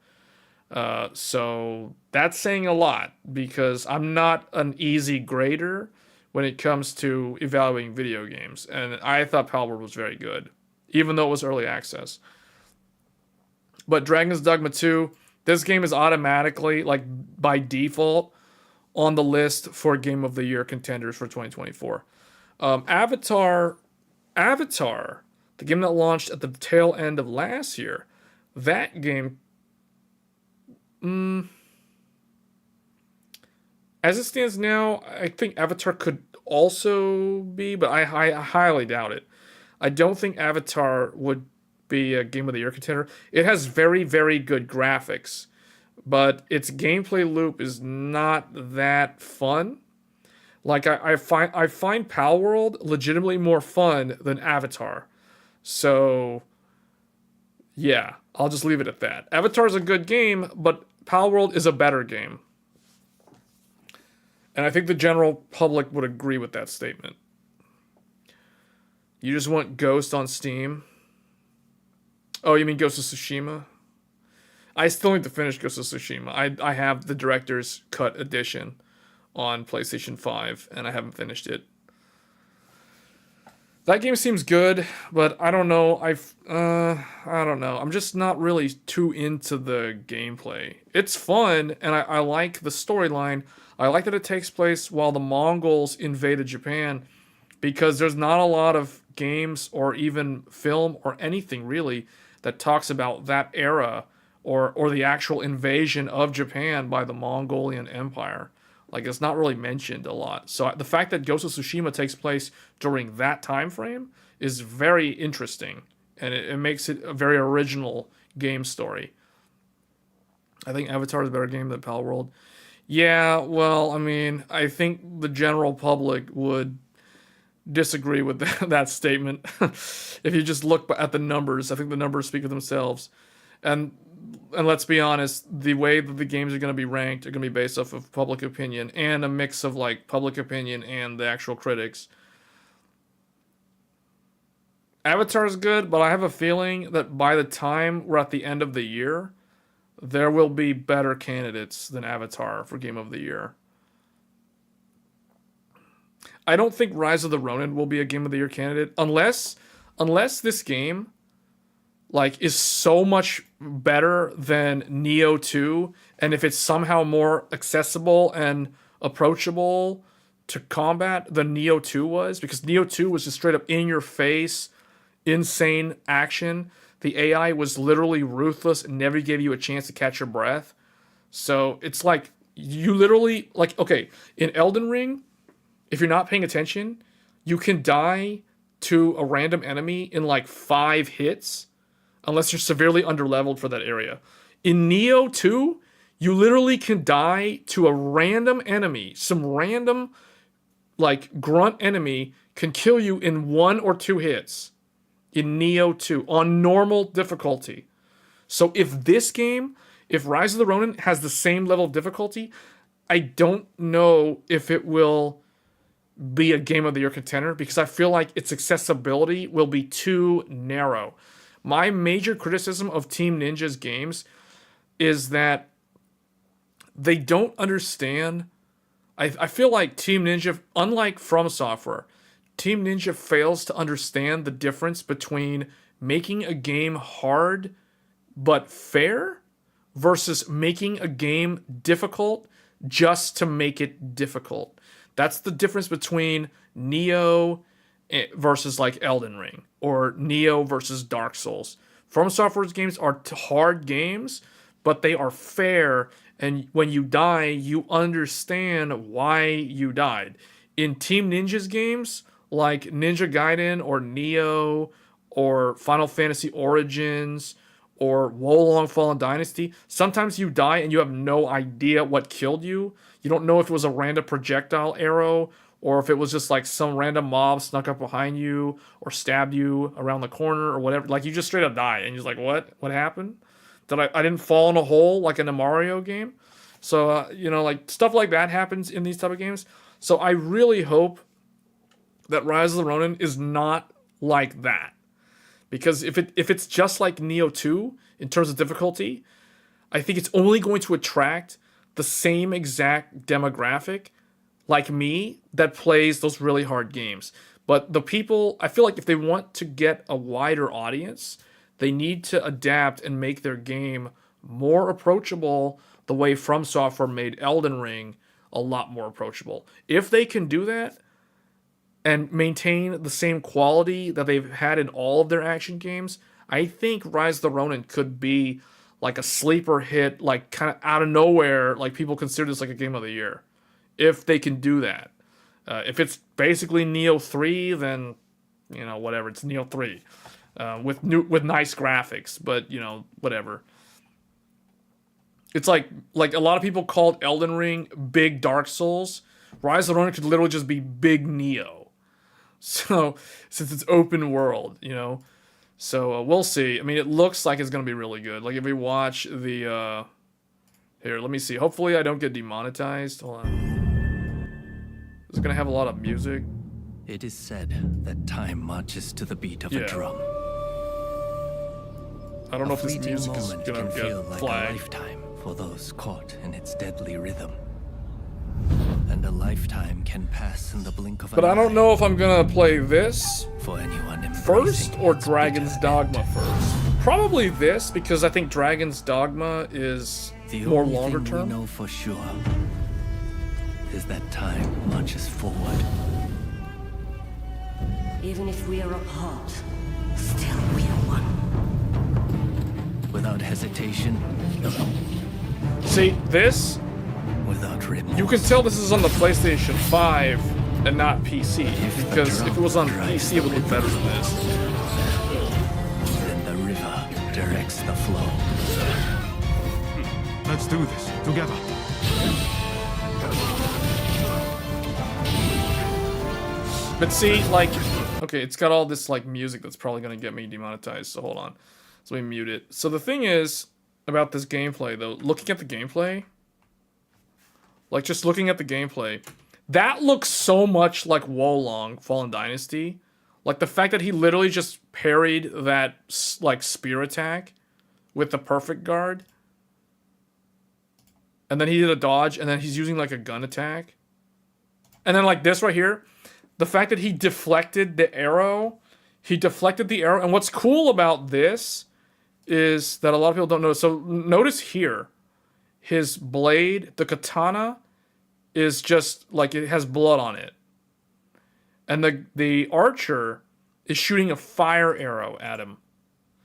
Speaker 1: so that's saying a lot, because I'm not an easy grader when it comes to evaluating video games, and I thought Palworld was very good, even though it was early access. But Dragon's Dogma 2, this game is automatically, like by default, on the list for Game of the Year contenders for 2024. Avatar, the game that launched at the tail end of last year, that game, as it stands now, I think Avatar could also be, but I highly doubt it. I don't think Avatar would be a Game of the Year contender. It has very, very good graphics, but its gameplay loop is not that fun. Like I find Palworld legitimately more fun than Avatar. So yeah, I'll just leave it at that. Avatar is a good game, but Palworld is a better game. And I think the general public would agree with that statement. You just want Ghost on Steam? Oh, you mean Ghost of Tsushima? I still need to finish Ghost of Tsushima. I have the Director's Cut edition on PlayStation 5, and I haven't finished it. That game seems good, but I don't know. I don't know. I'm just not really too into the gameplay. It's fun, and I like the storyline. I like that it takes place while the Mongols invaded Japan, because there's not a lot of games or even film or anything really that talks about that era or the actual invasion of Japan by the Mongolian Empire. Like, it's not really mentioned a lot. So the fact that Ghost of Tsushima takes place during that time frame is very interesting, and it makes it a very original game story. I think Avatar is a better game than Palworld. Yeah, well, I mean, I think the general public would disagree with that statement. If you just look at the numbers, I think the numbers speak for themselves. And let's be honest, the way that the games are going to be ranked are going to be based off of public opinion and a mix of like public opinion and the actual critics. Avatar is good, but I have a feeling that by the time we're at the end of the year, there will be better candidates than Avatar for Game of the Year. I don't think Rise of the Ronin will be a Game of the Year candidate unless this game like is so much better than Neo 2, and if it's somehow more accessible and approachable to combat than Neo 2 was, because Neo 2 was just straight up in your face, insane action. The AI was literally ruthless and never gave you a chance to catch your breath. So it's like you literally, like, okay, in Elden Ring, if you're not paying attention, you can die to a random enemy in like 5 hits unless you're severely underleveled for that area. In Neo 2, you literally can die to a random enemy. Some random like grunt enemy can kill you in 1 or 2 hits in Neo 2 on normal difficulty. So if Rise of the Ronin has the same level of difficulty, I don't know if it will be a Game of the Year contender, because I feel like its accessibility will be too narrow. My major criticism of Team Ninja's games is that they don't understand. I feel like Team Ninja, unlike From Software, Team Ninja fails to understand the difference between making a game hard but fair versus making a game difficult just to make it difficult. That's the difference between Neo versus like Elden Ring or Neo versus Dark Souls. From Software's games are hard games, but they are fair And when you die, you understand why you died. In Team Ninja's games, like Ninja Gaiden or Neo or Final Fantasy Origins or Wolong Fallen Dynasty, sometimes you die and you have no idea what killed you. You don't know if it was a random projectile arrow or if it was just like some random mob snuck up behind you or stabbed you around the corner or whatever. Like you just straight up die and you're just like, what? What happened? Did I didn't fall in a hole like in a Mario game? So, you know, like stuff like that happens in these type of games. So I really hope that Rise of the Ronin is not like that. Because if it's just like Neo 2 in terms of difficulty, I think it's only going to attract the same exact demographic like me that plays those really hard games. But the people, I feel like if they want to get a wider audience, they need to adapt and make their game more approachable the way From Software made Elden Ring a lot more approachable. If they can do that and maintain the same quality that they've had in all of their action games, I think Rise of the Ronin could be like a sleeper hit, like kind of out of nowhere, like people consider this like a game of the year. If they can do that. If it's basically Neo 3, then, you know, whatever, it's Neo 3. With nice graphics, but, you know, whatever. It's like a lot of people called Elden Ring big Dark Souls. Rise of the Ronin could literally just be big Neo. So, since it's open world, you know. So, we'll see. I mean, it looks like it's going to be really good. Like, if we watch the, here, let me see. Hopefully I don't get demonetized. Hold on. Is it going to have a lot of music?
Speaker 2: It is said that time marches to the beat of a drum.
Speaker 1: I don't know if this music is going to
Speaker 2: feel
Speaker 1: get
Speaker 2: like
Speaker 1: flagged.
Speaker 2: a lifetime for those caught in its deadly rhythm. And a lifetime can pass in the blink of an eye.
Speaker 1: But I don't know if I'm going to play this
Speaker 2: for anyone
Speaker 1: first or Dragon's Dogma first. Probably this, because I think Dragon's Dogma is more longer term.
Speaker 2: The only thing we know for sure is that time marches forward.
Speaker 3: Even if we are apart, still we are one.
Speaker 2: Without hesitation.
Speaker 1: See, this,
Speaker 2: Without remorse.
Speaker 1: you can tell this is on the PlayStation 5 and not PC, because if it was on PC, it would look better than this.
Speaker 2: Then the river directs the flow.
Speaker 4: Let's do this together.
Speaker 1: But see, like, okay, it's got all this, like, music that's probably going to get me demonetized, so hold on. So let me mute it. So the thing is, about this gameplay, though, looking at the gameplay, like, just looking at the gameplay, that looks so much like Wolong Fallen Dynasty. Like, the fact that he literally just parried that, like, spear attack with the perfect guard. And then he did a dodge, and then he's using, like, a gun attack. And then, like, this right here, the fact that he deflected the arrow, and what's cool about this is that a lot of people don't know. So notice here, his blade, the katana, is just like it has blood on it. And the archer is shooting a fire arrow at him.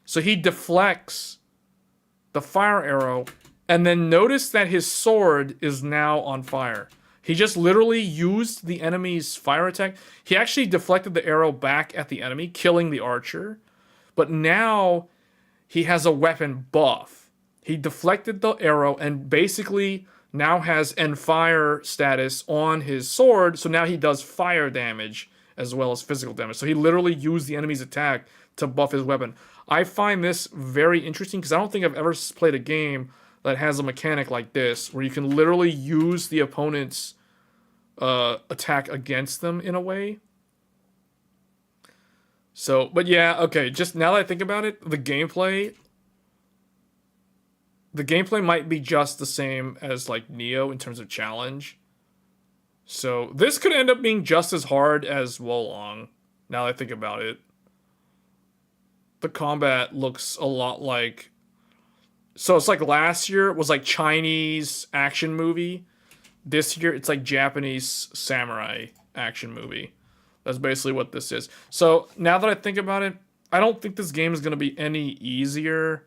Speaker 1: So he deflects the fire arrow, and then notice that his sword is now on fire. He just literally used the enemy's fire attack. He actually deflected the arrow back at the enemy, killing the archer. But now he has a weapon buff. He deflected the arrow and basically now has end fire status on his sword. So now he does fire damage as well as physical damage. So he literally used the enemy's attack to buff his weapon. I find this very interesting because I don't think I've ever played a game that has a mechanic like this, where you can literally use the opponent's attack against them in a way. So, but yeah, okay, just now that I think about it, the gameplay might be just the same as, like, Neo in terms of challenge. So, this could end up being just as hard as Wolong, now that I think about it. The combat looks a lot like... So it's like last year it was like Chinese action movie. This year it's like Japanese samurai action movie. That's basically what this is. So now that I think about it, I don't think this game is going to be any easier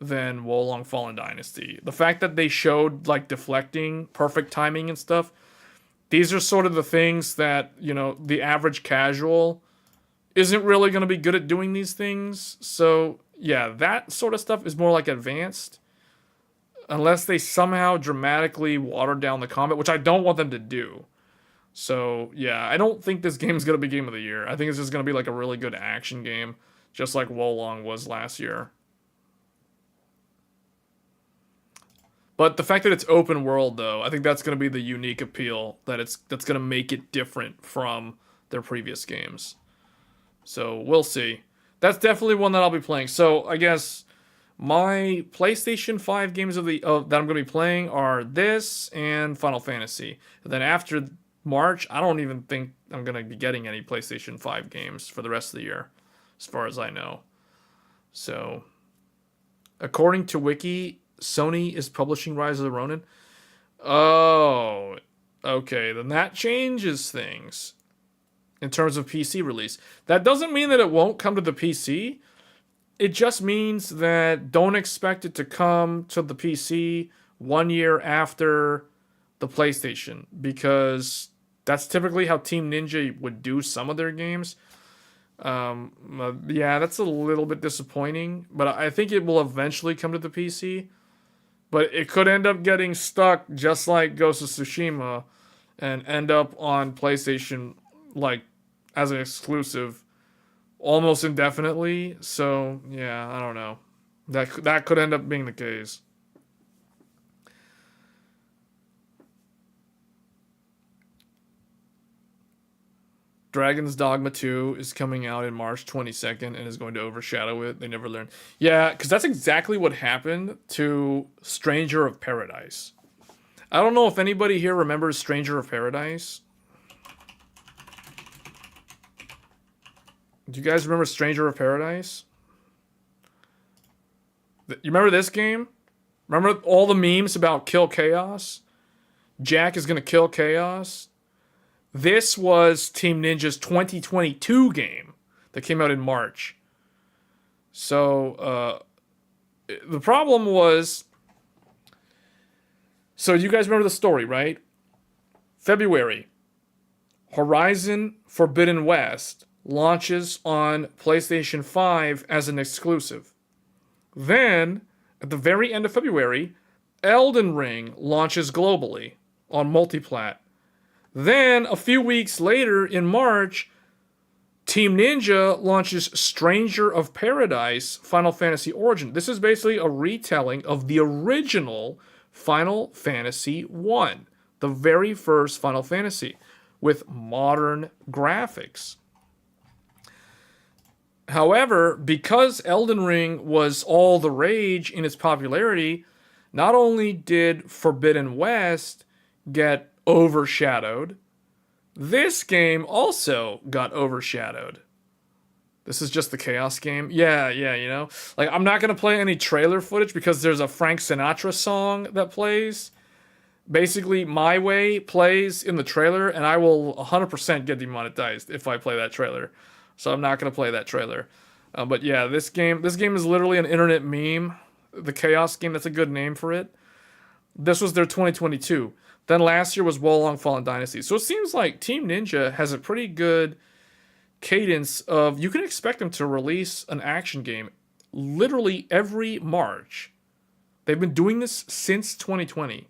Speaker 1: than Wolong Fallen Dynasty. The fact that they showed like deflecting, perfect timing and stuff, these are sort of the things that, you know, the average casual isn't really going to be good at doing these things. So yeah, that sort of stuff is more like advanced. Unless they somehow dramatically water down the combat, which I don't want them to do. So yeah, I don't think this game is going to be Game of the Year. I think it's just going to be like a really good action game, just like Wolong was last year. But the fact that it's open world, though, I think that's going to be the unique appeal, that's going to make it different from their previous games. So we'll see. That's definitely one that I'll be playing. So I guess my PlayStation 5 games that I'm going to be playing are this and Final Fantasy. And then after March, I don't even think I'm going to be getting any PlayStation 5 games for the rest of the year, as far as I know. So, according to Wiki, Sony is publishing Rise of the Ronin. Oh, okay. Then that changes things in terms of PC release. That doesn't mean that it won't come to the PC. It just means that don't expect it to come to the PC 1 year after the PlayStation, because that's typically how Team Ninja would do some of their games. Yeah, that's a little bit disappointing, but I think it will eventually come to the PC. But it could end up getting stuck just like Ghost of Tsushima and end up on PlayStation like as an exclusive almost indefinitely. So, yeah, I don't know. That could end up being the case. Dragon's Dogma 2 is coming out in March 22nd and is going to overshadow it. They never learned. Yeah, because that's exactly what happened to Stranger of Paradise. I don't know if anybody here remembers Stranger of Paradise. Do you guys remember Stranger of Paradise? You remember this game? Remember all the memes about kill Chaos? Jack is going to kill Chaos. This was Team Ninja's 2022 game that came out in March. So, the problem was... So, you guys remember the story, right? February. Horizon Forbidden West launches on PlayStation 5 as an exclusive. Then, at the very end of February, Elden Ring launches globally on multiplat. Then, a few weeks later, in March, Team Ninja launches Stranger of Paradise Final Fantasy Origin. This is basically a retelling of the original Final Fantasy I, the very first Final Fantasy, with modern graphics. However, because Elden Ring was all the rage in its popularity, not only did Forbidden West get overshadowed, this game also got overshadowed. This is just the Chaos game. Yeah, you know. Like, I'm not going to play any trailer footage because there's a Frank Sinatra song that plays. Basically, My Way plays in the trailer, and I will 100% get demonetized if I play that trailer. So I'm not going to play that trailer. But yeah, this game is literally an internet meme. The Chaos game, that's a good name for it. This was their 2022. Then last year was Wolong Fallen Dynasty. So it seems like Team Ninja has a pretty good cadence of... You can expect them to release an action game literally every March. They've been doing this since 2020.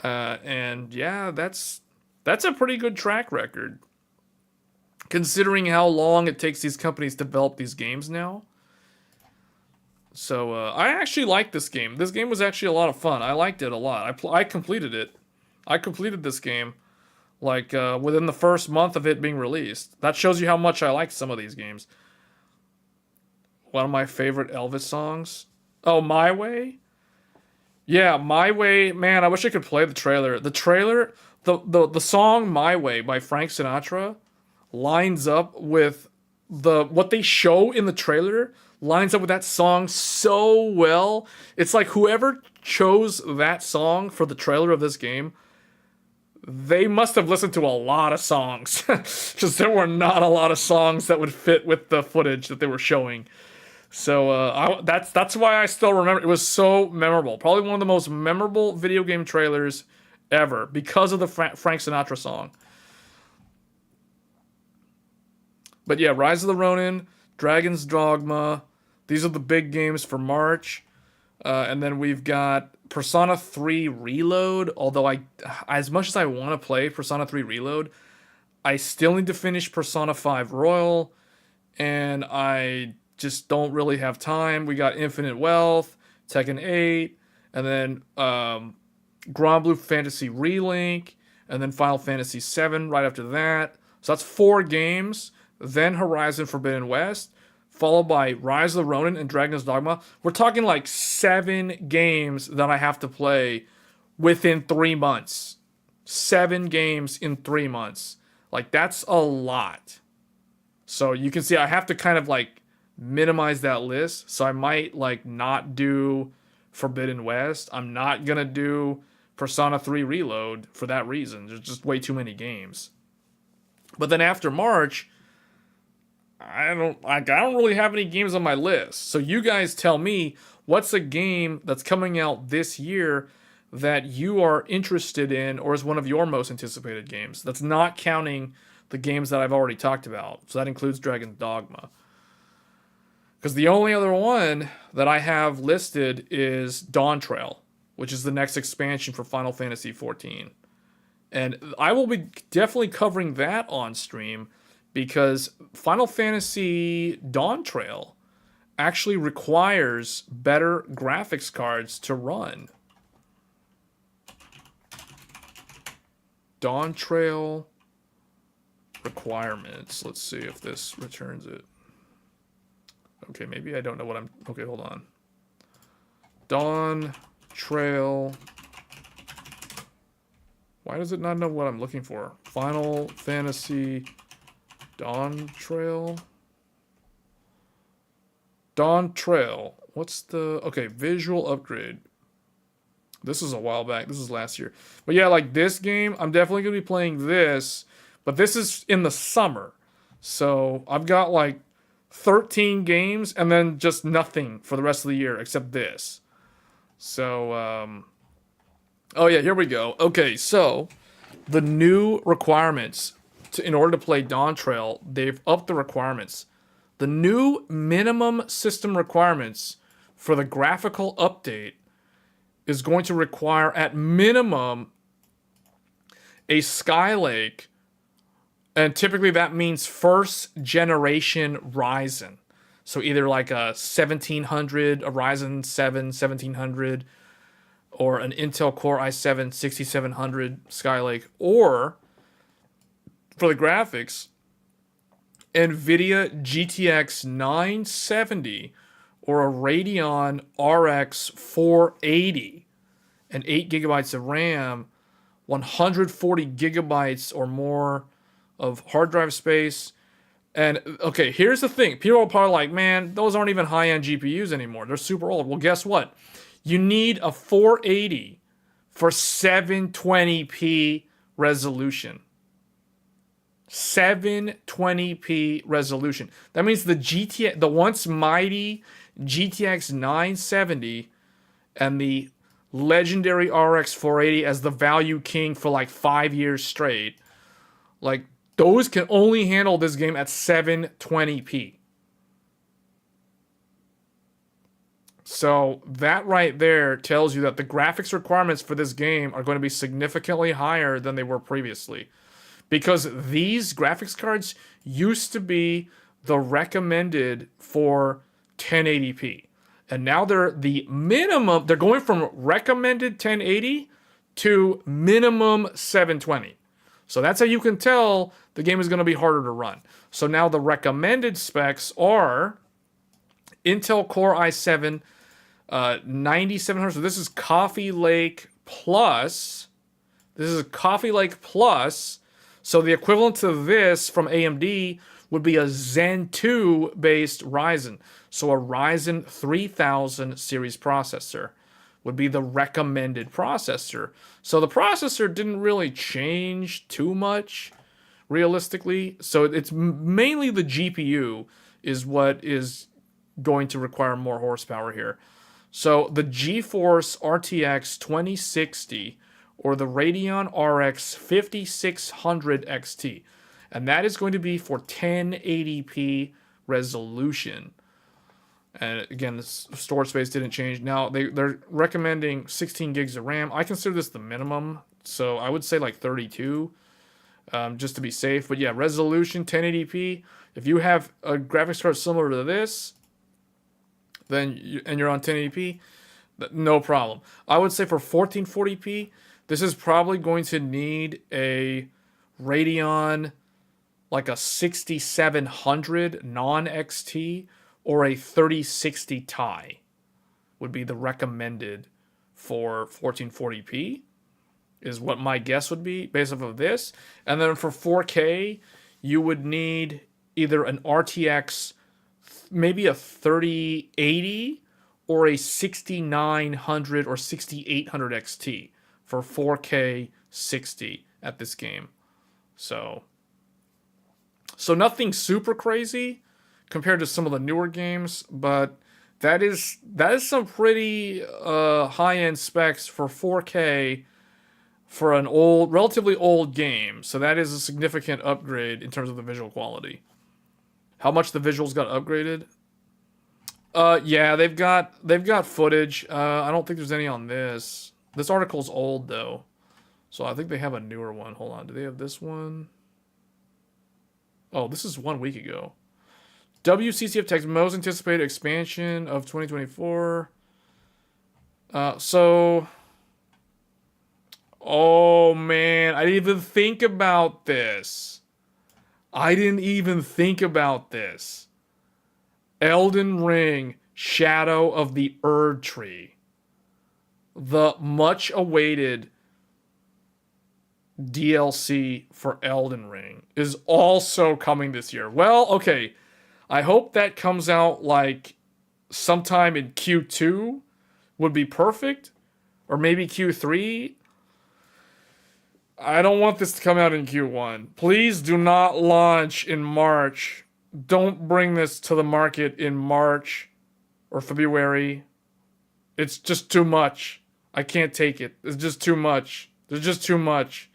Speaker 1: And yeah, that's a pretty good track record, considering how long it takes these companies to develop these games now. So, I actually liked this game. This game was actually a lot of fun. I liked it a lot. I completed it. I completed this game, like, within the first month of it being released. That shows you how much I like some of these games. One of my favorite Elvis songs. Oh, My Way? Yeah, My Way. Man, I wish I could play the trailer. The trailer, the song My Way by Frank Sinatra lines up with what they show in the trailer, lines up with that song so well. It's like whoever chose that song for the trailer of this game, they must have listened to a lot of songs, because there were not a lot of songs that would fit with the footage that they were showing. So that's why I still remember. It was so memorable. Probably one of the most memorable video game trailers ever because of the Frank Sinatra song. But yeah, Rise of the Ronin, Dragon's Dogma. These are the big games for March. And then we've got Persona 3 Reload. Although as much as I want to play Persona 3 Reload, I still need to finish Persona 5 Royal, and I just don't really have time. We got Infinite Wealth, Tekken 8, and then Grand Blue Fantasy Relink, and then Final Fantasy 7 right after that. So that's 4 games. Then Horizon Forbidden West, followed by Rise of the Ronin and Dragon's Dogma. We're talking like 7 games that I have to play within 3 months. 7 games in 3 months. Like, that's a lot. So you can see I have to kind of like minimize that list. So I might like not do Forbidden West. I'm not going to do Persona 3 Reload for that reason. There's just way too many games. But then after March, I don't really have any games on my list. So you guys tell me, what's a game that's coming out this year that you are interested in, or is one of your most anticipated games? That's not counting the games that I've already talked about. So that includes Dragon's Dogma. Because the only other one that I have listed is Dawntrail, which is the next expansion for Final Fantasy XIV. And I will be definitely covering that on stream, because Final Fantasy Dawntrail actually requires better graphics cards to run. Dawntrail requirements. Let's see if this returns it. Okay, maybe I don't know what I'm... Okay, hold on. Dawntrail. Why does it not know what I'm looking for? Final Fantasy Dawntrail. Dawntrail. What's the... Okay, visual upgrade. This is a while back. This is last year. But yeah, like this game, I'm definitely going to be playing this. But this is in the summer. So I've got like 13 games and then just nothing for the rest of the year except this. So, oh yeah, here we go. Okay, so the new requirements in order to play Dawntrail, they've upped the requirements. The new minimum system requirements for the graphical update is going to require at minimum a Skylake, and typically that means first generation Ryzen. So either like a 1700, a Ryzen 7 1700, or an Intel Core i7 6700 Skylake, or for the graphics, NVIDIA GTX 970 or a Radeon RX 480 and 8 gigabytes of RAM, 140 gigabytes or more of hard drive space. And okay, here's the thing. People are probably like, man, those aren't even high-end GPUs anymore. They're super old. Well, guess what? You need a 480 for 720p resolution. 720p resolution. That means the once mighty GTX 970 and the legendary RX 480 as the value king for like 5 years straight, like those can only handle this game at 720p. So that right there tells you that the graphics requirements for this game are going to be significantly higher than they were previously. Because these graphics cards used to be the recommended for 1080p. And now they're the minimum, they're going from recommended 1080 to minimum 720. So that's how you can tell the game is going to be harder to run. So now the recommended specs are Intel Core i7 9700. So this is Coffee Lake Plus. This is Coffee Lake Plus. So the equivalent to this from AMD would be a Zen 2 based Ryzen. So a Ryzen 3000 series processor would be the recommended processor. So the processor didn't really change too much, realistically. So it's mainly the GPU is what is going to require more horsepower here. So the GeForce RTX 2060 or the Radeon RX 5600 XT. And that is going to be for 1080p resolution. And again, the storage space didn't change. Now, they're recommending 16 gigs of RAM. I consider this the minimum, so I would say like 32, just to be safe. But yeah, resolution 1080p. If you have a graphics card similar to this, then and you're on 1080p, no problem. I would say for 1440p, this is probably going to need a Radeon, like a 6700 non-XT, or a 3060 Ti would be the recommended for 1440p, is what my guess would be based off of this. And then for 4K, you would need either an RTX, maybe a 3080, or a 6900 or 6800 XT for 4K 60 at this game. So nothing super crazy compared to some of the newer games, but that is some pretty high-end specs for 4K for an relatively old game. So that is a significant upgrade in terms of the visual quality. How much the visuals got upgraded? Yeah, they've got footage. I don't think there's any on this. This article's old though, so I think they have a newer one. Hold on, do they have this one? Oh, this is 1 week ago. WCCF Tech's most anticipated expansion of 2024. Oh man, I didn't even think about this. Elden Ring, Shadow of the Erd Tree. The much awaited DLC for Elden Ring is also coming this year. Well, okay. I hope that comes out like sometime in Q2 would be perfect. Or maybe Q3. I don't want this to come out in Q1. Please do not launch in March. Don't bring this to the market in March or February. It's just too much. I can't take it. It's just too much. There's just too much.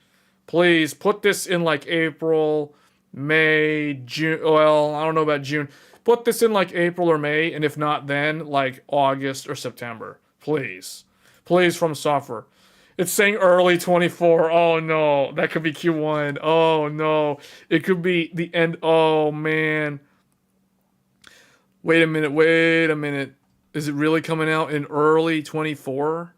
Speaker 1: Please put this in like April, May, June. Well, I don't know about June. Put this in like April or May, and if not then, like August or September. Please. Please, From Software. It's saying early 24. Oh no, that could be Q1. Oh no, it could be the end. Oh man. Wait a minute. Is it really coming out in early 24?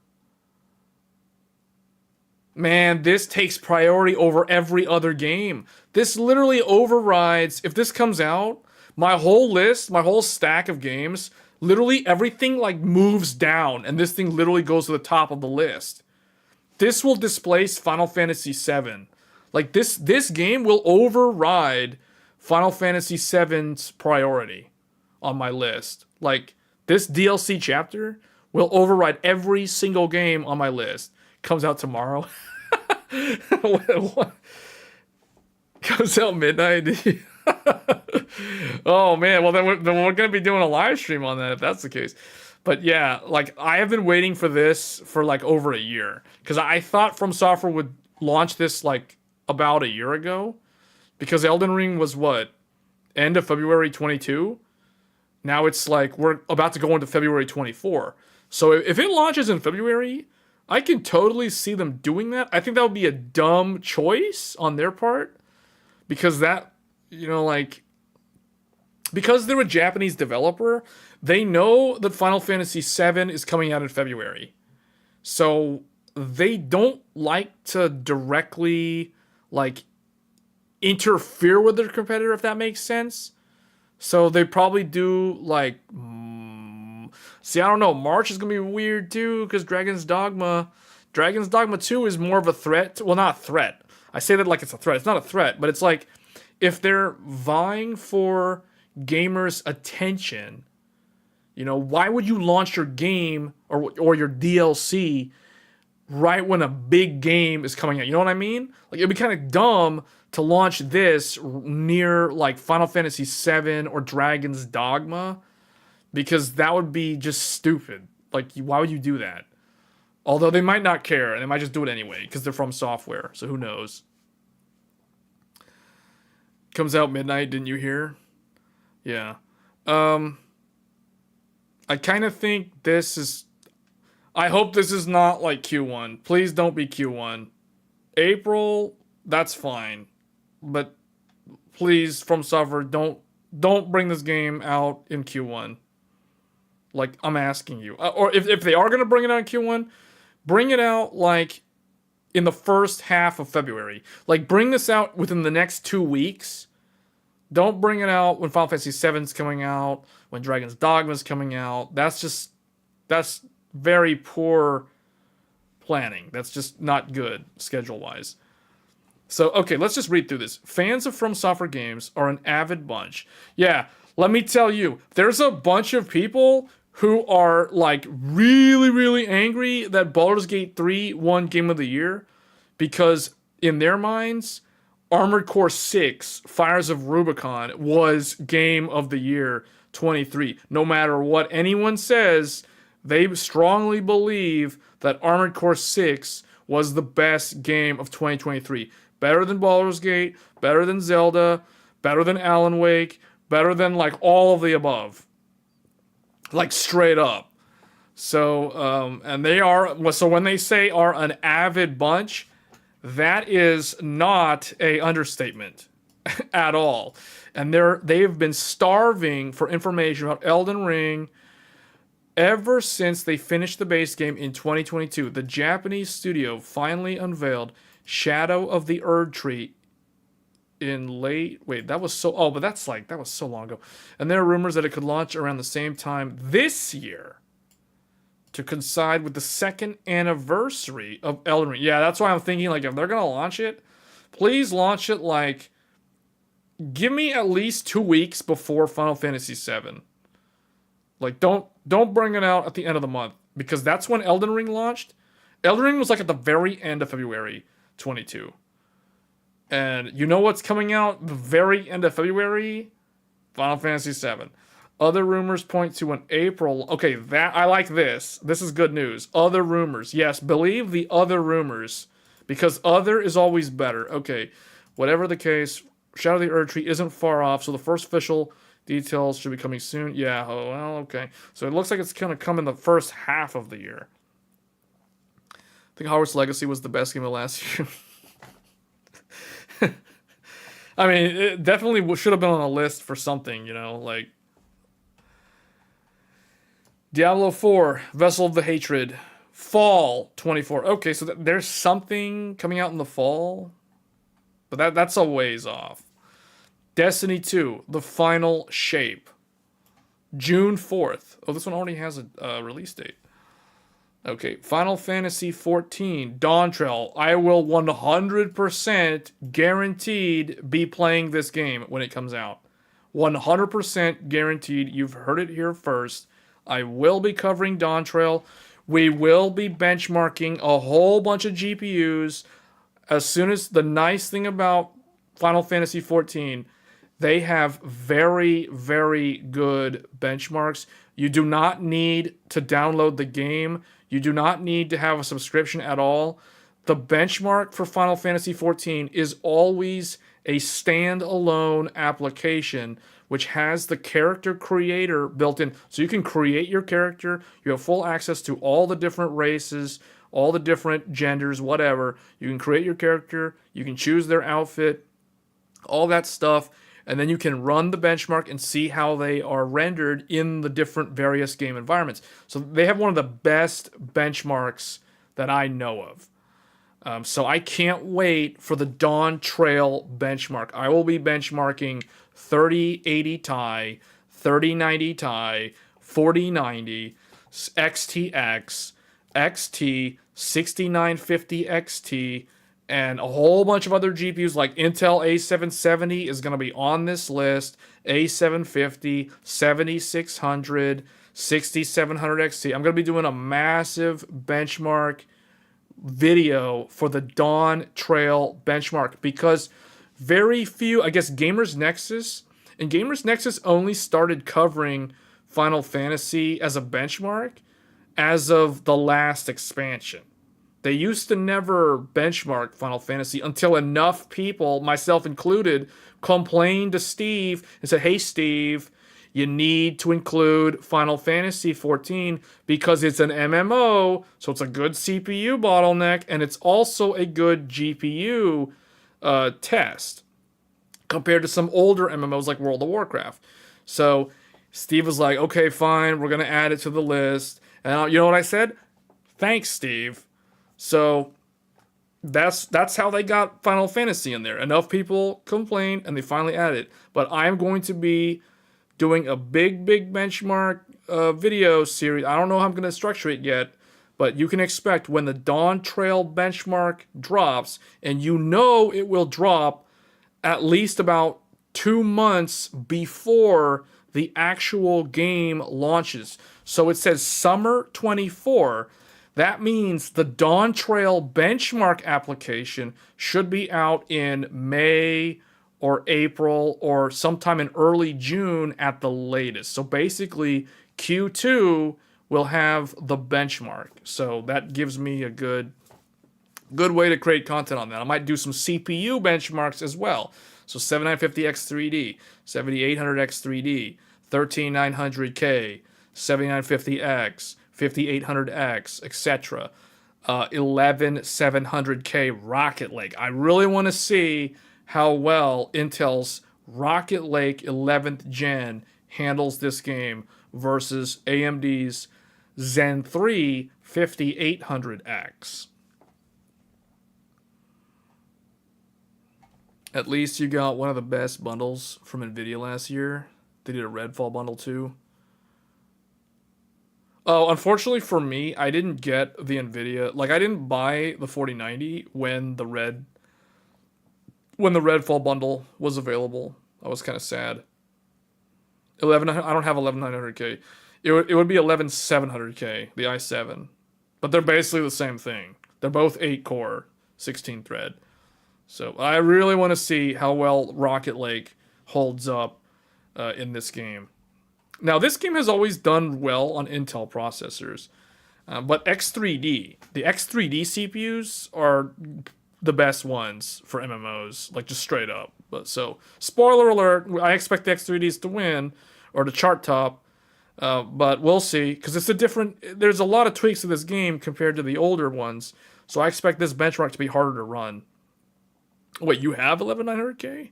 Speaker 1: Man, this takes priority over every other game. This literally overrides, if this comes out, my whole list, my whole stack of games, literally everything like moves down, and this thing literally goes to the top of the list. This will displace Final Fantasy VII. Like this game will override Final Fantasy VII's priority on my list. Like this DLC chapter will override every single game on my list. Comes out tomorrow. Comes out midnight. Oh man, well then we're gonna be doing a live stream on that if that's the case. But yeah, like I have been waiting for this for like over a year because I thought From Software would launch this like about a year ago because Elden Ring was what, end of February 22. Now it's like we're about to go into February 24. So if it launches in February, I can totally see them doing that. I think that would be a dumb choice on their part because that, you know, like, because they're a Japanese developer, they know that Final Fantasy VII is coming out in February. So they don't like to directly, like, interfere with their competitor, if that makes sense. So they probably do, like, see, I don't know. March is going to be weird, too, because Dragon's Dogma 2 is more of a threat. Well, not a threat. I say that like it's a threat. It's not a threat, but it's like, if they're vying for gamers' attention, you know, why would you launch your game or your DLC right when a big game is coming out? You know what I mean? Like, it'd be kind of dumb to launch this near like Final Fantasy VII or Dragon's Dogma, because that would be just stupid. Like, why would you do that? Although they might not care, and they might just do it anyway, because they're from software, so who knows. Comes out midnight, didn't you hear? Yeah. I kind of think this is... I hope this is not like Q1. Please don't be Q1. April, that's fine. But please, From Software, don't bring this game out in Q1. Like, I'm asking you. Or if they are going to bring it out in Q1, bring it out, like, in the first half of February. Like, bring this out within the next 2 weeks. Don't bring it out when Final Fantasy VII is coming out, when Dragon's Dogma is coming out. That's very poor planning. That's just not good, schedule-wise. So, okay, let's just read through this. Fans of From Software games are an avid bunch. Yeah, let me tell you, there's a bunch of people who are, like, really, really angry that Baldur's Gate 3 won Game of the Year, because in their minds, Armored Core 6, Fires of Rubicon, was Game of the Year 23. No matter what anyone says, they strongly believe that Armored Core 6 was the best game of 2023. Better than Baldur's Gate, better than Zelda, better than Alan Wake, better than, like, all of the above. Like, straight up. So, and they are, so when they say are an avid bunch, that is not a understatement at all. And they've been starving for information about Elden Ring ever since they finished the base game in 2022. The Japanese studio finally unveiled Shadow of the Erd Tree in late... Wait, that was so... Oh, but that's like... That was so long ago. And there are rumors that it could launch around the same time this year to coincide with the 2nd anniversary of Elden Ring. Yeah, that's why I'm thinking, like, if they're going to launch it, please launch it, like... Give me at least 2 weeks before Final Fantasy VII. Like, don't bring it out at the end of the month, because that's when Elden Ring launched. Elden Ring was, like, at the very end of February 22. And you know what's coming out the very end of February? Final Fantasy VII. Other rumors point to an April... Okay, that I like this. This is good news. Other rumors. Yes, believe the other rumors, because other is always better. Okay, whatever the case, Shadow of the Erd Tree isn't far off, so the first official details should be coming soon. Yeah, oh, well, okay. So it looks like it's going to come in the first half of the year. I think Hogwarts Legacy was the best game of last year. I mean, it definitely should have been on a list for something, you know, like Diablo 4, Vessel of the Hatred, Fall 24. Okay, so there's something coming out in the fall, but that's a ways off. Destiny 2, The Final Shape, June 4th. Oh, this one already has a release date. Okay, Final Fantasy XIV, Dawntrail. I will 100% guaranteed be playing this game when it comes out. 100% guaranteed. You've heard it here first. I will be covering Dawntrail. We will be benchmarking a whole bunch of GPUs. As soon as... The nice thing about Final Fantasy XIV, they have very, very good benchmarks. You do not need to download the game. You do not need to have a subscription at all. The benchmark for Final Fantasy XIV is always a standalone application which has the character creator built in. So you can create your character. You have full access to all the different races, all the different genders, whatever. You can create your character. You can choose their outfit, all that stuff. And then you can run the benchmark and see how they are rendered in the different various game environments. So they have one of the best benchmarks that I know of. So I can't wait for the Dawntrail benchmark. I will be benchmarking 3080 Ti, 3090 Ti, 4090, XTX, XT, 6950 XT, and a whole bunch of other GPUs like Intel A770 is going to be on this list. A750, 7600, 6700 XT. I'm going to be doing a massive benchmark video for the Dawntrail benchmark because very few, I guess Gamers Nexus only started covering Final Fantasy as a benchmark as of the last expansion. They used to never benchmark Final Fantasy until enough people, myself included, complained to Steve and said, hey, Steve, you need to include Final Fantasy 14 because it's an MMO, so it's a good CPU bottleneck, and it's also a good GPU test compared to some older MMOs like World of Warcraft. So Steve was like, okay, fine, we're going to add it to the list. And you know what I said? Thanks, Steve. So that's how they got Final Fantasy in there. Enough people complained, and they finally added it. But I'm going to be doing a big benchmark video series. I don't know how I'm going to structure it yet, but you can expect when the Dawntrail benchmark drops, and you know it will drop at least about 2 months before the actual game launches. So it says summer 24. That means the Dawntrail benchmark application should be out in May or April or sometime in early June at the latest. So basically, Q2 will have the benchmark. So that gives me a good way to create content on that. I might do some CPU benchmarks as well. So 7950X3D, 7800X3D, 13900K, 7950X, 5800X, etc. 11700K Rocket Lake. I really want to see how well Intel's Rocket Lake 11th gen handles this game versus AMD's Zen 3 5800X. At least you got one of the best bundles from nvidia last year. They did a Redfall bundle too. Oh, unfortunately for me, I didn't get the nvidia. Like, I didn't buy the 4090 when the Redfall bundle was available. I was kind of sad. I don't have 11900K. It would be 11700K, the i7. But they're basically the same thing. They're both 8-core, 16-thread. So I really want to see how well Rocket Lake holds up in this game. Now, this game has always done well on Intel processors. But X3D, the X3D CPUs are the best ones for MMOs, like just straight up. But so, spoiler alert, I expect the X3Ds to win or to chart top. But we'll see, because there's a lot of tweaks to this game compared to the older ones. So I expect this benchmark to be harder to run. Wait, you have 11900K?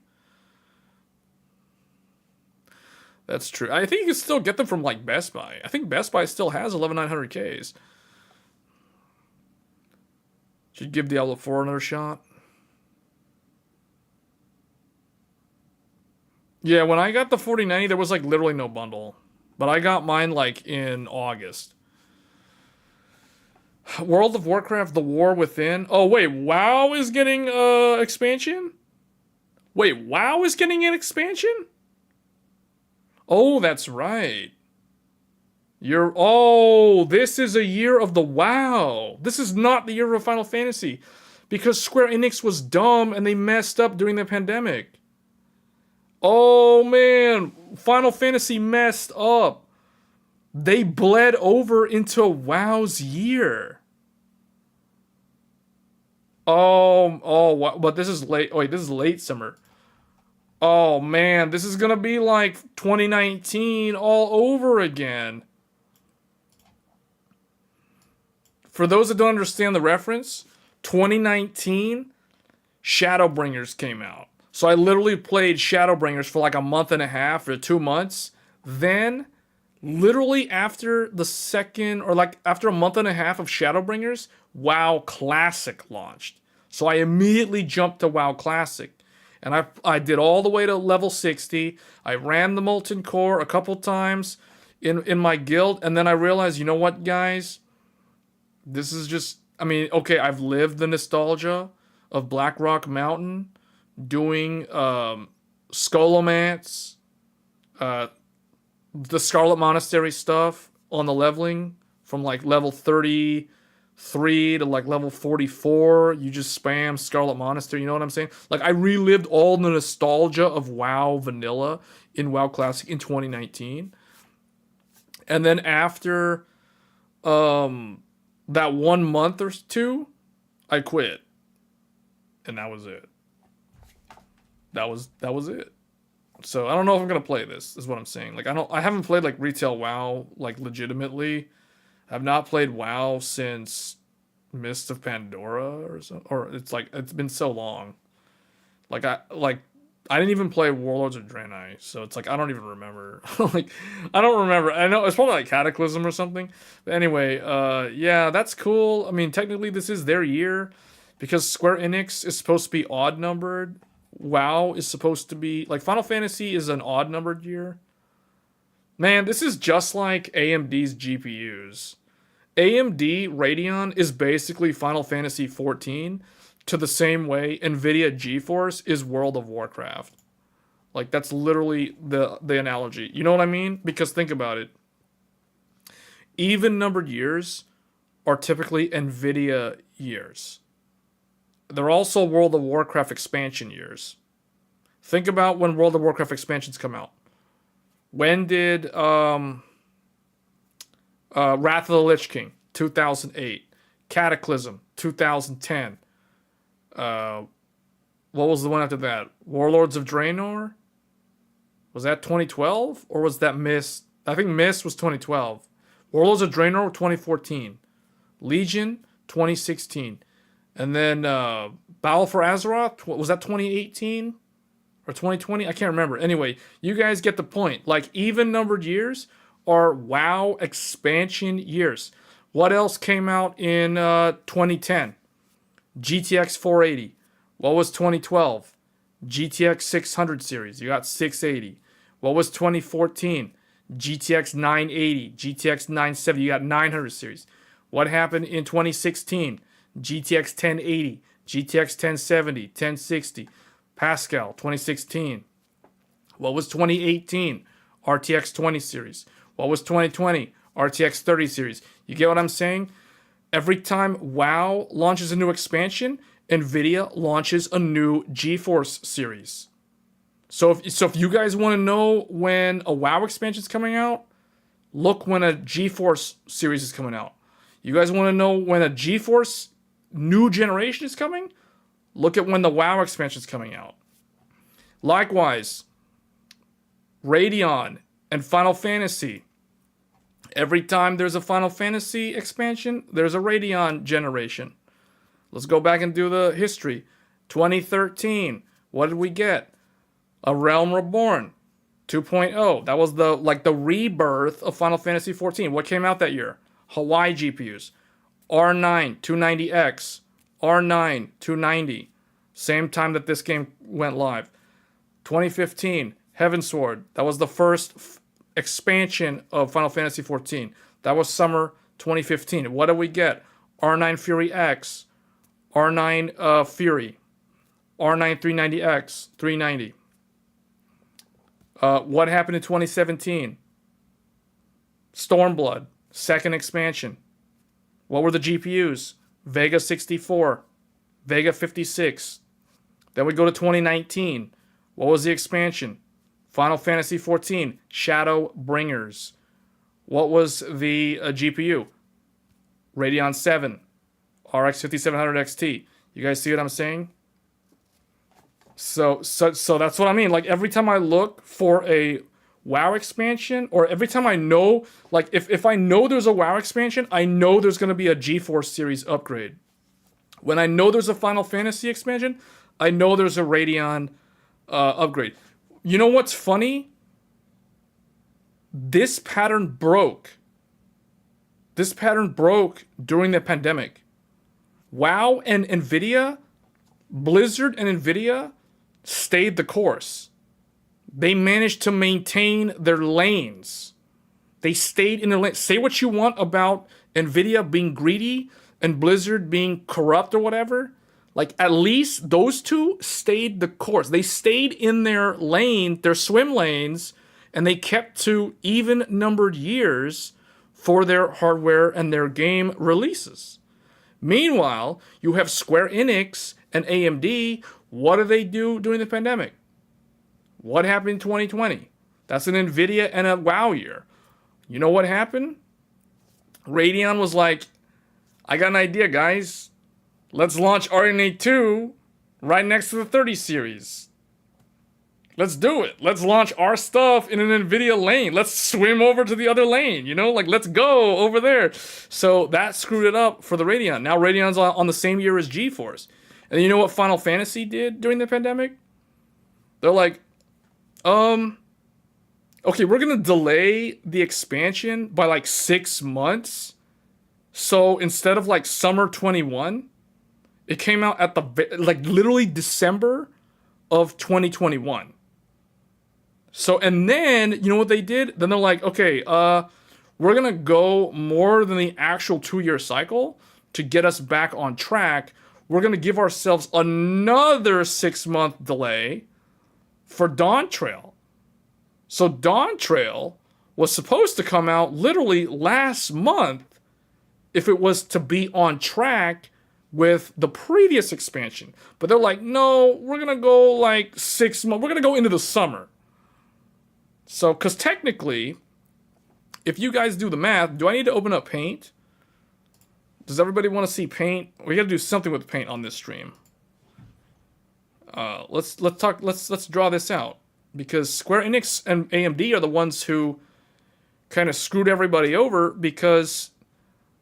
Speaker 1: That's true. I think you can still get them from like Best Buy. I think Best Buy still has 11900Ks. Should give Diablo 4 another shot. Yeah, when I got the 4090, there was like literally no bundle. But I got mine like in August. World of Warcraft The War Within. Oh, wait, WoW is getting expansion? Wait, WoW is getting an expansion? Oh, that's right. This is a year of the WoW. This is not the year of Final Fantasy. Because Square Enix was dumb and they messed up during the pandemic. Oh, man. Final Fantasy messed up. They bled over into WoW's year. But this is late. Wait, this is late summer. Oh, man. This is going to be like 2019 all over again. For those that don't understand the reference, 2019, Shadowbringers came out. So I literally played Shadowbringers for like a month and a half or 2 months. Then, literally after the second, or like after a month and a half of Shadowbringers, WoW Classic launched. So I immediately jumped to WoW Classic. And I did all the way to level 60. I ran the Molten Core a couple times in my guild. And then I realized, you know what, guys? This is just, I mean, okay, I've lived the nostalgia of Blackrock Mountain, doing Scholomance, the Scarlet Monastery stuff on the leveling from like level 33 to like level 44. You just spam Scarlet Monastery, you know what I'm saying? Like, I relived all the nostalgia of WoW Vanilla in WoW Classic in 2019. And then after that 1 month or two, I quit. And that was it. That was it. So I don't know if I'm gonna play this, is what I'm saying. Like I haven't played like retail WoW like legitimately. I've not played WoW since Mist of Pandora or so, or it's been so long. I didn't even play Warlords of Draenei, so it's like I don't even remember. Like I don't remember. I know it's probably like Cataclysm or something. But anyway, yeah, that's cool. I mean, technically this is their year because Square Enix is supposed to be odd numbered. WoW is supposed to be like Final Fantasy is an odd numbered year. Man, this is just like AMD's GPUs. AMD Radeon is basically Final Fantasy 14 to the same way nvidia GeForce is World of Warcraft. Like that's literally the analogy. You know what I mean? Because think about it. Even numbered years are typically nvidia years. They're also World of Warcraft expansion years. Think about when World of Warcraft expansions come out. When did Wrath of the Lich King? 2008. Cataclysm? 2010. What was the one after that? Warlords of Draenor? Was that 2012? Or was that Mist? I think Mist was 2012. Warlords of Draenor, 2014. Legion, 2016. And then Battle for Azeroth, was that 2018? Or 2020? I can't remember. Anyway, you guys get the point. Like, even numbered years are WoW expansion years. What else came out in 2010? GTX 480. What was 2012? GTX 600 series. You got 680. What was 2014? GTX 980. GTX 970. You got 900 series. What happened in 2016? GTX 1080. GTX 1070. 1060. Pascal 2016. What was 2018? RTX 20 series. What was 2020? RTX 30 series. You get what I'm saying? Every time WoW launches a new expansion, nvidia launches a new GeForce series. So if you guys want to know when a WoW expansion is coming out, look when a GeForce series is coming out. You guys want to know when a GeForce new generation is coming? Look at when the WoW expansion is coming out. Likewise, Radeon and Final Fantasy. Every time there's a Final Fantasy expansion, there's a Radeon generation. Let's go back and do the history. 2013, what did we get? A Realm Reborn 2.0. That was the rebirth of Final Fantasy 14. What came out that year? Hawaii GPUs. R9 290X. R9 290. Same time that this game went live. 2015, Heavensward. That was the first expansion of Final Fantasy XIV. That was summer 2015. What did we get? R9 Fury X, R9 Fury, R9 390X, 390. What happened in 2017? Stormblood, second expansion. What were the GPUs? Vega 64, Vega 56. Then we go to 2019. What was the expansion? Final Fantasy XIV, Shadowbringers. What was the GPU? Radeon 7, RX 5700 XT. You guys see what I'm saying? So that's what I mean. Like every time I look for a WoW expansion, or every time I know, like if I know there's a WoW expansion, I know there's going to be a GeForce series upgrade. When I know there's a Final Fantasy expansion, I know there's a Radeon upgrade. You know what's funny? This pattern broke. This pattern broke during the pandemic. WoW and nvidia, Blizzard and nvidia stayed the course. They managed to maintain their lanes. They stayed in their lane. Say what you want about nvidia being greedy and Blizzard being corrupt or whatever. Like, at least those two stayed the course. They stayed in their lane, their swim lanes, and they kept to even numbered years for their hardware and their game releases. Meanwhile, you have Square Enix and AMD. What do they do during the pandemic? What happened in 2020? That's an NVIDIA and a WoW year. You know what happened? Radeon was like, I got an idea, guys. Let's launch RDNA 2 right next to the 30 series. Let's do it. Let's launch our stuff in an NVIDIA lane. Let's swim over to the other lane, you know? Like, let's go over there. So that screwed it up for the Radeon. Now Radeon's on the same year as GeForce. And you know what Final Fantasy did during the pandemic? They're like, okay, we're going to delay the expansion by like 6 months. So instead of like summer 21, it came out at the, like literally December of 2021. So, and then, you know what they did? Then they're like, okay, we're going to go more than the actual 2-year cycle to get us back on track. We're going to give ourselves another 6-month delay for Dawntrail. So Dawntrail was supposed to come out literally last month if it was to be on track with the previous expansion. But they're like, no, we're going to go like 6 months. We're going to go into the summer. So, because technically, if you guys do the math, do I need to open up Paint? Does everybody want to see Paint? We got to do something with Paint on this stream. Let's draw this out, because Square Enix and AMD are the ones who kind of screwed everybody over, because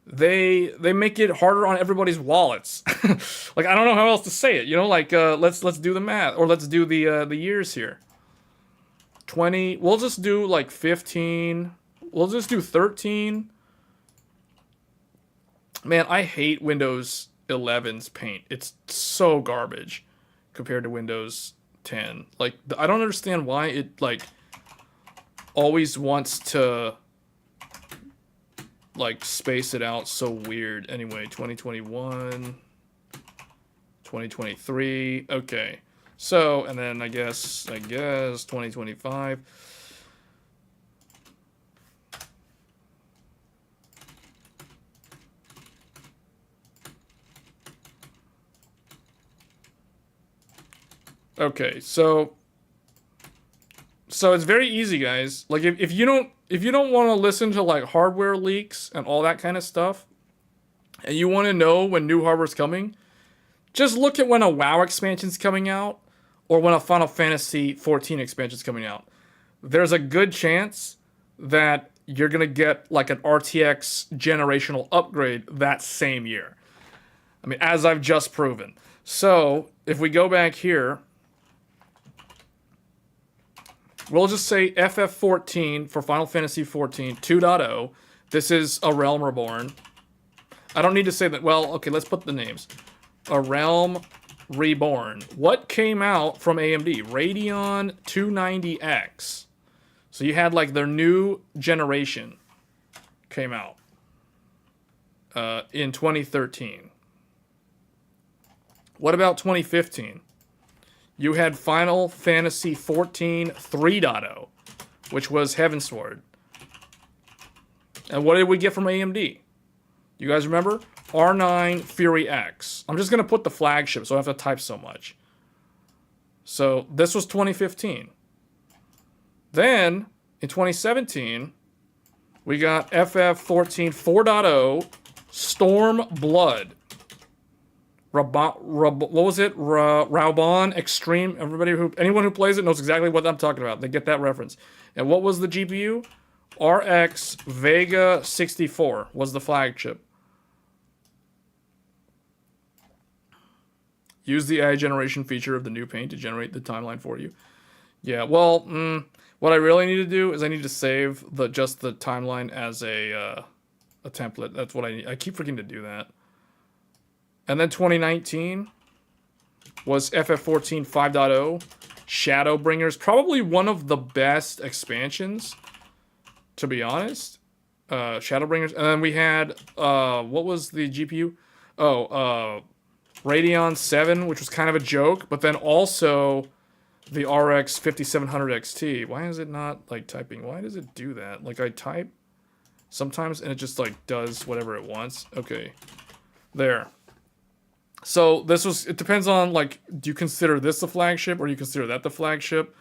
Speaker 1: they make it harder on everybody's wallets. Like, I don't know how else to say it. You know, like let's do the math, or let's do the years here. 20. We'll just do like 15. We'll just do 13. Man, I hate Windows 11's Paint. It's so garbage compared to Windows 10. Like, I don't understand why it like always wants to like space it out so weird. Anyway, 2021, 2023. Okay. So, and then I guess 2025. Okay, so it's very easy, guys. Like, if you don't want to listen to like hardware leaks and all that kind of stuff, and you want to know when new hardware's coming, just look at when a WoW expansion's coming out, or when a Final Fantasy 14 expansion's coming out. There's a good chance that you're gonna get like an RTX generational upgrade that same year. I mean, as I've just proven. So if we go back here, we'll just say FF14 for Final Fantasy 14 2.0. This is A Realm Reborn. I don't need to say that. Well, okay, let's put the names. A Realm Reborn. What came out from AMD? Radeon 290X. So you had like their new generation came out in 2013. What about 2015? You had Final Fantasy 14 3.0, which was Heavensward. And what did we get from AMD? You guys remember? R9 Fury X. I'm just going to put the flagship so I don't have to type so much. So this was 2015. Then, in 2017, we got FF14 4.0 Storm Blood. What was it? Raubon Extreme. Anyone who plays it knows exactly what I'm talking about. They get that reference. And what was the GPU? RX Vega 64 was the flagship. Use the AI generation feature of the new paint to generate the timeline for you. Yeah, well, what I really need to do is I need to save just the timeline as a template. That's what I need. I keep forgetting to do that. And then 2019 was FF14 5.0 Shadowbringers. Probably one of the best expansions, to be honest. Shadowbringers. And then we had, what was the GPU? Radeon 7, which was kind of a joke. But then also the RX 5700 XT. Why is it not, like, typing? Why does it do that? Like, I type sometimes and it just, like, does whatever it wants. Okay. There. So it depends on, like, do you consider this the flagship or do you consider that the flagship?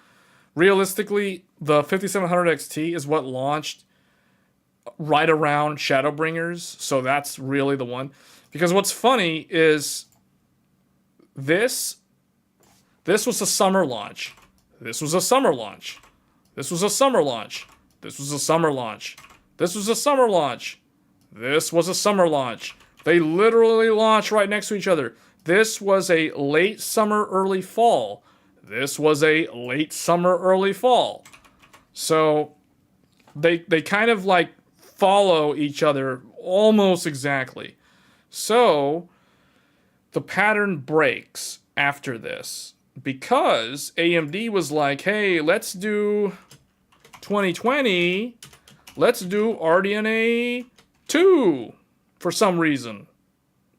Speaker 1: Realistically, the 5700 XT is what launched right around Shadowbringers, so that's really the one. Because what's funny is this was a summer launch. This was a summer launch. This was a summer launch. This was a summer launch. This was a summer launch. This was a summer launch. They literally launched right next to each other. This was a late summer, early fall. This was a late summer, early fall. So they kind of like follow each other almost exactly. So the pattern breaks after this because AMD was like, hey, let's do 2020. Let's do RDNA 2 for some reason.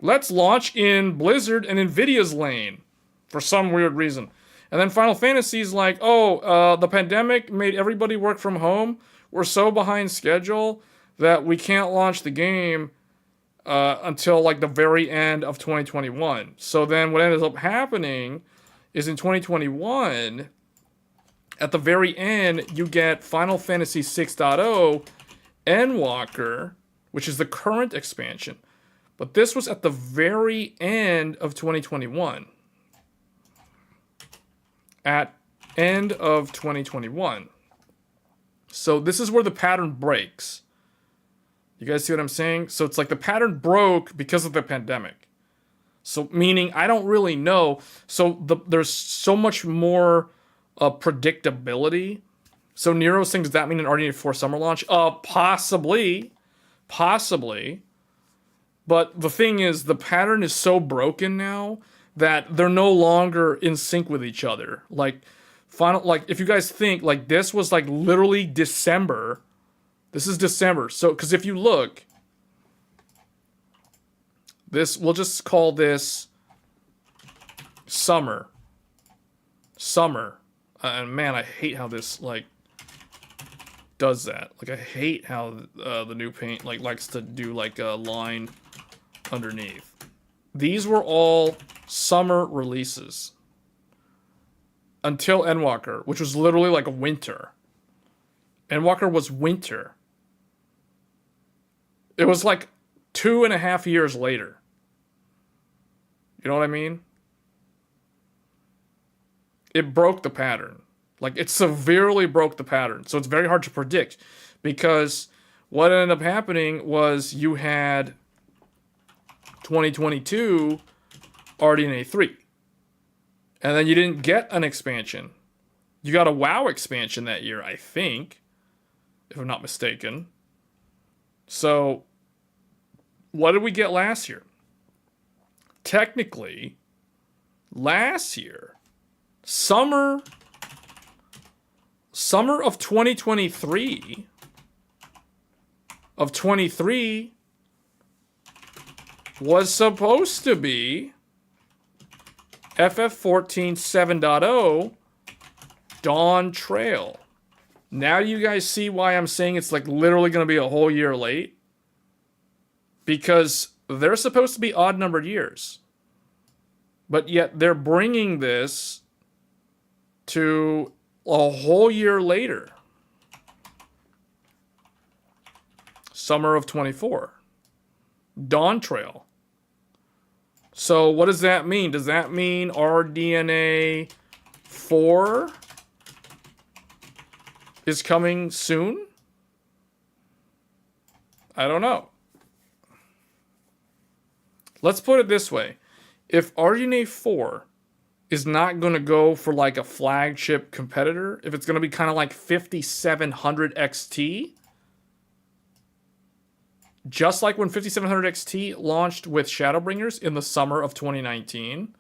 Speaker 1: Let's launch in Blizzard and Nvidia's lane for some weird reason. And then Final Fantasy's like, oh, the pandemic made everybody work from home. We're so behind schedule that we can't launch the game until like the very end of 2021. So then what ends up happening is in 2021, at the very end, you get Final Fantasy 6.0 Endwalker, which is the current expansion. But this was at the very end of 2021. At end of 2021. So this is where the pattern breaks. You guys see what I'm saying? So it's like the pattern broke because of the pandemic. So meaning I don't really know. So there's so much more predictability. So Nero's saying, does that mean an RDNA 4 summer launch? Possibly. But the thing is, the pattern is so broken now that they're no longer in sync with each other. Like, if you guys think, like, this was, like, literally December. This is December. So, because if you look, we'll just call this summer. And man, I hate how this, like, does that. Like, I hate how the new paint, like, likes to do, like, a line underneath. These were all summer releases until Endwalker, which was literally like a winter. Endwalker was winter. It was like 2.5 years later. You know what I mean? It broke the pattern. Like, it severely broke the pattern. So it's very hard to predict because what ended up happening was you had 2022 RDNA 3. And then you didn't get an expansion. You got a WoW expansion that year, I think, if I'm not mistaken. So, what did we get last year? Technically, last year, summer of 2023 was supposed to be FF14 7.0 Dawntrail. Now you guys see why I'm saying it's like literally going to be a whole year late? Because they're supposed to be odd-numbered years. But yet they're bringing this to a whole year later. Summer of 24. Dawntrail. So what does that mean? Does that mean RDNA 4 is coming soon? I don't know. Let's put it this way. If RDNA 4 is not going to go for like a flagship competitor, if it's going to be kind of like 5700 XT, just like when 5700 XT launched with Shadowbringers in the summer of 2019,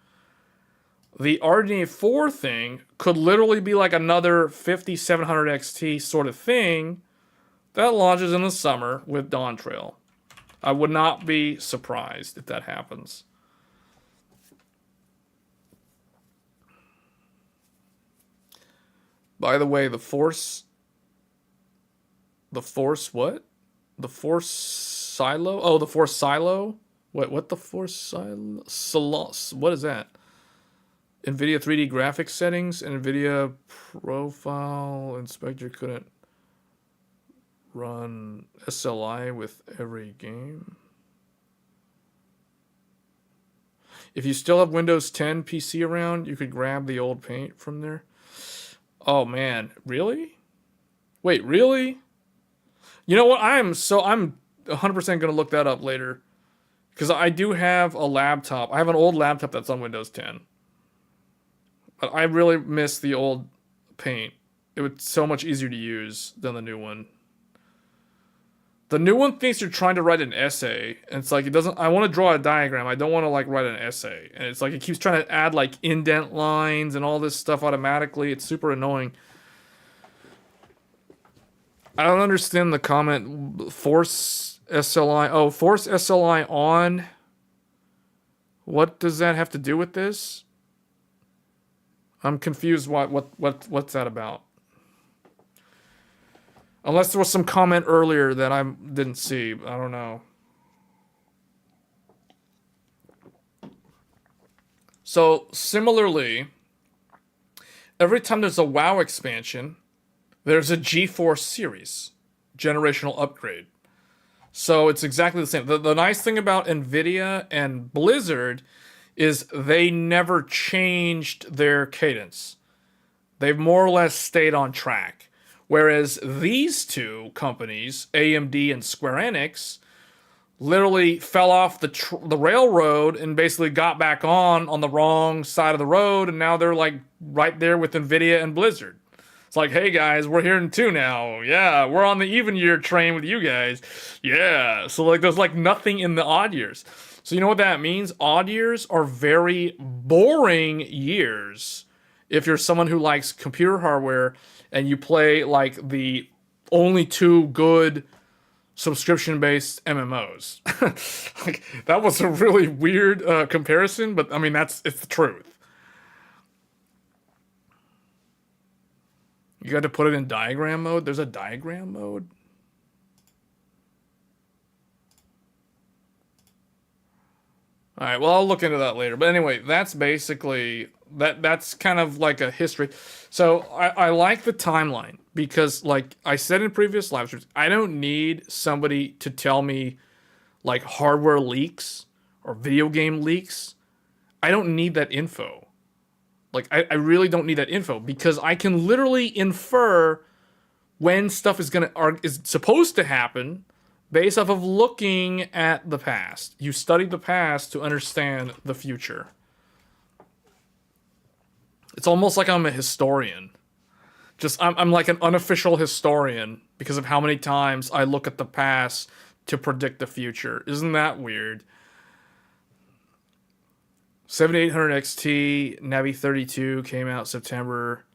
Speaker 1: the RDNA 4 thing could literally be like another 5700 XT sort of thing that launches in the summer with Dawntrail. I would not be surprised if that happens. By the way, the Force what? The Force Silo? Oh, the Force Silo? What the Force Silo? What is that? NVIDIA 3D graphics settings and NVIDIA profile inspector couldn't run SLI with every game. If you still have Windows 10 PC around, you could grab the old paint from there. Oh man, really? Wait, really? You know what? I'm 100% going to look that up later. Because I do have a laptop. I have an old laptop that's on Windows 10. But I really miss the old paint. It was so much easier to use than the new one. The new one thinks you're trying to write an essay. And it's like, it doesn't... I want to draw a diagram. I don't want to, like, write an essay. And it's like, it keeps trying to add, like, indent lines and all this stuff automatically. It's super annoying. I don't understand the comment. Force SLI. Oh, force SLI on. What does that have to do with this? I'm confused. What's that about? Unless there was some comment earlier that I didn't see. I don't know. So, similarly, every time there's a WoW expansion, there's a GeForce series generational upgrade. So it's exactly the same. The nice thing about nvidia and Blizzard is they never changed their cadence. They've more or less stayed on track. Whereas these two companies, AMD and Square Enix, literally fell off the railroad and basically got back on the wrong side of the road, and now they're like right there with nvidia and Blizzard. It's like, hey guys, we're here in two now. Yeah, we're on the even year train with you guys. Yeah. So like there's like nothing in the odd years. So you know what that means? Odd years are very boring years if you're someone who likes computer hardware and you play like the only two good subscription-based MMOs. Like that was a really weird comparison, but I mean it's the truth. You got to put it in diagram mode. There's a diagram mode. All right, well, I'll look into that later. But anyway, that's basically that's kind of like a history. So I like the timeline because, like I said in previous live streams, I don't need somebody to tell me like hardware leaks or video game leaks. I don't need that info. Like, I really don't need that info because I can literally infer when stuff is supposed to happen based off of looking at the past. You study the past to understand the future. It's almost like I'm a historian. I'm like an unofficial historian because of how many times I look at the past to predict the future. Isn't that weird? 7800 XT, Navi 32 came out September.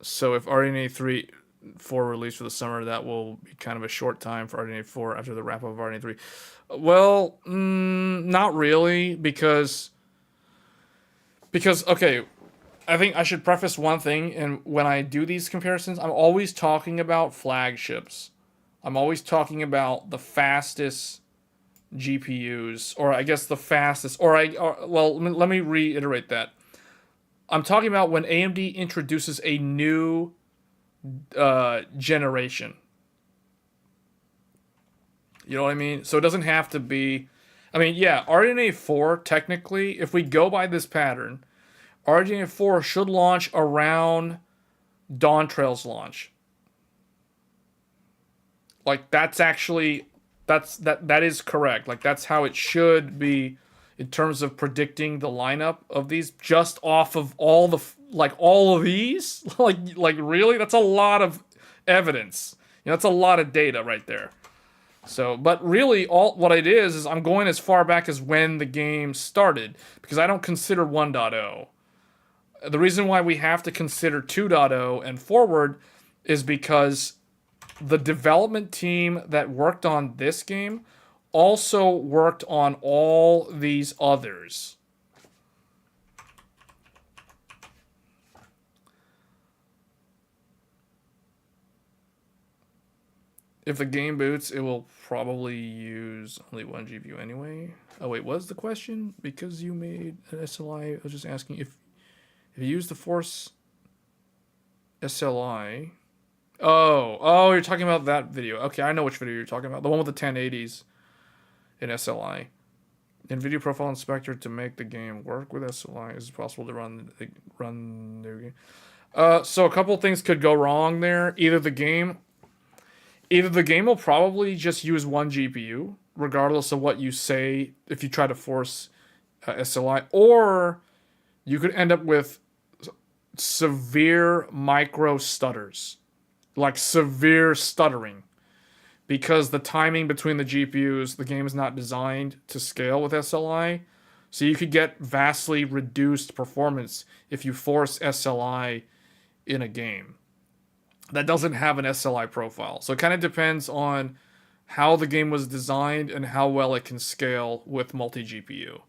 Speaker 1: So if RDNA 4 released for the summer, that will be kind of a short time for RDNA 4 after the wrap up of RDNA 3. Well, not really, because okay, I think I should preface one thing, and when I do these comparisons, I'm always talking about flagships. I'm always talking about the fastest GPUs, or I guess the fastest, let me reiterate that. I'm talking about when AMD introduces a new generation. You know what I mean? So it doesn't have to be... I mean, yeah, RDNA 4, technically, if we go by this pattern, RDNA 4 should launch around Dawntrail's launch. Like, that's actually... That is correct. Like that's how it should be in terms of predicting the lineup of these, just off of all of these. like really, that's a lot of evidence. You know, that's a lot of data right there. So, but really, what it is I'm going as far back as when the game started because I don't consider 1.0. The reason why we have to consider 2.0 and forward is because the development team that worked on this game also worked on all these others. If the game boots, it will probably use only one GPU anyway. Oh wait, what's the question? Because you made an SLI, I was just asking if you use the Force SLI... Oh, you're talking about that video. Okay, I know which video you're talking about. The one with the 1080s in SLI. NVIDIA Profile Inspector to make the game work with SLI. Is it possible to run new game? So a couple things could go wrong there. Either the game will probably just use one GPU, regardless of what you say, if you try to force SLI, or you could end up with severe micro stutters, like severe stuttering, because the timing between the GPUs, the game is not designed to scale with SLI. So you could get vastly reduced performance if you force SLI in a game that doesn't have an SLI profile. So it kind of depends on how the game was designed and how well it can scale with multi-GPU.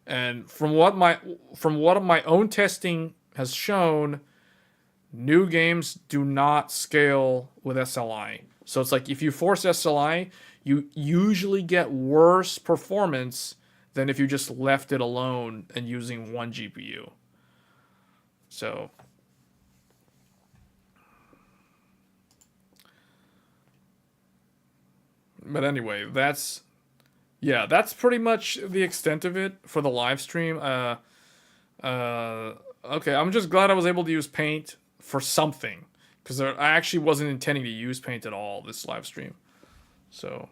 Speaker 1: And from what my own testing has shown, new games do not scale with SLI. So it's like if you force SLI, you usually get worse performance than if you just left it alone and using one GPU. So but anyway, that's pretty much the extent of it for the live stream. Okay, I'm just glad I was able to use Paint for something, because I actually wasn't intending to use Paint at all this live stream. So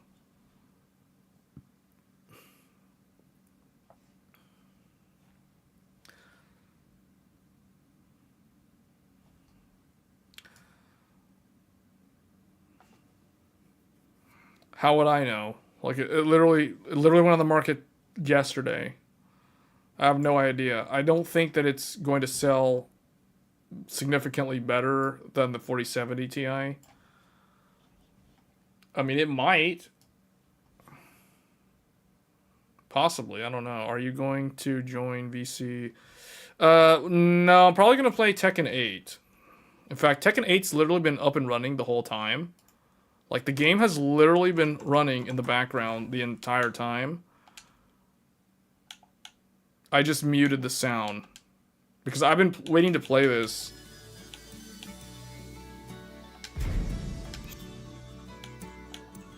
Speaker 1: how would I know? Like it literally went on the market yesterday. I have no idea. I don't think that it's going to sell significantly better than the 4070 Ti. I mean, it might. Possibly. I don't know. Are you going to join VC? No, I'm probably going to play Tekken 8. In fact, Tekken 8's literally been up and running the whole time. Like, the game has literally been running in the background the entire time. I just muted the sound, because I've been waiting to play this.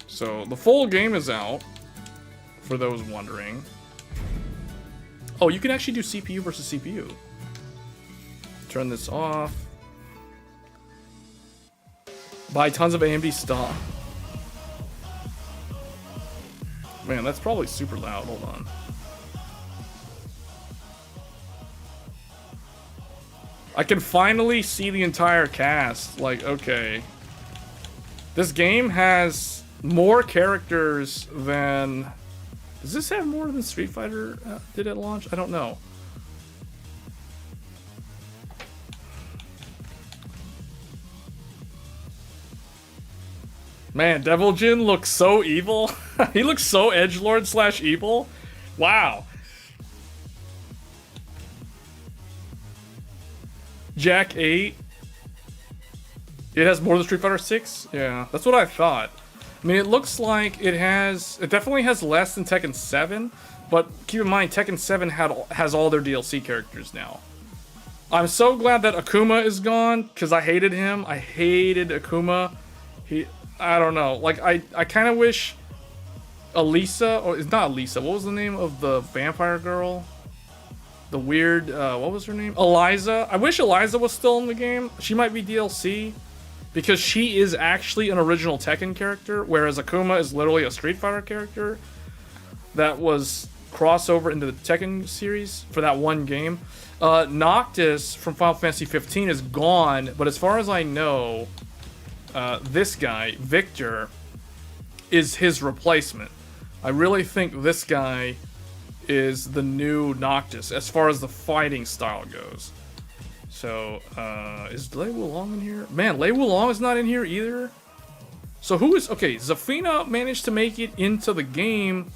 Speaker 1: So, the full game is out, for those wondering. Oh, you can actually do CPU versus CPU. Turn this off. Buy tons of AMD stock. Man, that's probably super loud. Hold on. I can finally see the entire cast. Like, okay. This game has more characters than... Does this have more than Street Fighter did at launch? I don't know. Man, Devil Jin looks so evil. He looks so edgelord / evil. Wow. Jack 8. It has more than Street Fighter 6? Yeah, that's what I thought. I mean, it looks like it definitely has less than Tekken 7, but keep in mind, Tekken 7 has all their DLC characters now. I'm so glad that Akuma is gone, because I hated him. I hated Akuma. I don't know. Like, I kind of wish Elisa, or it's not Elisa, what was the name of the vampire girl? The weird, what was her name? Eliza. I wish Eliza was still in the game. She might be DLC, because she is actually an original Tekken character, whereas Akuma is literally a Street Fighter character that was crossover into the Tekken series for that one game. Noctis from Final Fantasy 15 is gone, but as far as I know, this guy, Victor, is his replacement. I really think this guy is the new Noctis as far as the fighting style goes. So, is Lei Wulong in here? Man, Lei Wulong is not in here either. So who is... Okay, Zafina managed to make it into the game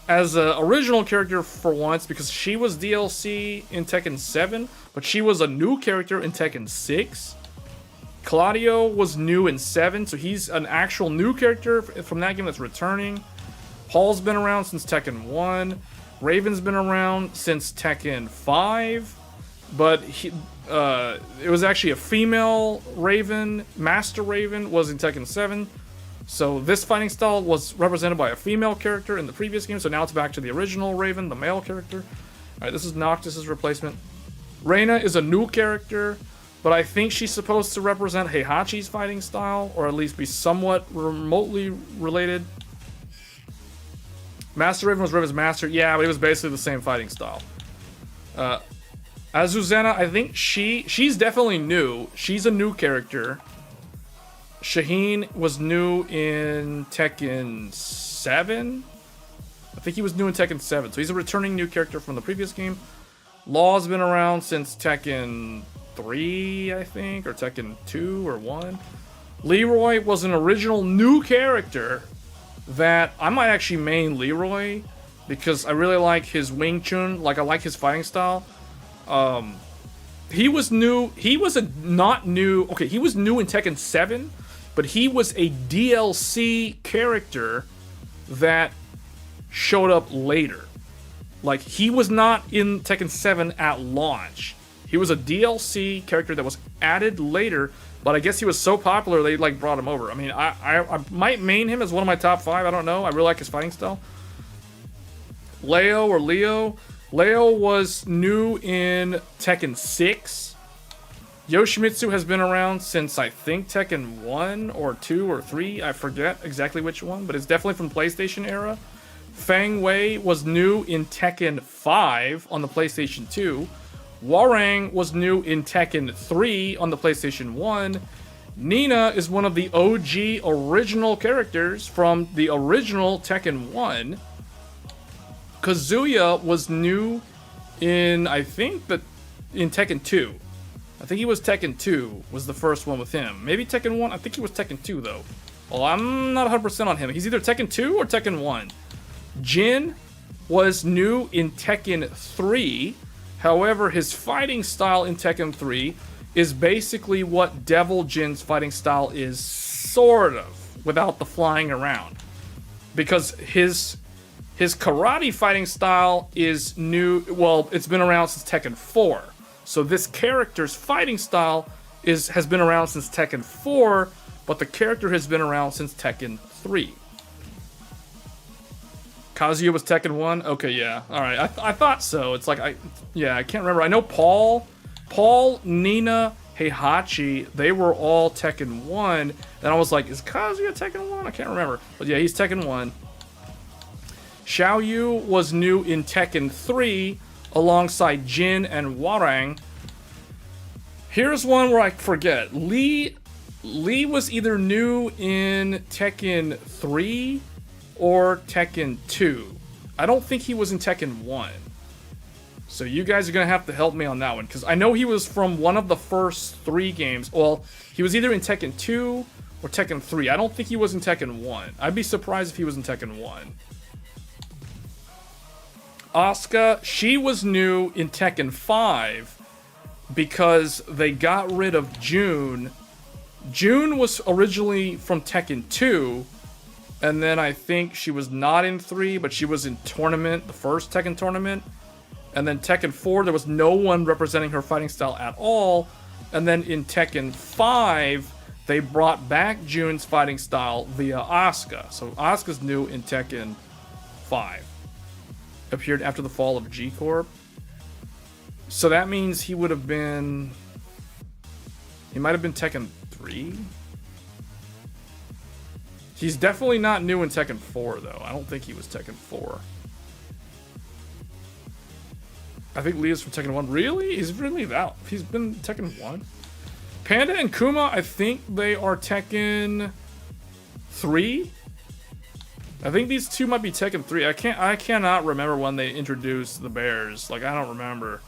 Speaker 1: as an original character for once, because she was DLC in Tekken 7, but she was a new character in Tekken 6. Claudio was new in 7, so he's an actual new character from that game that's returning. Paul's been around since Tekken 1. Raven's been around since Tekken 5. But It was actually a female Raven. Master Raven was in Tekken 7. So this fighting style was represented by a female character in the previous game. So now it's back to the original Raven, the male character. Alright, this is Noctis's replacement. Reina is a new character, but I think she's supposed to represent Heihachi's fighting style, or at least be somewhat remotely related. Master Raven was Raven's master. Yeah, but it was basically the same fighting style. Azuzena, I think she's definitely new. She's a new character. Shaheen was new in Tekken 7. I think he was new in Tekken 7. So he's a returning new character from the previous game. Law's been around since Tekken 3, I think, or Tekken 2 or 1. Leroy was an original new character that I might actually main Leroy because I really like his Wing Chun. Like, I like his fighting style. He was new. He was not new. Okay, he was new in Tekken 7, but he was a DLC character that showed up later. Like, he was not in Tekken 7 at launch. He was a DLC character that was added later, but I guess he was so popular they like brought him over. I mean, I might main him as one of my top 5. I don't know. I really like his fighting style. Leo or Leo. Leo was new in Tekken 6. Yoshimitsu has been around since, I think, Tekken 1 or 2 or 3. I forget exactly which one, but it's definitely from PlayStation era. Fang Wei was new in Tekken 5 on the PlayStation 2. Warang was new in Tekken 3 on the PlayStation 1. Nina is one of the OG original characters from the original Tekken 1. Kazuya was new in, I think, in Tekken 2. I think he was Tekken 2 was the first one with him. Maybe Tekken 1. I think he was Tekken 2 though. Well, I'm not 100% on him. He's either Tekken 2 or Tekken 1. Jin was new in Tekken 3. However, his fighting style in Tekken 3 is basically what Devil Jin's fighting style is, sort of, without the flying around. Because his karate fighting style is new. Well, it's been around since Tekken 4. So this character's fighting style has been around since Tekken 4, but the character has been around since Tekken 3. Kazuya was Tekken 1? Okay, yeah. Alright, I thought so. It's like, I can't remember. I know Paul, Nina, Heihachi, they were all Tekken 1. And I was like, is Kazuya Tekken 1? I can't remember. But yeah, he's Tekken 1. Xiaoyu was new in Tekken 3 alongside Jin and Warang. Here's one where I forget. Lee was either new in Tekken 3 or Tekken 2. I don't think he was in Tekken 1. So you guys are going to have to help me on that one, because I know he was from one of the first 3 games. Well, he was either in Tekken 2 or Tekken 3. I don't think he was in Tekken 1. I'd be surprised if he was in Tekken 1. Asuka, she was new in Tekken 5 because they got rid of June. June was originally from Tekken 2, and then I think she was not in 3, but she was in Tournament, the first Tekken Tournament. And then Tekken 4, there was no one representing her fighting style at all. And then in Tekken 5, they brought back June's fighting style via Asuka. So Asuka's new in Tekken 5. Appeared after the fall of G-Corp. So that means he would have been... He might have been Tekken 3? He's definitely not new in Tekken 4, though. I don't think he was Tekken 4. I think Leah's from Tekken 1. Really? He's really that. He's been Tekken 1? Panda and Kuma, I think they are Tekken 3? I think these two might be Tekken 3. I cannot remember when they introduced the bears. Like, I don't remember.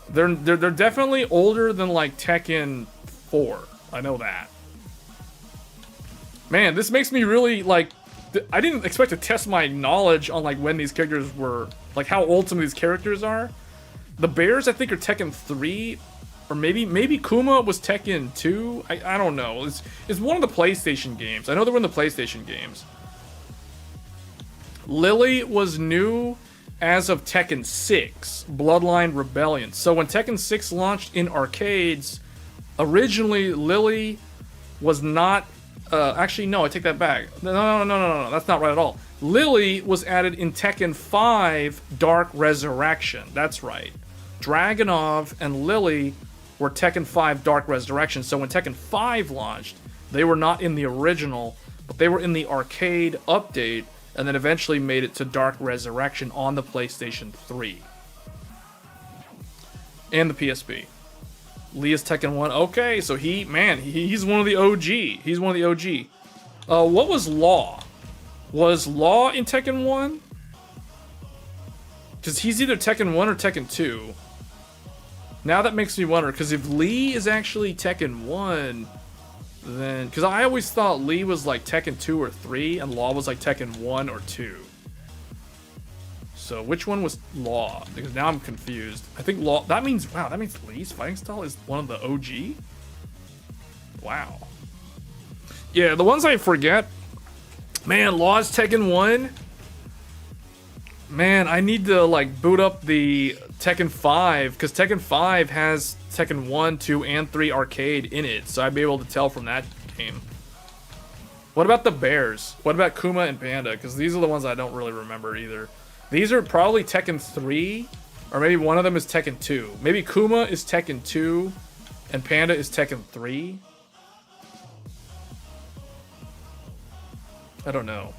Speaker 1: They're definitely older than like Tekken 4. I know that. Man, this makes me really like... I didn't expect to test my knowledge on like when these characters were... Like how old some of these characters are. The bears I think are Tekken 3. Or maybe Kuma was Tekken 2. I don't know. It's one of the PlayStation games. I know they were in the PlayStation games. Lily was new as of Tekken 6, Bloodline Rebellion. So when Tekken 6 launched in arcades, originally Lily was not... actually, no, I take that back. No, that's not right at all. Lily was added in Tekken 5 Dark Resurrection. That's right. Dragunov and Lily were Tekken 5 Dark Resurrection. So when Tekken 5 launched, they were not in the original, but they were in the arcade update, and then eventually made it to Dark Resurrection on the PlayStation 3. And the PSP. Leah's Tekken 1. Okay, so he's one of the OG. He's one of the OG. What was Law? Was Law in Tekken 1? Because he's either Tekken 1 or Tekken 2. Now that makes me wonder, because if Lee is actually Tekken 1, then... Because I always thought Lee was like Tekken 2 or 3, and Law was like Tekken 1 or 2. So which one was Law? Because now I'm confused. I think Law... That means... Wow, that means Lee's fighting style is one of the OG? Wow. Yeah, the ones I forget... Man, Law's Tekken 1? Man, I need to, like, boot up the Tekken 5, because Tekken 5 has Tekken 1, 2, and 3 arcade in it, so I'd be able to tell from that game. What about the bears? What about Kuma and Panda? Because these are the ones I don't really remember either. These are probably Tekken 3, or maybe one of them is Tekken 2. Maybe Kuma is Tekken 2, and Panda is Tekken 3. I don't know.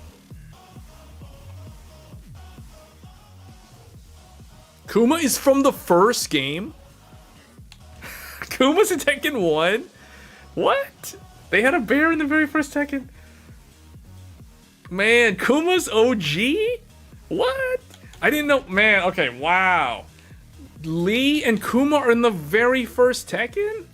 Speaker 1: Kuma is from the first game? Kuma's in Tekken 1? What? They had a bear in the very first Tekken? Man, Kuma's OG? What? I didn't know. Man, okay, wow. Lee and Kuma are in the very first Tekken?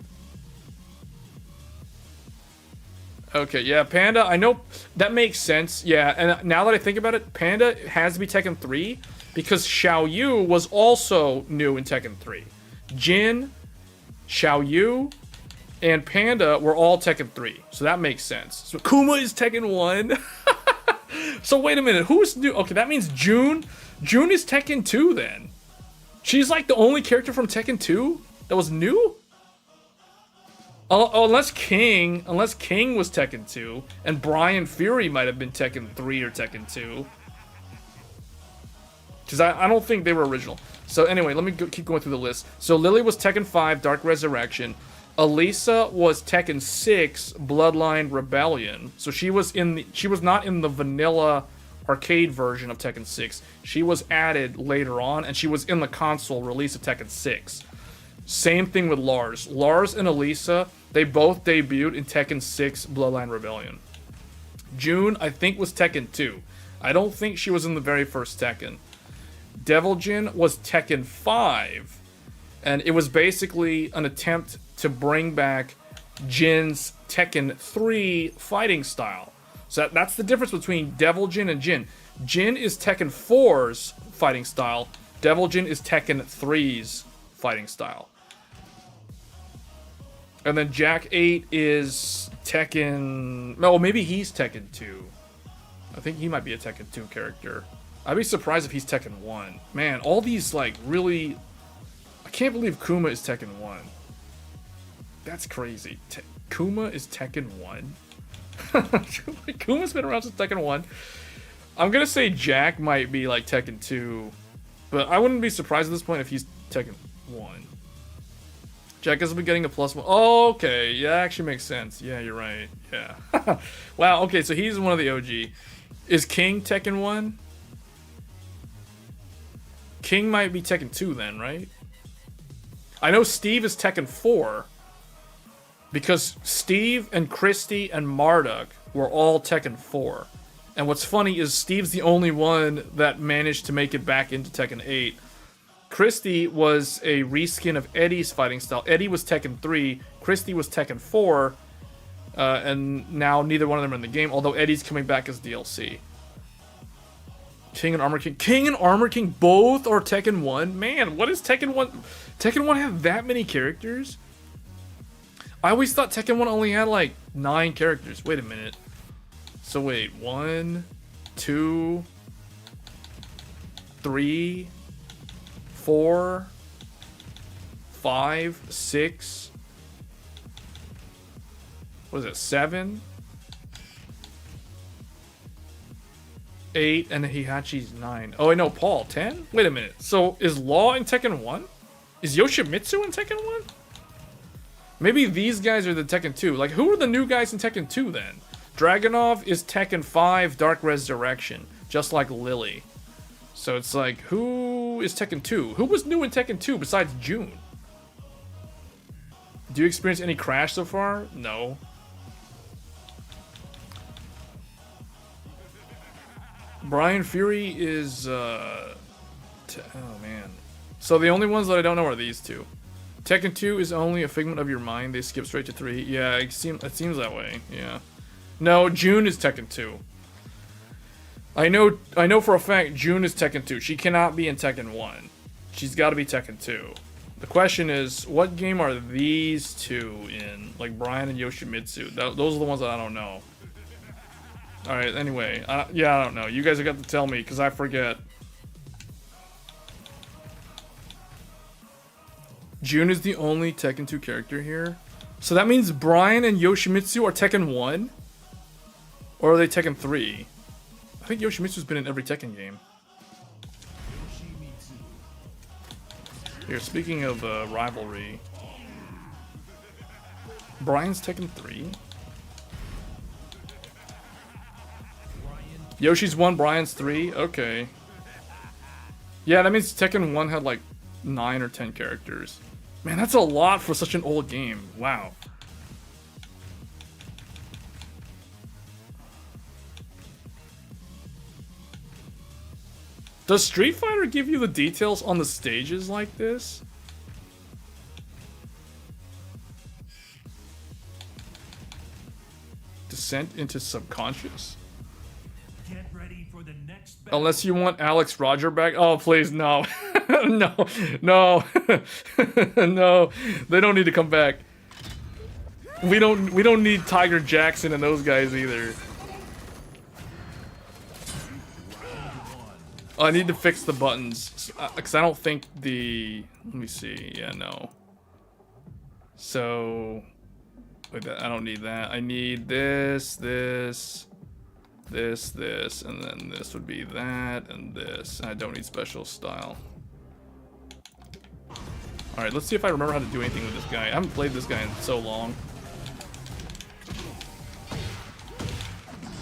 Speaker 1: Okay, yeah, Panda, I know that makes sense. Yeah, and now that I think about it, Panda has to be Tekken 3 because Xiao Yu was also new in Tekken 3. Jin, Xiao Yu, and Panda were all Tekken 3. So that makes sense. So Kuma is Tekken 1. So wait a minute, who's new? Okay, that means June. June is Tekken 2 then. She's like the only character from Tekken 2 that was new? Oh, unless King was Tekken 2, and Brian Fury might have been Tekken 3 or Tekken 2. Because I don't think they were original. So anyway, let me keep going through the list. So Lily was Tekken 5, Dark Resurrection. Elisa was Tekken 6, Bloodline Rebellion. So she was not in the vanilla arcade version of Tekken 6. She was added later on, and she was in the console release of Tekken 6. Same thing with Lars. Lars and Elisa, they both debuted in Tekken 6 Bloodline Rebellion. June, I think, was Tekken 2. I don't think she was in the very first Tekken. Devil Jin was Tekken 5. And it was basically an attempt to bring back Jin's Tekken 3 fighting style. So that's the difference between Devil Jin and Jin. Jin is Tekken 4's fighting style. Devil Jin is Tekken 3's fighting style. And then Jack 8 is Tekken... No, maybe he's Tekken 2. I think he might be a Tekken 2 character. I'd be surprised if he's Tekken 1. Man, all these, like, really... I can't believe Kuma is Tekken 1. That's crazy. Kuma is Tekken 1? Kuma's been around since Tekken 1. I'm gonna say Jack might be, like, Tekken 2. But I wouldn't be surprised at this point if he's Tekken 1. Jack has been getting a +1. Oh, okay. Yeah, that actually makes sense. Yeah, you're right. Yeah. Wow, okay, so he's one of the OG. Is King Tekken 1? King might be Tekken 2 then, right? I know Steve is Tekken 4. Because Steve and Christy and Marduk were all Tekken 4. And what's funny is Steve's the only one that managed to make it back into Tekken 8. Christy was a reskin of Eddie's fighting style. Eddie was Tekken 3, Christy was Tekken 4, and now neither one of them are in the game, although Eddie's coming back as DLC. King and Armor King. King and Armor King both are Tekken 1? Man, what is Tekken 1? Tekken 1 have that many characters? I always thought Tekken 1 only had like 9 characters. Wait a minute. So wait, 1, 2... 3, 4, 5, 6. What is it? 7, 8, and Heihachi's 9. Oh, I know, Paul, 10? Wait a minute. So is Law in Tekken 1? Is Yoshimitsu in Tekken 1? Maybe these guys are the Tekken 2. Like, who are the new guys in Tekken 2 then? Dragunov is Tekken 5 Dark Resurrection, just like Lily. So it's like, who is Tekken 2? Who was new in Tekken 2 besides June? Do you experience any crash so far? No. Brian Fury is, oh man. So the only ones that I don't know are these two. Tekken 2 is only a figment of your mind. They skip straight to 3. Yeah, it seems that way. Yeah. No, June is Tekken 2. I know for a fact June is Tekken 2. She cannot be in Tekken 1. She's got to be Tekken 2. The question is, what game are these two in? Like Brian and Yoshimitsu. Those are the ones that I don't know. Alright, anyway. Yeah, I don't know. You guys have got to tell me, because I forget. June is the only Tekken 2 character here. So that means Brian and Yoshimitsu are Tekken 1? Or are they Tekken 3? I think Yoshimitsu's been in every Tekken game. Here, speaking of rivalry. Brian's Tekken 3? Yoshi's 1, Brian's 3? Okay. Yeah, that means Tekken 1 had like 9 or 10 characters. Man, that's a lot for such an old game. Wow. Does Street Fighter give you the details on the stages like this? Descent into subconscious?
Speaker 4: Get ready for the next
Speaker 1: Unless you want Alex Roger back. Oh, please, no. No. No. No. They don't need to come back. We don't need Tiger Jackson and those guys either. Oh, I need to fix the buttons. Because I don't think the... Let me see. Yeah, no. So... Wait, I don't need that. I need this, this, and then this would be that, and this. And I don't need special style. Alright, let's see if I remember how to do anything with this guy. I haven't played this guy in so long.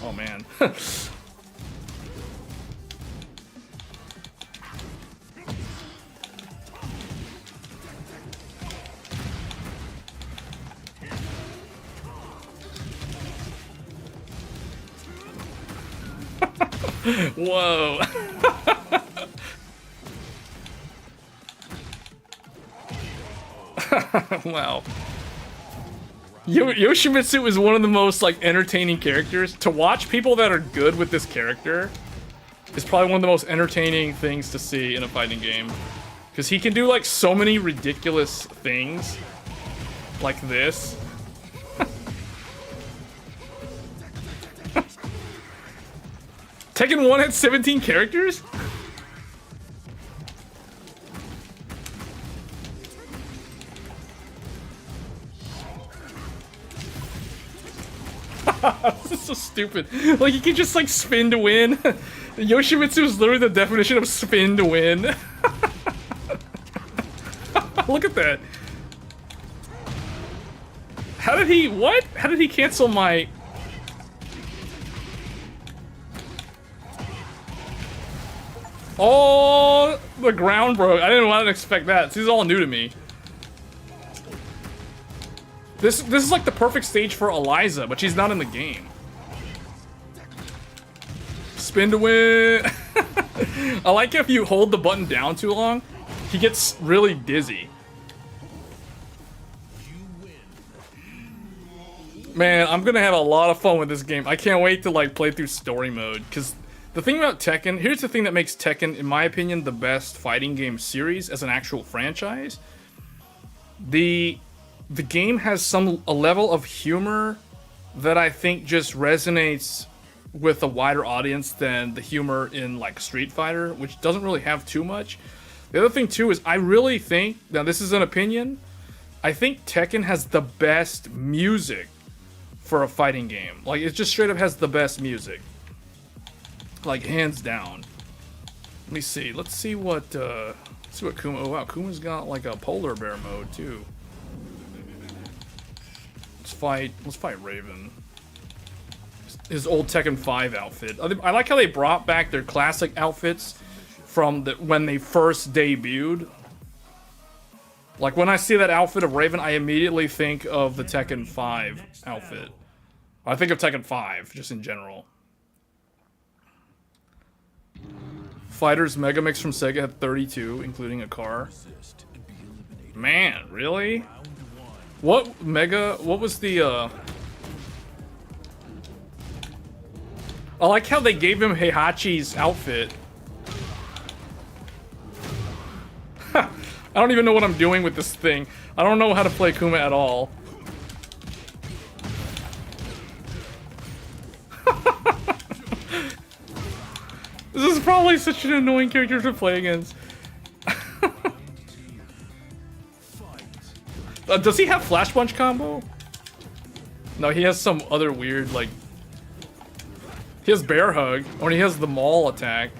Speaker 1: Oh, man. Whoa. Wow. Yoshimitsu is one of the most like entertaining characters. To watch people that are good with this character is probably one of the most entertaining things to see in a fighting game. Because he can do like so many ridiculous things. Like this. Tekken 1 had 17 characters? This is so stupid. Like, you can just, like, spin to win. Yoshimitsu is literally the definition of spin to win. Look at that. How did he... What? How did he cancel my... Oh, the ground broke. I didn't expect that. This is all new to me. This is like the perfect stage for Eliza, but she's not in the game. Spin to win. I like if you hold the button down too long, he gets really dizzy. Man, I'm gonna have a lot of fun with this game. I can't wait to like play through story mode, because the thing about Tekken, here's the thing that makes Tekken, in my opinion, the best fighting game series as an actual franchise. The game has a level of humor that I think just resonates with a wider audience than the humor in like Street Fighter, which doesn't really have too much. The other thing too is I really think, now this is an opinion, I think Tekken has the best music for a fighting game. Like, it just straight up has the best music. Like, hands down. Let me see. Let's see what Kuma... Oh, wow. Kuma's got, like, a polar bear mode, too. Let's fight Raven. His old Tekken 5 outfit. I like how they brought back their classic outfits from when they first debuted. Like, when I see that outfit of Raven, I immediately think of the Tekken 5 outfit. I think of Tekken 5, just in general. Fighters Mega Mix from Sega had 32, including a car. Man, really? What was the, I like how they gave him Heihachi's outfit. I don't even know what I'm doing with this thing. I don't know how to play Kuma at all. This is probably such an annoying character to play against. Does he have Flash Punch combo? No, he has some other weird, like... He has Bear Hug, or he has the Maul attack.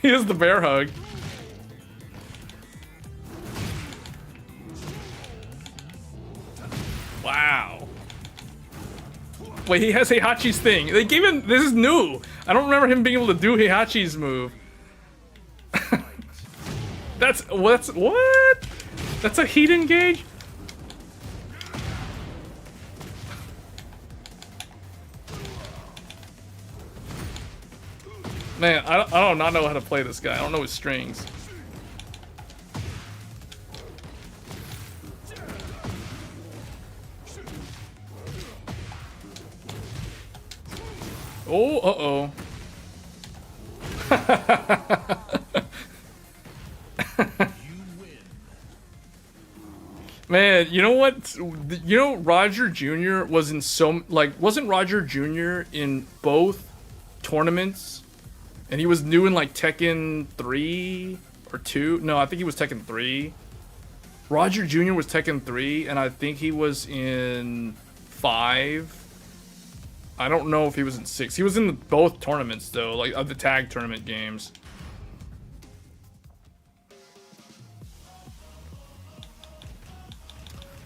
Speaker 1: He has the Bear Hug. Wow. Wait, he has Heihachi's thing. They gave him... This is new. I don't remember him being able to do Heihachi's move. That's... What? That's a heat engage? Man, I don't not know how to play this guy. I don't know his strings. Oh, uh-oh. Man, you know what? You know, Roger Jr. was in so... Like, wasn't Roger Jr. in both tournaments? And he was new in, like, Tekken 3 or 2? No, I think he was Tekken 3. Roger Jr. was Tekken 3, and I think he was in 5. I don't know if he was in 6. He was in both tournaments, though, like, of the tag tournament games.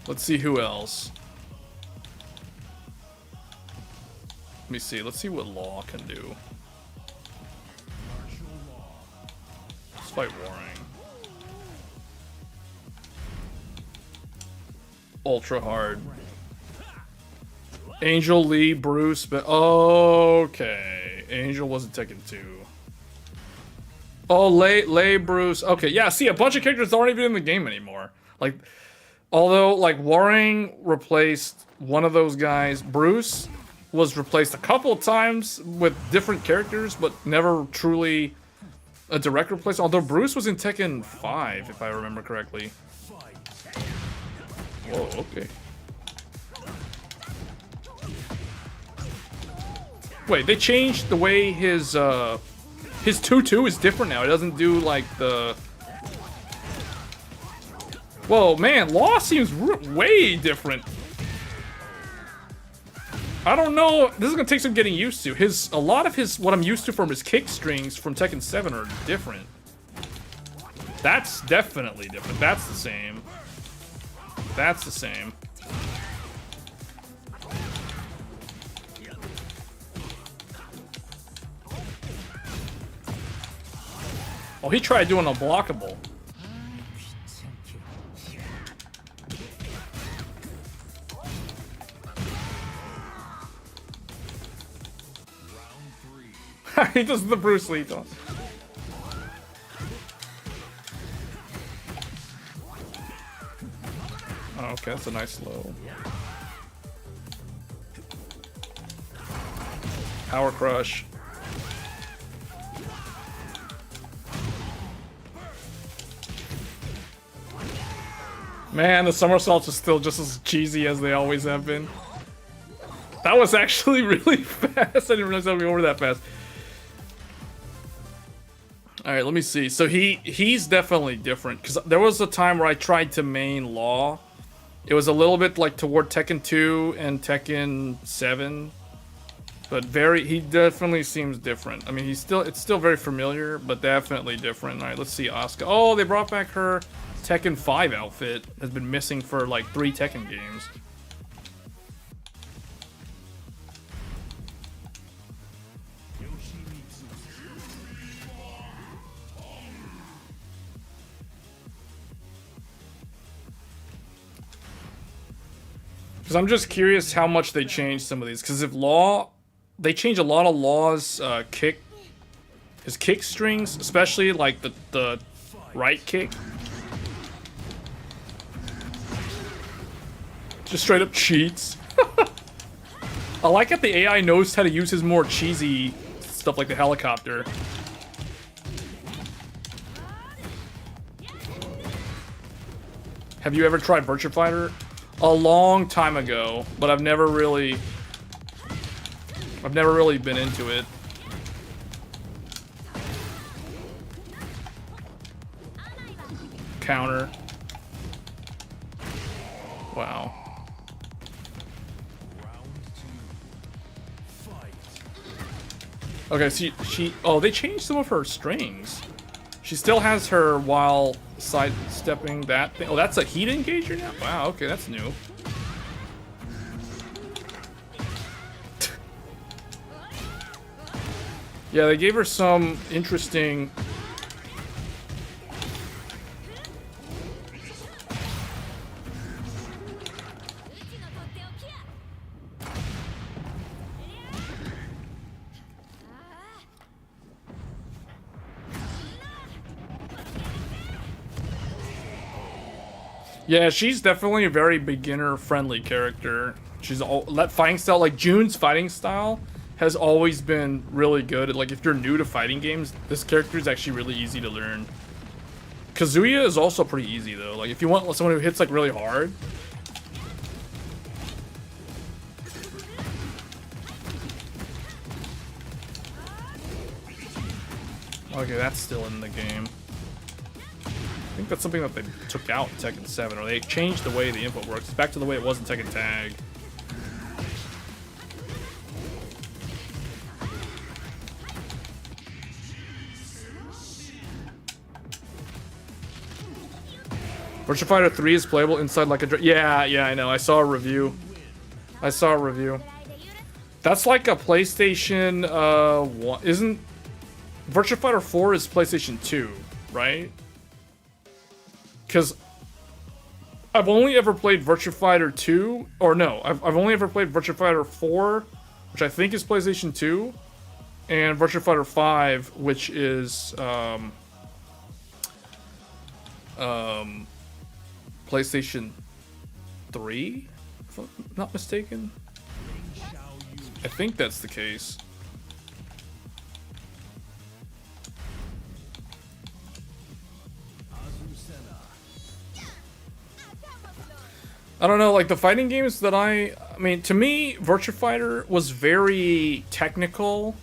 Speaker 1: Let's see who else. Let me see. Let's see what Law can do. Let's fight Warring. Ultra hard. Angel, Lee, Bruce, but okay. Angel wasn't Tekken 2. Oh, Lei, Bruce. Okay, yeah. See, a bunch of characters aren't even in the game anymore. Like. Although, like, Warring replaced one of those guys. Bruce was replaced a couple of times with different characters, but never truly a direct replacement. Although Bruce was in Tekken 5, if I remember correctly. Whoa, okay. Wait, they changed the way his 2-2 is different now. It doesn't do, like, the... Whoa, man, Law seems way different. I don't know. This is gonna take some getting used to. A lot of what I'm used to from his kick strings from Tekken 7 are different. That's definitely different. That's the same. That's the same. Oh, he tried doing unblockable. He does the Bruce Lee taunt. Oh, okay, that's a nice low. Power Crush. Man, the somersaults are still just as cheesy as they always have been. That was actually really fast. I didn't realize I would be over that fast. All right, let me see. So he's definitely different because there was a time where I tried to main Law. It was a little bit like toward Tekken 2 and Tekken 7, but he definitely seems different. I mean, it's still very familiar, but definitely different. All right, let's see Asuka. Oh, they brought back her Tekken 5 outfit. Has been missing for like 3 Tekken games. Because I'm just curious how much they changed some of these. Because if they change a lot of Law's his kick strings, especially like the right kick. Just straight up cheats. I like that the AI knows how to use his more cheesy stuff like the helicopter. Have you ever tried Virtua Fighter? A long time ago, but I've never really been into it. Counter. Wow. Okay, oh, they changed some of her strings. She still has her while sidestepping that thing. Oh, that's a heat engager now? Wow, okay, that's new. Yeah, they gave her some interesting... Yeah, she's definitely a very beginner-friendly character. She's that fighting style, like June's fighting style, has always been really good. Like if you're new to fighting games, this character is actually really easy to learn. Kazuya is also pretty easy though. Like if you want someone who hits like really hard. Okay, that's still in the game. I think that's something that they took out in Tekken 7, or they changed the way the input works. It's back to the way it was in Tekken Tag. Virtua Fighter 3 is playable inside like a... Yeah, I know. I saw a review. That's like a PlayStation 1. Isn't... Virtua Fighter 4 is PlayStation 2, right? Because I've only ever played Virtua Fighter 2, or no, I've only ever played Virtua Fighter 4, which I think is PlayStation 2, and Virtua Fighter 5, which is PlayStation 3, if I'm not mistaken. I think that's the case. I don't know, like the fighting games that I mean, to me, Virtua Fighter was very technical.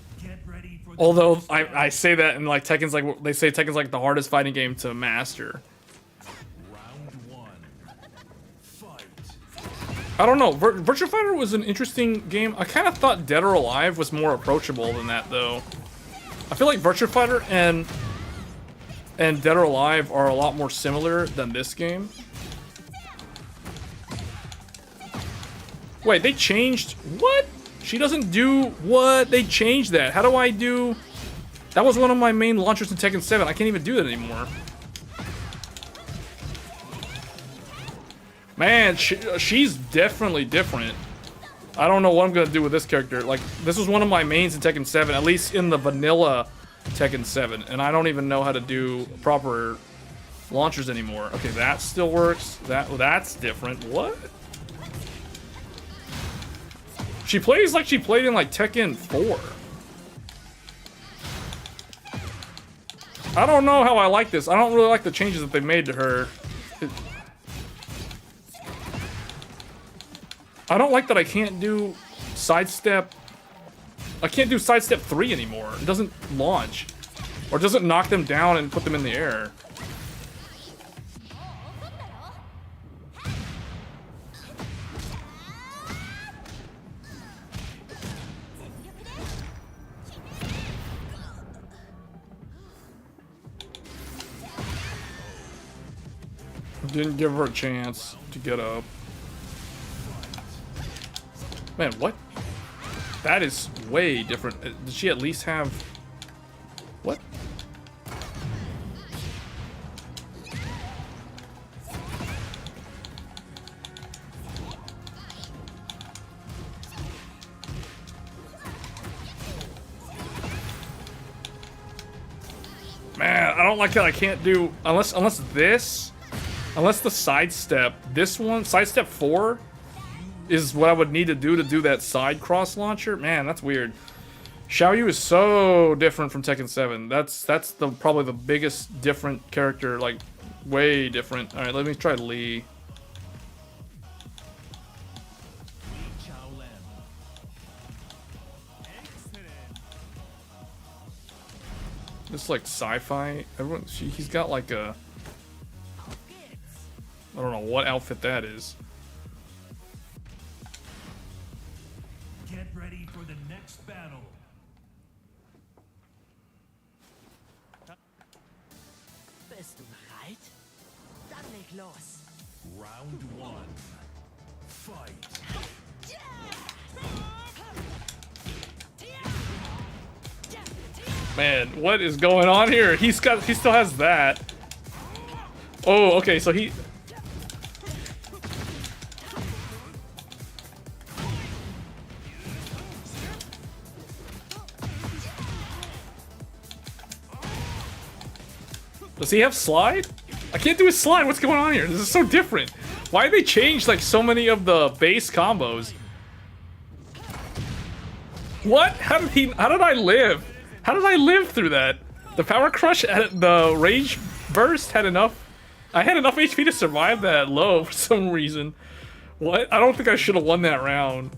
Speaker 1: Although I say that and like Tekken's like, they say Tekken's like the hardest fighting game to master. I don't know, Virtua Fighter was an interesting game. I kind of thought Dead or Alive was more approachable than that though. I feel like Virtua Fighter and Dead or Alive are a lot more similar than this game. Wait, they changed... What? She doesn't do... What? They changed that. How do I do... That was one of my main launchers in Tekken 7. I can't even do that anymore. Man, she's definitely different. I don't know what I'm going to do with this character. Like, this was one of my mains in Tekken 7, at least in the vanilla Tekken 7. And I don't even know how to do proper launchers anymore. Okay, that still works. That's different. What? She plays like she played in like Tekken 4. I don't know how I like this. I don't really like the changes that they made to her. I don't like that I can't do sidestep. I can't do sidestep 3 anymore. It doesn't launch. Or it doesn't knock them down and put them in the air. Didn't give her a chance to get up. Man, what? That is way different. Does she at least have... What? Man, I don't like that I can't do... Unless the sidestep, this one, sidestep 4, is what I would need to do that side cross launcher. Man, that's weird. Xiaoyu is so different from Tekken 7. That's probably the biggest different character, like way different. All right, let me try Lee. This like sci-fi. Everyone, he's got like a... I don't know what outfit that is.
Speaker 4: Get ready for the next battle.
Speaker 3: Bist du bereit? Dann leg los.
Speaker 4: Round 1. Fight.
Speaker 1: Man, what is going on here? He still has that. Oh, okay, so he... Does he have slide? I can't do his slide. What's going on here? This is so different. Why did they change like so many of the base combos? What? How did I live? How did I live through that? The power crush, the rage burst had enough. I had enough HP to survive that low for some reason. What? I don't think I should have won that round.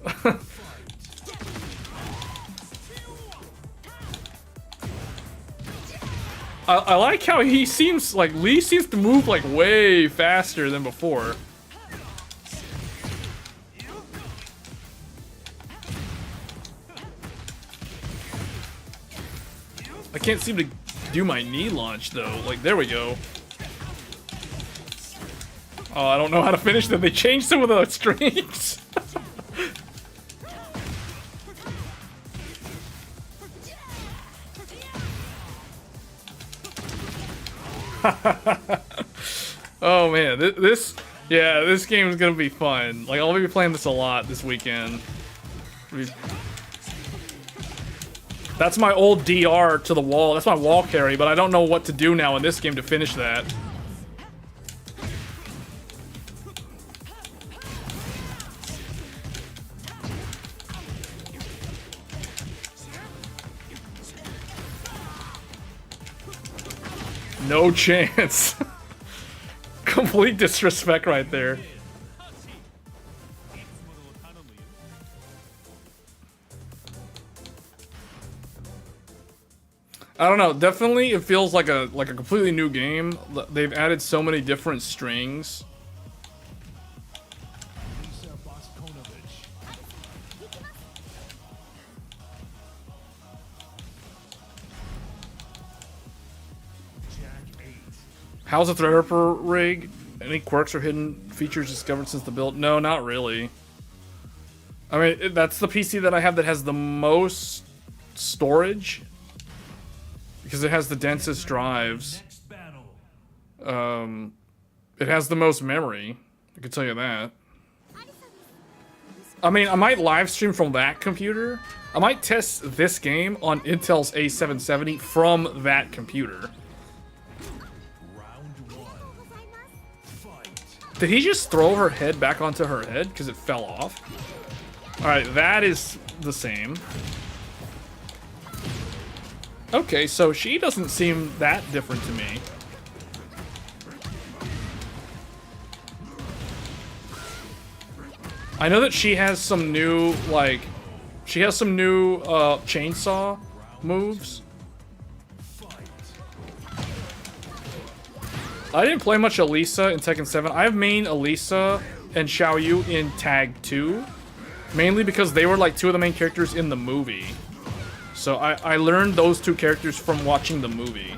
Speaker 1: I like how he seems like Lee seems to move like way faster than before. I can't seem to do my knee launch though. Like, there we go. Oh, I don't know how to finish them. They changed some of the strings. Oh man, this game is gonna be fun. Like, I'll be playing this a lot this weekend. That's my old DR to the wall. That's my wall carry, but I don't know what to do now in this game to finish that. No chance. Complete disrespect right there. I don't know. Definitely, it feels like a completely new game. They've added so many different strings. How's the Threadripper rig? Any quirks or hidden features discovered since the build? No, not really. I mean, that's the PC that I have that has the most storage. Because it has the densest drives. It has the most memory. I can tell you that. I mean, I might live stream from that computer. I might test this game on Intel's A770 from that computer. Did he just throw her head back onto her head because it fell off? Alright, that is the same. Okay, so she doesn't seem that different to me. I know that she has some new, like, She has some new chainsaw moves. I didn't play much Elisa in Tekken 7. I have main Elisa and Xiaoyu in Tag 2. Mainly because they were like two of the main characters in the movie. So I learned those two characters from watching the movie.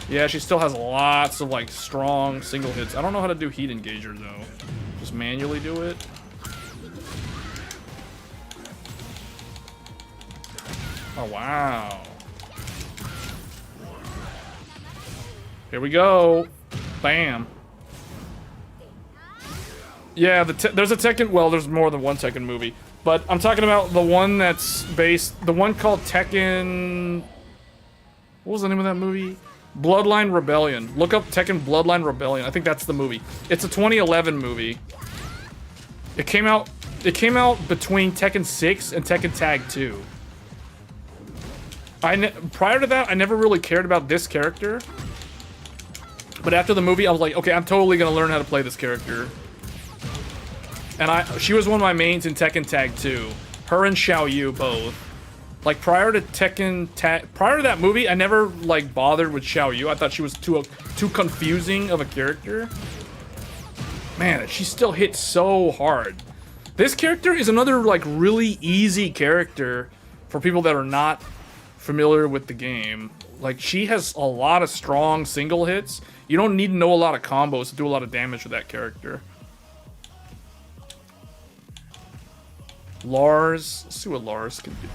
Speaker 1: Yeah, she still has lots of like strong single hits. I don't know how to do heat engager though. Just manually do it. Oh wow. Here we go. Bam. Yeah, there's a Tekken. Well, there's more than one Tekken movie, but I'm talking about the one that's based. The one called Tekken. What was the name of that movie? Bloodline Rebellion. Look up Tekken Bloodline Rebellion. I think that's the movie. It's a 2011 movie. It came out between Tekken 6 and Tekken Tag 2. Prior to that, I never really cared about this character. But after the movie, I was like, okay, I'm totally gonna learn how to play this character. And she was one of my mains in Tekken Tag 2. Her and Xiaoyu both. Like prior to that movie, I never like bothered with Xiaoyu. I thought she was too confusing of a character. Man, she still hits so hard. This character is another like really easy character for people that are not familiar with the game. Like she has a lot of strong single hits. You don't need to know a lot of combos to do a lot of damage with that character. Lars, let's see what Lars can do.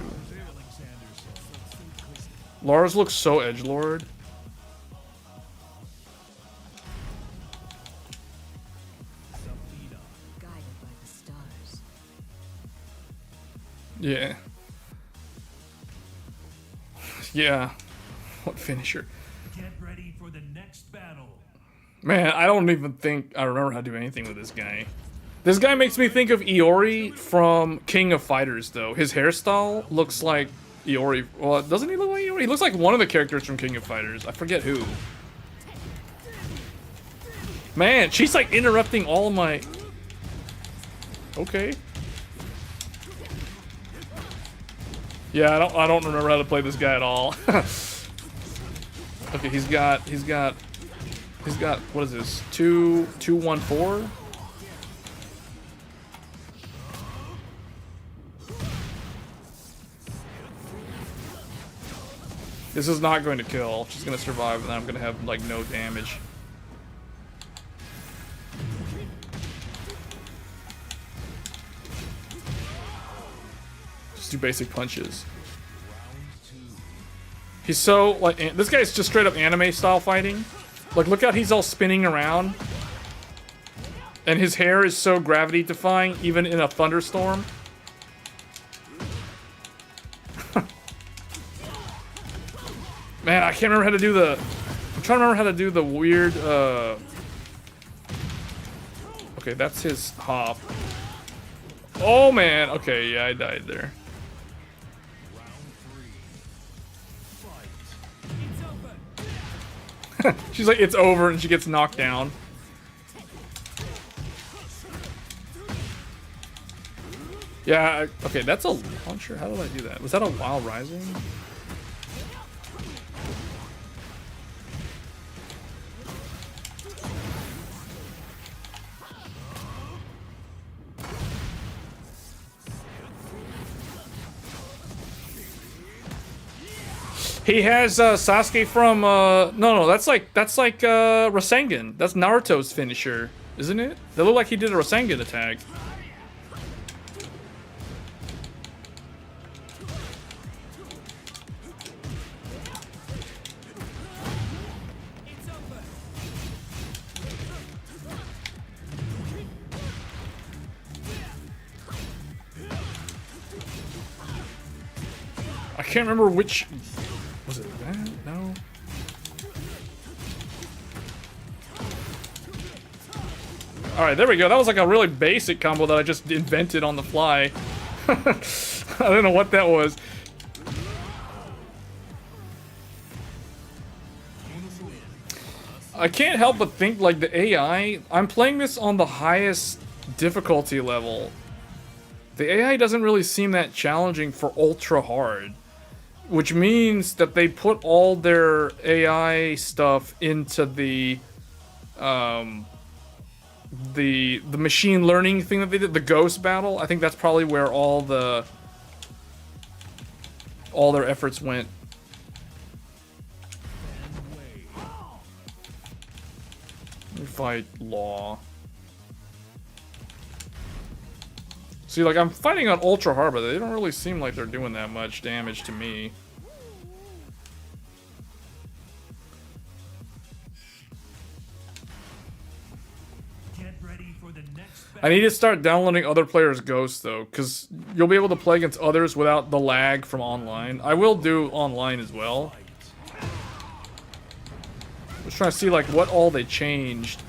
Speaker 1: Lars looks so edgelord.
Speaker 3: Guided by the stars.
Speaker 1: Yeah. Yeah. What finisher?
Speaker 4: Get ready for the next battle.
Speaker 1: Man, I don't even think I remember how to do anything with this guy. This guy makes me think of Iori from King of Fighters, though. His hairstyle looks like Iori. Well, doesn't he look like Iori? He looks like one of the characters from King of Fighters. I forget who. Man, she's like interrupting all my... Okay. Yeah, I don't remember how to play this guy at all. Okay, he's got what is this? 214? This is not going to kill. She's going to survive, and I'm going to have, like, no damage. Just do basic punches. He's so, like, this guy's just straight up anime style fighting. Like, look how he's all spinning around. And his hair is so gravity defying, even in a thunderstorm. Man, I can't remember how to do the... I'm trying to remember how to do the weird, Okay, that's his hop. Oh, man. Okay, yeah, I died there. She's like, it's over, and she gets knocked down. Yeah, okay, that's a launcher. How did I do that? Was that a Wild Rising? He has Sasuke from no, that's like Rasengan. That's Naruto's finisher, isn't it? They look like he did a Rasengan attack. I can't remember which. Was it that? No. Alright, there we go. That was like a really basic combo that I just invented on the fly. I don't know what that was. I can't help but think, like, the AI... I'm playing this on the highest difficulty level. The AI doesn't really seem that challenging for ultra hard, which means that they put all their AI stuff into the machine learning thing that they did, the ghost battle. I think that's probably where all their efforts went. Let me fight Law. See, like, I'm fighting on ultra hard, but they don't really seem like they're doing that much damage to me.
Speaker 4: Get ready for the next
Speaker 1: I need to start downloading other players' ghosts, though, because you'll be able to play against others without the lag from online. I will do online as well. Just trying to see, like, what all they changed.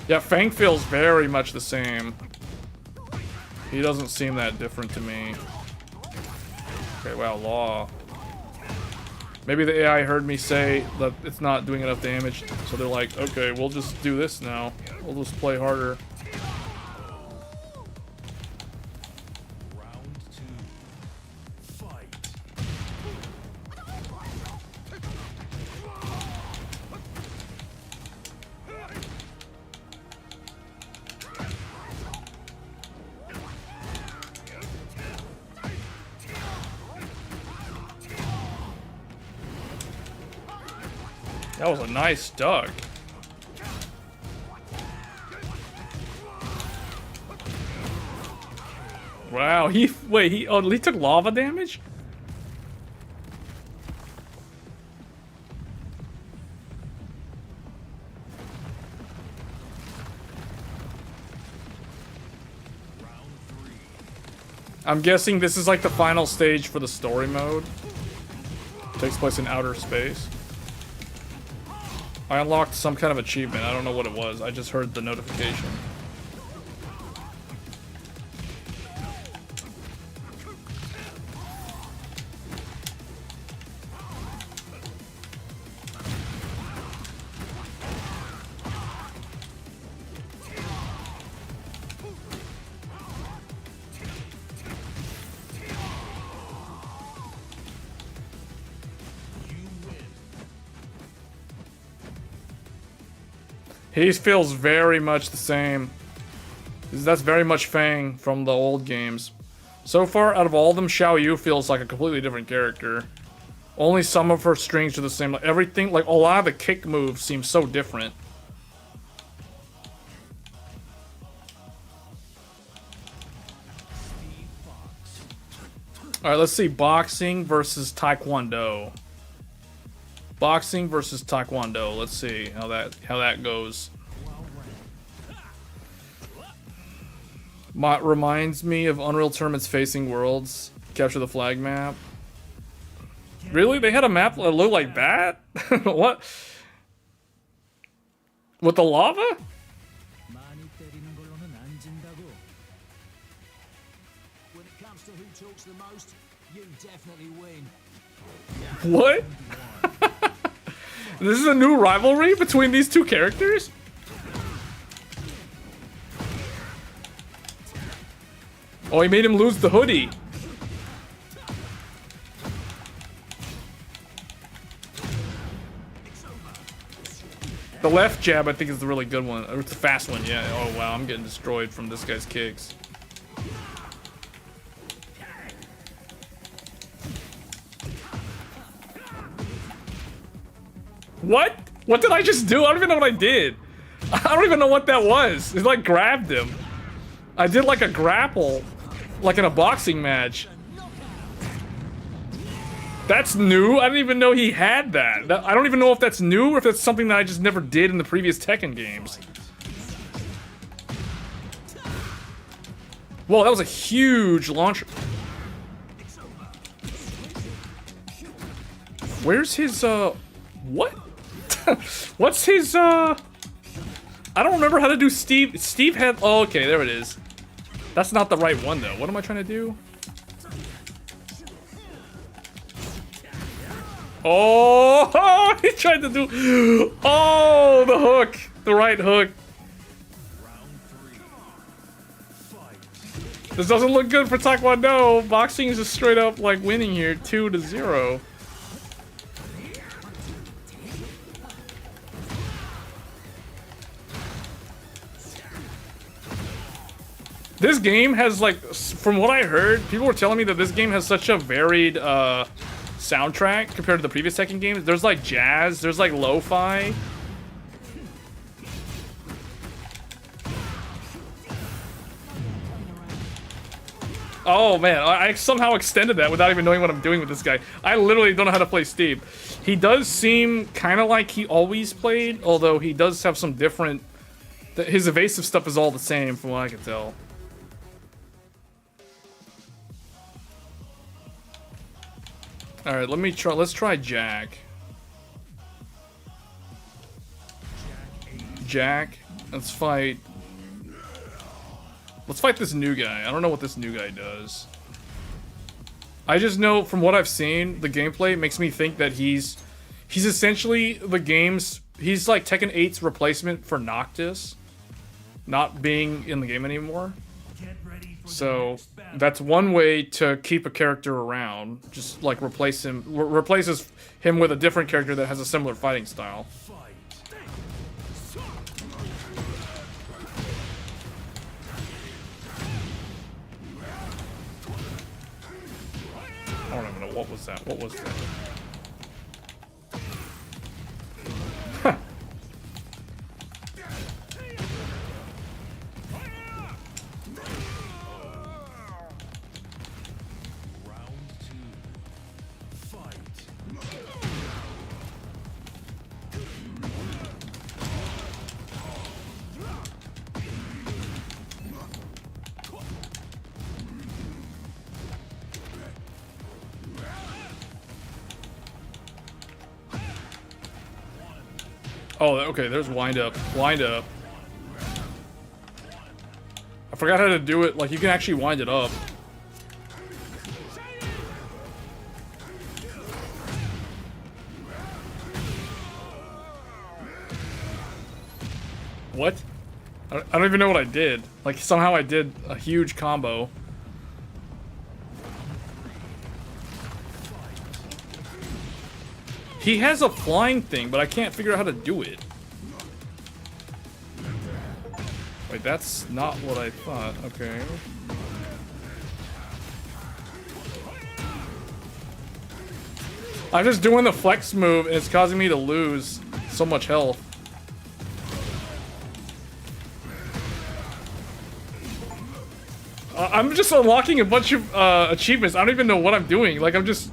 Speaker 1: Yeah, Fang feels very much the same. He doesn't seem that different to me. Okay, wow, Law. Maybe the AI heard me say that it's not doing enough damage, so they're like, okay, we'll just do this now. We'll just play harder.
Speaker 4: round 2. Fight.
Speaker 1: That was a nice duck. Wow, he took lava damage? I'm guessing this is like the final stage for the story mode. Takes place in outer space. I unlocked some kind of achievement. I don't know what it was. I just heard the notification. He feels very much the same. That's very much Fang from the old games. So far, out of all of them, Xiao Yu feels like a completely different character. Only some of her strings are the same. Like everything, like a lot of the kick moves seem so different. Alright, let's see. Boxing versus Taekwondo. Boxing versus Taekwondo. Let's see how that goes. Reminds me of Unreal Tournament's Facing Worlds. Capture the flag map. Really? They had a map that looked like that? What? With the lava?
Speaker 3: When it comes to who talks the most, you definitely win.
Speaker 1: What? This is a new rivalry between these two characters? Oh, he made him lose the hoodie. The left jab, I think, is the really good one. Or it's the fast one, yeah. Oh, wow, I'm getting destroyed from this guy's kicks. What? What did I just do? I don't even know what I did. I don't even know what that was. It like grabbed him. I did like a grapple. Like in a boxing match. That's new? I didn't even know he had that. I don't even know if that's new or if that's something that I just never did in the previous Tekken games. Whoa, that was a huge launcher. Where's his, what? What's his, I don't remember how to do Steve. Steve had, oh, okay, there it is. That's not the right one, though. What am I trying to do? Oh, he tried to do. Oh, the hook, the right hook. This doesn't look good for Taekwondo. Boxing is just straight up like winning here, 2-0. This game has, like, from what I heard, people were telling me that this game has such a varied soundtrack compared to the previous Tekken games. There's like jazz, there's like lo-fi. Oh man, I somehow extended that without even knowing what I'm doing with this guy. I literally don't know how to play Steve. He does seem kind of like he always played, although he does have some different... His evasive stuff is all the same from what I can tell. Alright, let's try Jack. Jack, let's fight this new guy. I don't know what this new guy does. I just know from what I've seen, the gameplay makes me think that he's essentially the game's... He's like Tekken 8's replacement for Noctis not being in the game anymore. So that's one way to keep a character around. Just like replaces him with a different character that has a similar fighting style. I don't even know what was that. What was that? Oh, okay, there's wind up. Wind up. I forgot how to do it. Like, you can actually wind it up. What? I don't even know what I did. Like, somehow I did a huge combo. He has a flying thing, but I can't figure out how to do it. Wait, that's not what I thought. Okay. I'm just doing the flex move, and it's causing me to lose so much health. I'm just unlocking a bunch of achievements. I don't even know what I'm doing. Like, I'm just...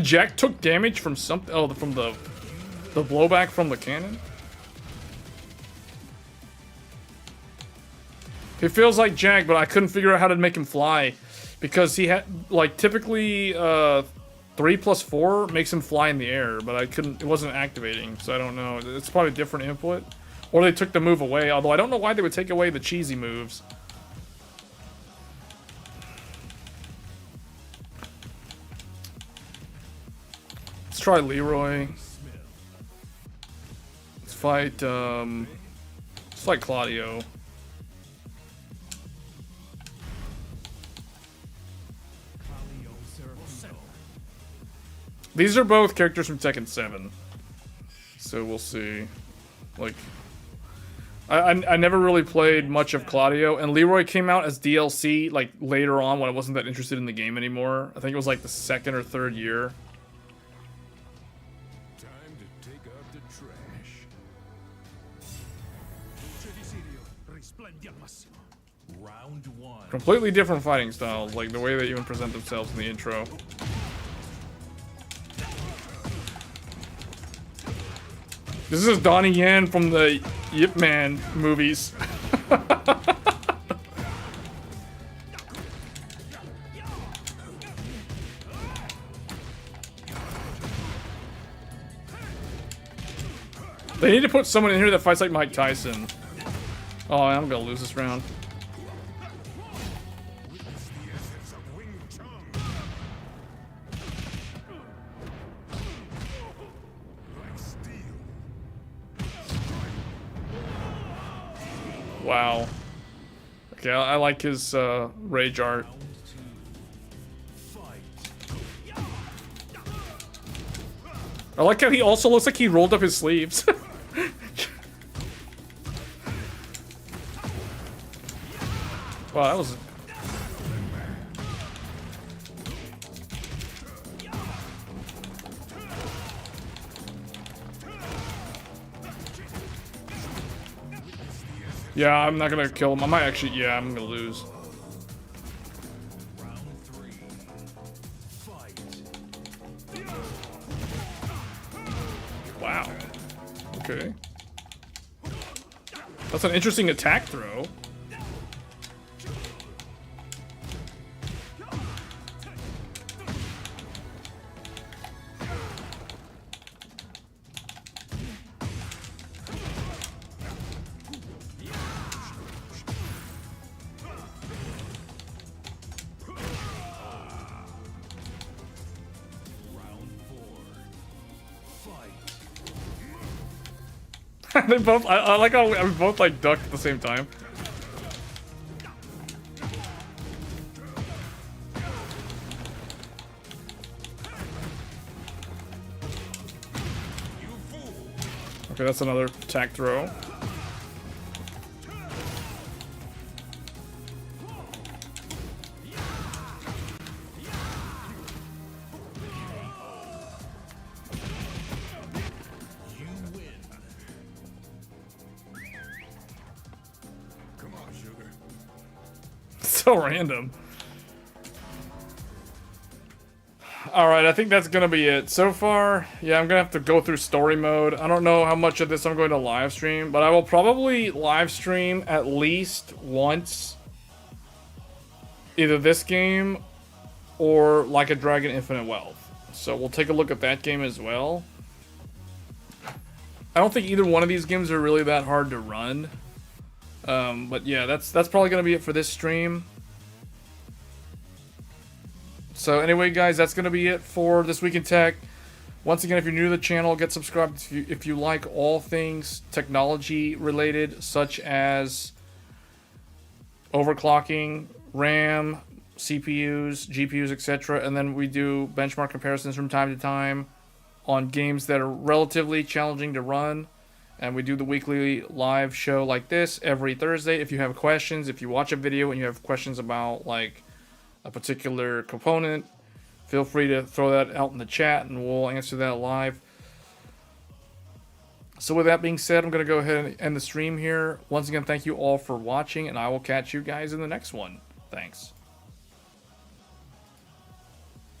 Speaker 1: Jack took damage from something. Oh, from the blowback from the cannon. He feels like Jack, but I couldn't figure out how to make him fly because he had like typically 3+4 makes him fly in the air, but I couldn't. It wasn't activating, so I don't know. It's probably a different input, or they took the move away. Although I don't know why they would take away the cheesy moves. Let's try Leroy. Let's fight Claudio. These are both characters from Tekken 7. So we'll see. Like, I never really played much of Claudio, and Leroy came out as DLC like later on when I wasn't that interested in the game anymore. I think it was like the 2nd or 3rd year.
Speaker 4: Round one.
Speaker 1: Completely different fighting styles, like the way they even present themselves in the intro. This is Donnie Yen from the Yip Man movies. They need to put someone in here that fights like Mike Tyson. Oh, I'm gonna lose this round. Wow. Okay, I like his rage art. I like how he also looks like he rolled up his sleeves. Wow, that was... Yeah, I'm not gonna kill him. I might actually... Yeah, I'm gonna lose. Wow. Okay. That's an interesting attack throw. They both. I like how we both like ducked at the same time. Okay, that's another attack throw. So random. Alright, I think that's gonna be it. So far, yeah, I'm gonna have to go through story mode. I don't know how much of this I'm going to live stream, but I will probably live stream at least once. Either this game or Like a Dragon Infinite Wealth. So we'll take a look at that game as well. I don't think either one of these games are really that hard to run. But yeah, that's probably gonna be it for this stream. So anyway, guys, that's gonna be it for This Week in Tech. Once again, if you're new to the channel, get subscribed if you like all things technology related, such as overclocking, RAM, CPUs, GPUs, etc. And then we do benchmark comparisons from time to time on games that are relatively challenging to run. And we do the weekly live show like this every Thursday. If you have questions, if you watch a video and you have questions about like a particular component, feel free to throw that out in the chat and we'll answer that live. So with that being said, I'm going to go ahead and end the stream here. Once again, thank you all for watching, and I will catch you guys in the next one. Thanks.